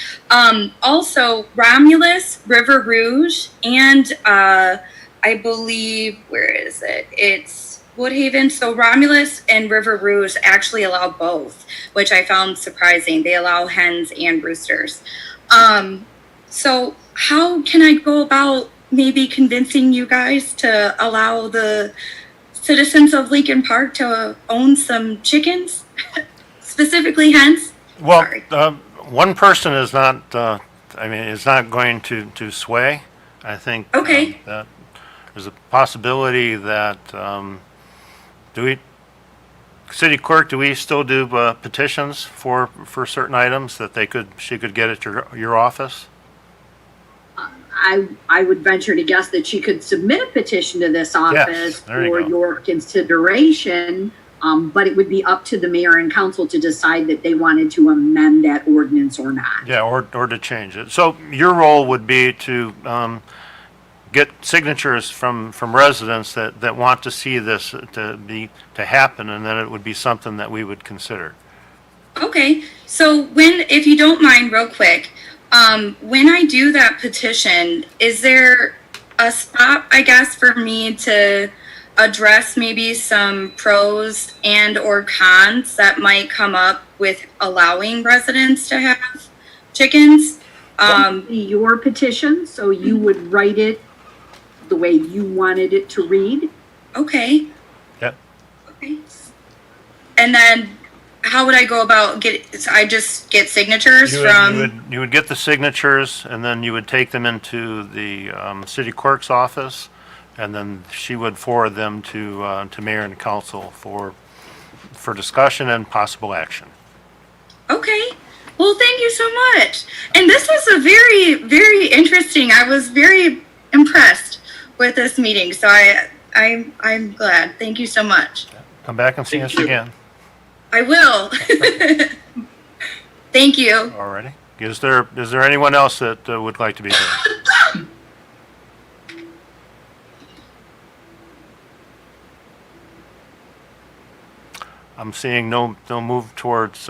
[SPEAKER 18] Also, Romulus, River Rouge, and I believe, where is it? It's Woodhaven. So Romulus and River Rouge actually allow both, which I found surprising. They allow hens and roosters. So how can I go about maybe convincing you guys to allow the citizens of Lincoln Park to own some chickens, specifically hens?
[SPEAKER 1] Well, one person is not, is not going to sway. I think
[SPEAKER 18] okay.
[SPEAKER 1] That there's a possibility that, City Clerk, do we still do petitions for certain items that she could get at your office?
[SPEAKER 3] I would venture to guess that she could submit a petition to this office for
[SPEAKER 1] go.
[SPEAKER 3] your consideration, but it would be up to the mayor and council to decide that they wanted to amend that ordinance or not.
[SPEAKER 1] Yeah, or to change it. So your role would be to get signatures from residents that want to see this to happen, and then it would be something that we would consider.
[SPEAKER 18] Okay, so if you don't mind, real quick, when I do that petition, is there a spot, I guess, for me to address maybe some pros and or cons that might come up with allowing residents to have chickens?
[SPEAKER 3] Your petition, so you would write it the way you wanted it to read.
[SPEAKER 18] Okay.
[SPEAKER 1] Yep.
[SPEAKER 18] Okay. And then how would I go about I just get signatures
[SPEAKER 1] You would get the signatures, and then you would take them into the city clerk's office, and then she would forward them to mayor and council for discussion and possible action.
[SPEAKER 18] Okay. Well, thank you so much. And this was a very, very interesting. I was very impressed with this meeting, so I'm glad. Thank you so much.
[SPEAKER 1] Come back and see us again.
[SPEAKER 18] I will. Thank you.
[SPEAKER 1] Alrighty. Is there anyone else that would like to be heard? I'm seeing no move towards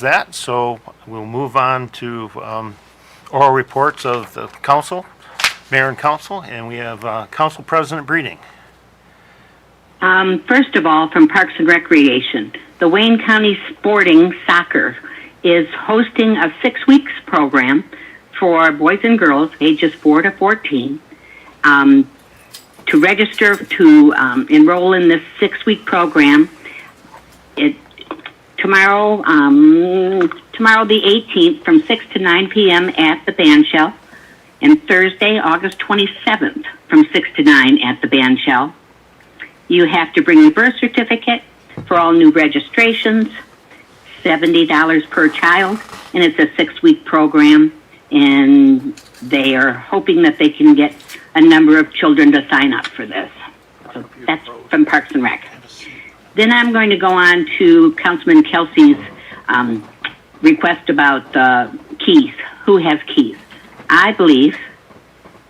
[SPEAKER 1] that, so we'll move on to oral reports of the council, mayor and council, and we have Council President Breeding.
[SPEAKER 7] First of all, from Parks and Recreation, the Wayne County Sporting Soccer is hosting a 6 weeks program for boys and girls ages 4 to 14. To register to enroll in this 6 week program, tomorrow the 18th from 6 to 9 p.m. at the Bandshell, and Thursday, August 27th from 6 to 9 at the Bandshell. You have to bring your birth certificate for all new registrations, $70 per child, and it's a 6 week program, and they are hoping that they can get a number of children to sign up for this. So that's from Parks and Rec. Then I'm going to go on to Councilman Kelsey's request about keys. Who has keys? I believe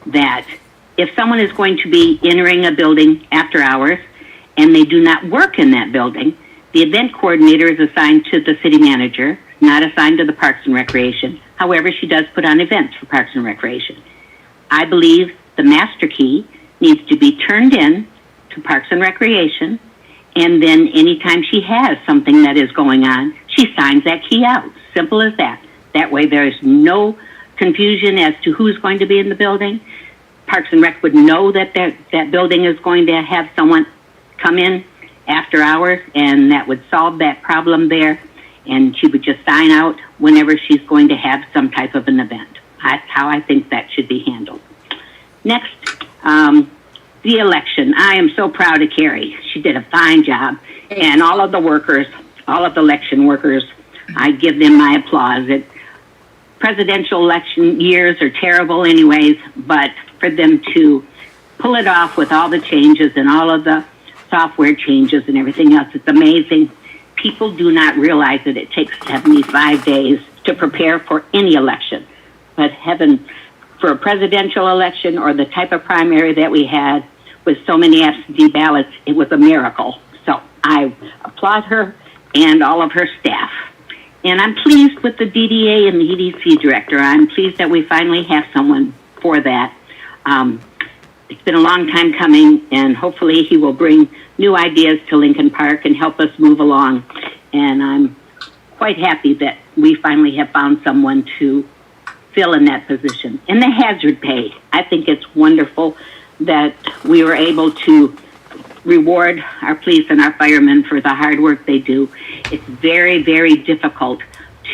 [SPEAKER 7] that if someone is going to be entering a building after hours and they do not work in that building, the event coordinator is assigned to the city manager, not assigned to the Parks and Recreation. However, she does put on events for Parks and Recreation. I believe the master key needs to be turned in to Parks and Recreation, and then anytime she has something that is going on, she signs that key out. Simple as that. That way there is no confusion as to who's going to be in the building. Parks and Rec would know that that building is going to have someone come in after hours, and that would solve that problem there. And she would just sign out whenever she's going to have some type of an event. That's how I think that should be handled. Next, the election. I am so proud of Carrie. She did a fine job. And all of the workers, all of the election workers, I give them my applause. Presidential election years are terrible anyways, but for them to pull it off with all the changes and all of the software changes and everything else, it's amazing. People do not realize that it takes 75 days to prepare for any election. But for a presidential election or the type of primary that we had with so many absentee ballots, it was a miracle. So I applaud her and all of her staff. And I'm pleased with the DDA and the EDC director. I'm pleased that we finally have someone for that. It's been a long time coming, and hopefully he will bring new ideas to Lincoln Park and help us move along. And I'm quite happy that we finally have found someone to fill in that position. And the hazard pay, I think it's wonderful that we were able to reward our police and our firemen for the hard work they do. It's very, very difficult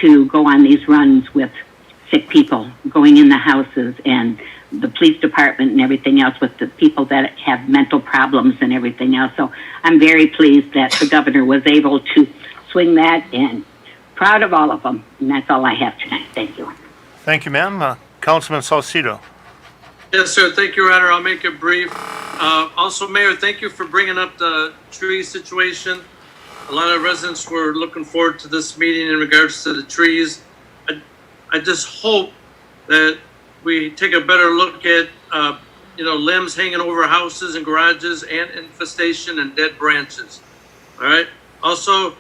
[SPEAKER 7] to go on these runs with sick people, going in the houses, and the police department and everything else with the people that have mental problems and everything else. So I'm very pleased that the governor was able to swing that, and proud of all of them. And that's all I have tonight. Thank you.
[SPEAKER 1] Thank you, ma'am. Councilman Salcido.
[SPEAKER 13] Yes, sir. Thank you, Your Honor. I'll make it brief. Also, Mayor, thank you for bringing up the tree situation. A lot of residents were looking forward to this meeting in regards to the trees. I just hope that we take a better look at, limbs hanging over houses and garages, ant infestation, and dead branches. All right. Also,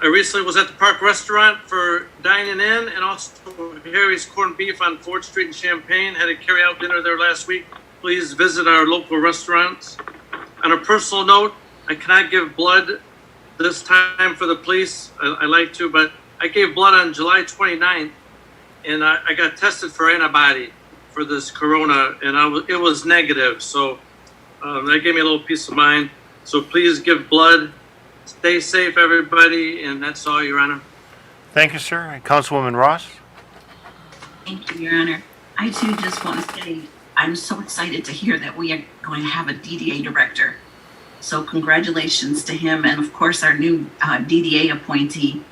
[SPEAKER 13] I recently was at the Park Restaurant for dining in, and also Harry's Corned Beef on 4th Street in Champaign. Had a carry-out dinner there last week. Please visit our local restaurants. On a personal note, I cannot give blood this time for the police. I like to, but I gave blood on July 29th, and I got tested for antibody for this corona, and it was negative. So that gave me a little peace of mind. So please give blood. Stay safe, everybody, and that's all, Your Honor.
[SPEAKER 1] Thank you, sir. Councilwoman Ross?
[SPEAKER 5] Thank you, Your Honor. I too just want to say I'm so excited to hear that we are going to have a DDA director. So congratulations to him, and of course our new DDA appointee.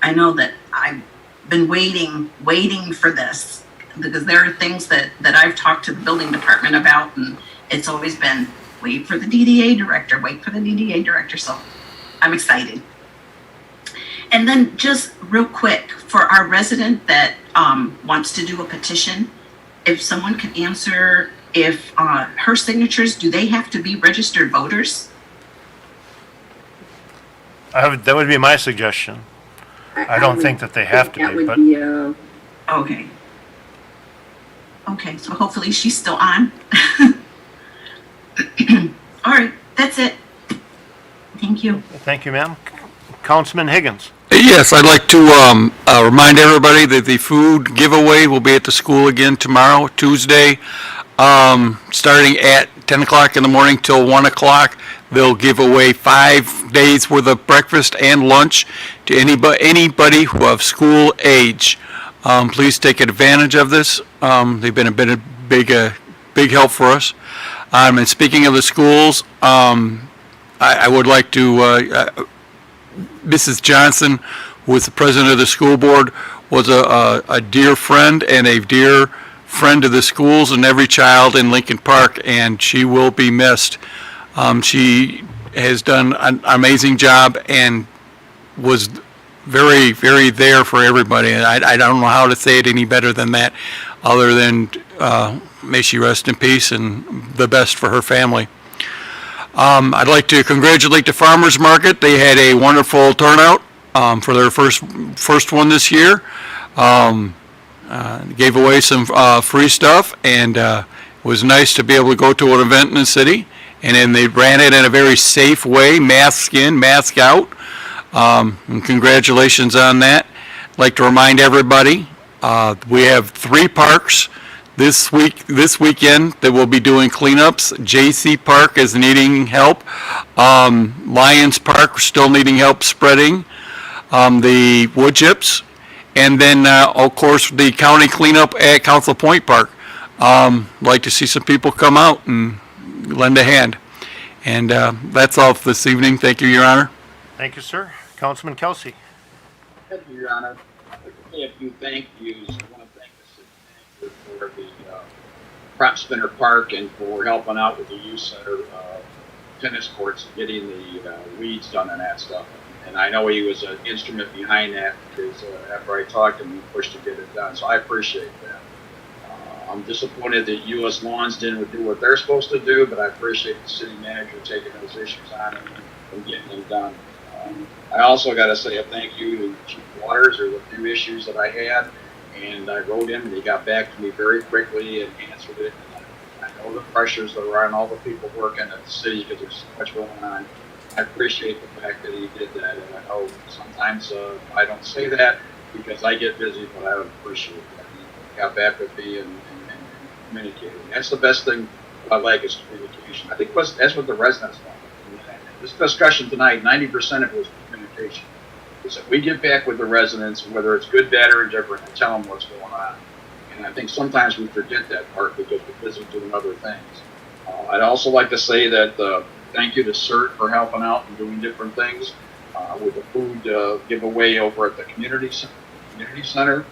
[SPEAKER 5] I know that I've been waiting for this, because there are things that I've talked to the building department about, and it's always been wait for the DDA director, wait for the DDA director. So I'm excited. And then just real quick, for our resident that wants to do a petition, if someone could answer if her signatures, do they have to be registered voters?
[SPEAKER 1] That would be my suggestion. I don't think that they have to
[SPEAKER 3] That
[SPEAKER 1] be,
[SPEAKER 3] would
[SPEAKER 1] but
[SPEAKER 3] be,
[SPEAKER 5] Okay. Okay, so hopefully she's still on. All right, that's it. Thank you.
[SPEAKER 1] thank you, ma'am. Councilman Higgins?
[SPEAKER 19] Yes, I'd like to remind everybody that the food giveaway will be at the school again tomorrow, Tuesday, starting at 10 o'clock in the morning till 1 o'clock. They'll give away 5 days worth of breakfast and lunch to anybody who of school age. Please take advantage of this. They've been a big help for us. And speaking of the schools, I would like to, Mrs. Johnson, who was the president of the school board, was a dear friend and a dear friend to the schools and every child in Lincoln Park, and she will be missed. She has done an amazing job and was very, very there for everybody. And I don't know how to say it any better than that, other than may she rest in peace and the best for her family. I'd like to congratulate the Farmers Market. They had a wonderful turnout for their first one this year. Gave away some free stuff, and it was nice to be able to go to an event in the city. And then they ran it in a very safe way, mask in, mask out. And congratulations on that. I'd like to remind everybody, we have 3 parks this weekend that will be doing cleanups. JC Park is needing help. Lions Park still needing help spreading the wood chips. And then, of course, the county cleanup at Council Point Park. Like to see some people come out and lend a hand. And that's all for this evening. Thank you, Your Honor.
[SPEAKER 1] Thank you, sir. Councilman Kelsey?
[SPEAKER 8] Thank you, Your Honor. I'd like to say a few thank yous. I want to thank the city manager for the Prop Spinner Park and for helping out with the youth center tennis courts, getting the weeds done and that stuff. And I know he was an instrument behind that, because after I talked to him, he pushed to get it done. So I appreciate that. I'm disappointed that U.S. Lawns didn't do what they're supposed to do, but I appreciate the city manager taking those issues on and getting them done. I also got to say a thank you to Chief Waters. There were a few issues that I had, and I wrote him, and he got back to me very quickly and answered it. And I know the pressures that are on all the people working at the city, because there's so much going on. I appreciate the fact that he did that, and I know sometimes I don't say that because I get busy, but I appreciate that. He got back with me and communicated. That's the best thing I like, is communication. I think that's what the residents want. This discussion tonight, 90% of it was communication. Is that we get back with the residents, whether it's good, bad, or indifferent, and tell them what's going on. And I think sometimes we forget that part because we're busy doing other things. I'd also like to say that thank you to CERT for helping out and doing different things with the food giveaway over at the community center.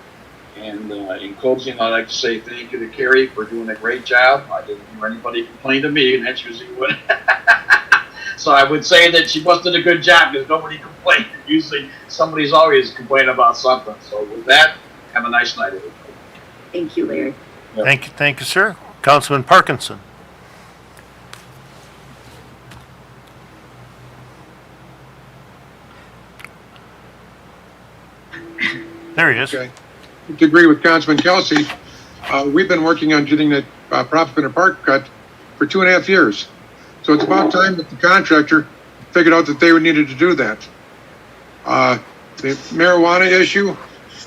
[SPEAKER 8] And in closing, I'd like to say thank you to Carrie for doing a great job. I didn't hear anybody complain to me, and that's usually what. So I would say that she must have did a good job, because nobody complained. Usually somebody's always complaining about something. So with that, have a nice night, everybody.
[SPEAKER 3] Thank you, Larry.
[SPEAKER 1] Thank you, sir. Councilman Parkinson. There he is.
[SPEAKER 2] Okay. To agree with Councilman Kelsey, we've been working on getting the Prospect Park cut for 2.5 years. So it's about time that the contractor figured out that they needed to do that. The marijuana issue,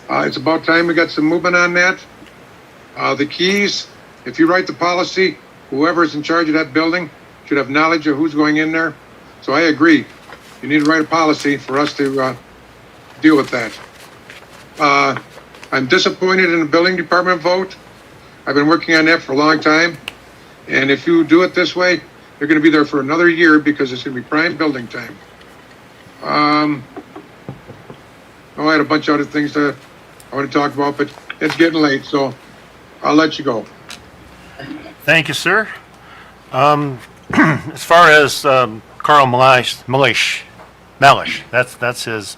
[SPEAKER 2] it's about time we got some movement on that. The keys, if you write the policy, whoever's in charge of that building should have knowledge of who's going in there. So I agree. You need to write a policy for us to deal with that. I'm disappointed in the building department vote. I've been working on that for a long time. And if you do it this way, they're going to be there for another year because it's going to be prime building time. I had a bunch of other things that I want to talk about, but it's getting late, so I'll let you go.
[SPEAKER 1] Thank you, sir. As far as Carl Melish, that's his.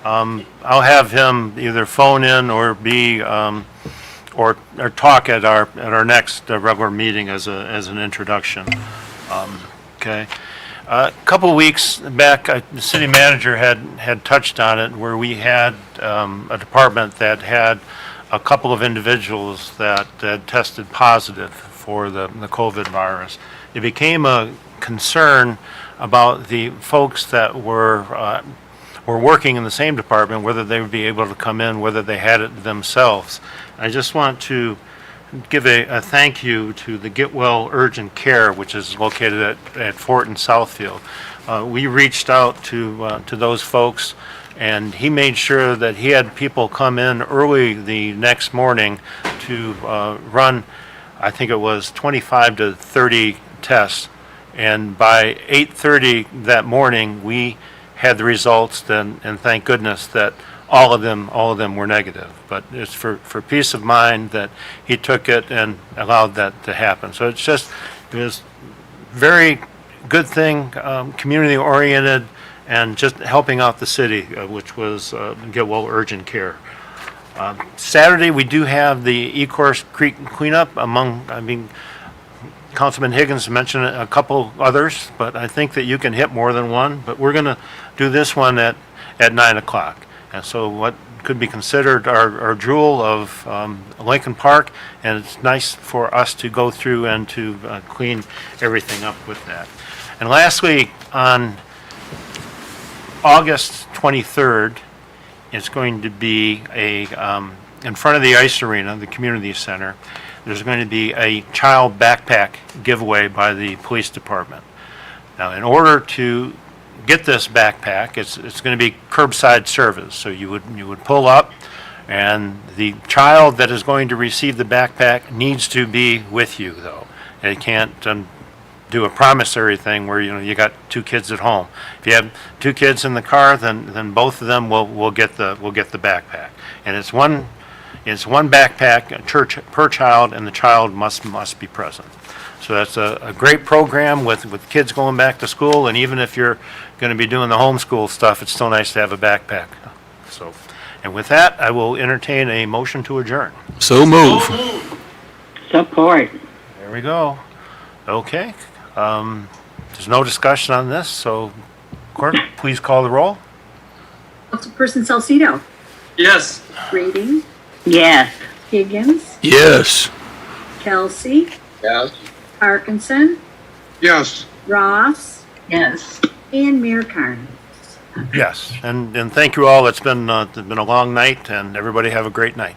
[SPEAKER 1] I'll have him either phone in or be or talk at our next regular meeting as an introduction. Okay. A couple of weeks back, the city manager had touched on it, where we had a department that had a couple of individuals that had tested positive for the COVID virus. It became a concern about the folks that were working in the same department, whether they would be able to come in, whether they had it themselves. I just want to give a thank you to the Get Well Urgent Care, which is located at Fort and Southfield. We reached out to those folks, and he made sure that he had people come in early the next morning to run, I think it was 25 to 30 tests. And by 8:30 that morning, we had the results, and thank goodness that all of them were negative. But it's for peace of mind that he took it and allowed that to happen. So it was very good thing, community oriented, and just helping out the city, which was Get Well Urgent Care. Saturday we do have the Ecorse Creek cleanup. Councilman Higgins mentioned a couple others, but I think that you can hit more than one. But we're going to do this one at 9 o'clock. And so what could be considered our jewel of Lincoln Park, and it's nice for us to go through and to clean everything up with that. And lastly, on August 23rd, it's going to be in front of the ice arena, the community center, there's going to be a child backpack giveaway by the police department. Now, in order to get this backpack, it's going to be curbside service. So you would pull up, and the child that is going to receive the backpack needs to be with you, though. They can't do a promissory thing where you got two kids at home. If you have two kids in the car, then both of them will get the backpack, and it's one backpack per child, and the child must be present. So that's a great program with kids going back to school, and even if you're going to be doing the homeschool stuff, it's still nice to have a backpack. So, and with that, I will entertain a motion to adjourn.
[SPEAKER 19] So move.
[SPEAKER 7] Support.
[SPEAKER 1] There we go. Okay. There's no discussion on this, so clerk, please call the roll.
[SPEAKER 3] Councilperson Salcido.
[SPEAKER 13] Yes.
[SPEAKER 3] Rating.
[SPEAKER 7] Yes.
[SPEAKER 3] Higgins.
[SPEAKER 19] Yes.
[SPEAKER 3] Kelsey.
[SPEAKER 8] Yes.
[SPEAKER 3] Parkinson.
[SPEAKER 2] Yes.
[SPEAKER 3] Ross.
[SPEAKER 5] Yes.
[SPEAKER 3] And Mayor Carn.
[SPEAKER 1] Yes, and thank you all. It's been a long night, and everybody have a great night.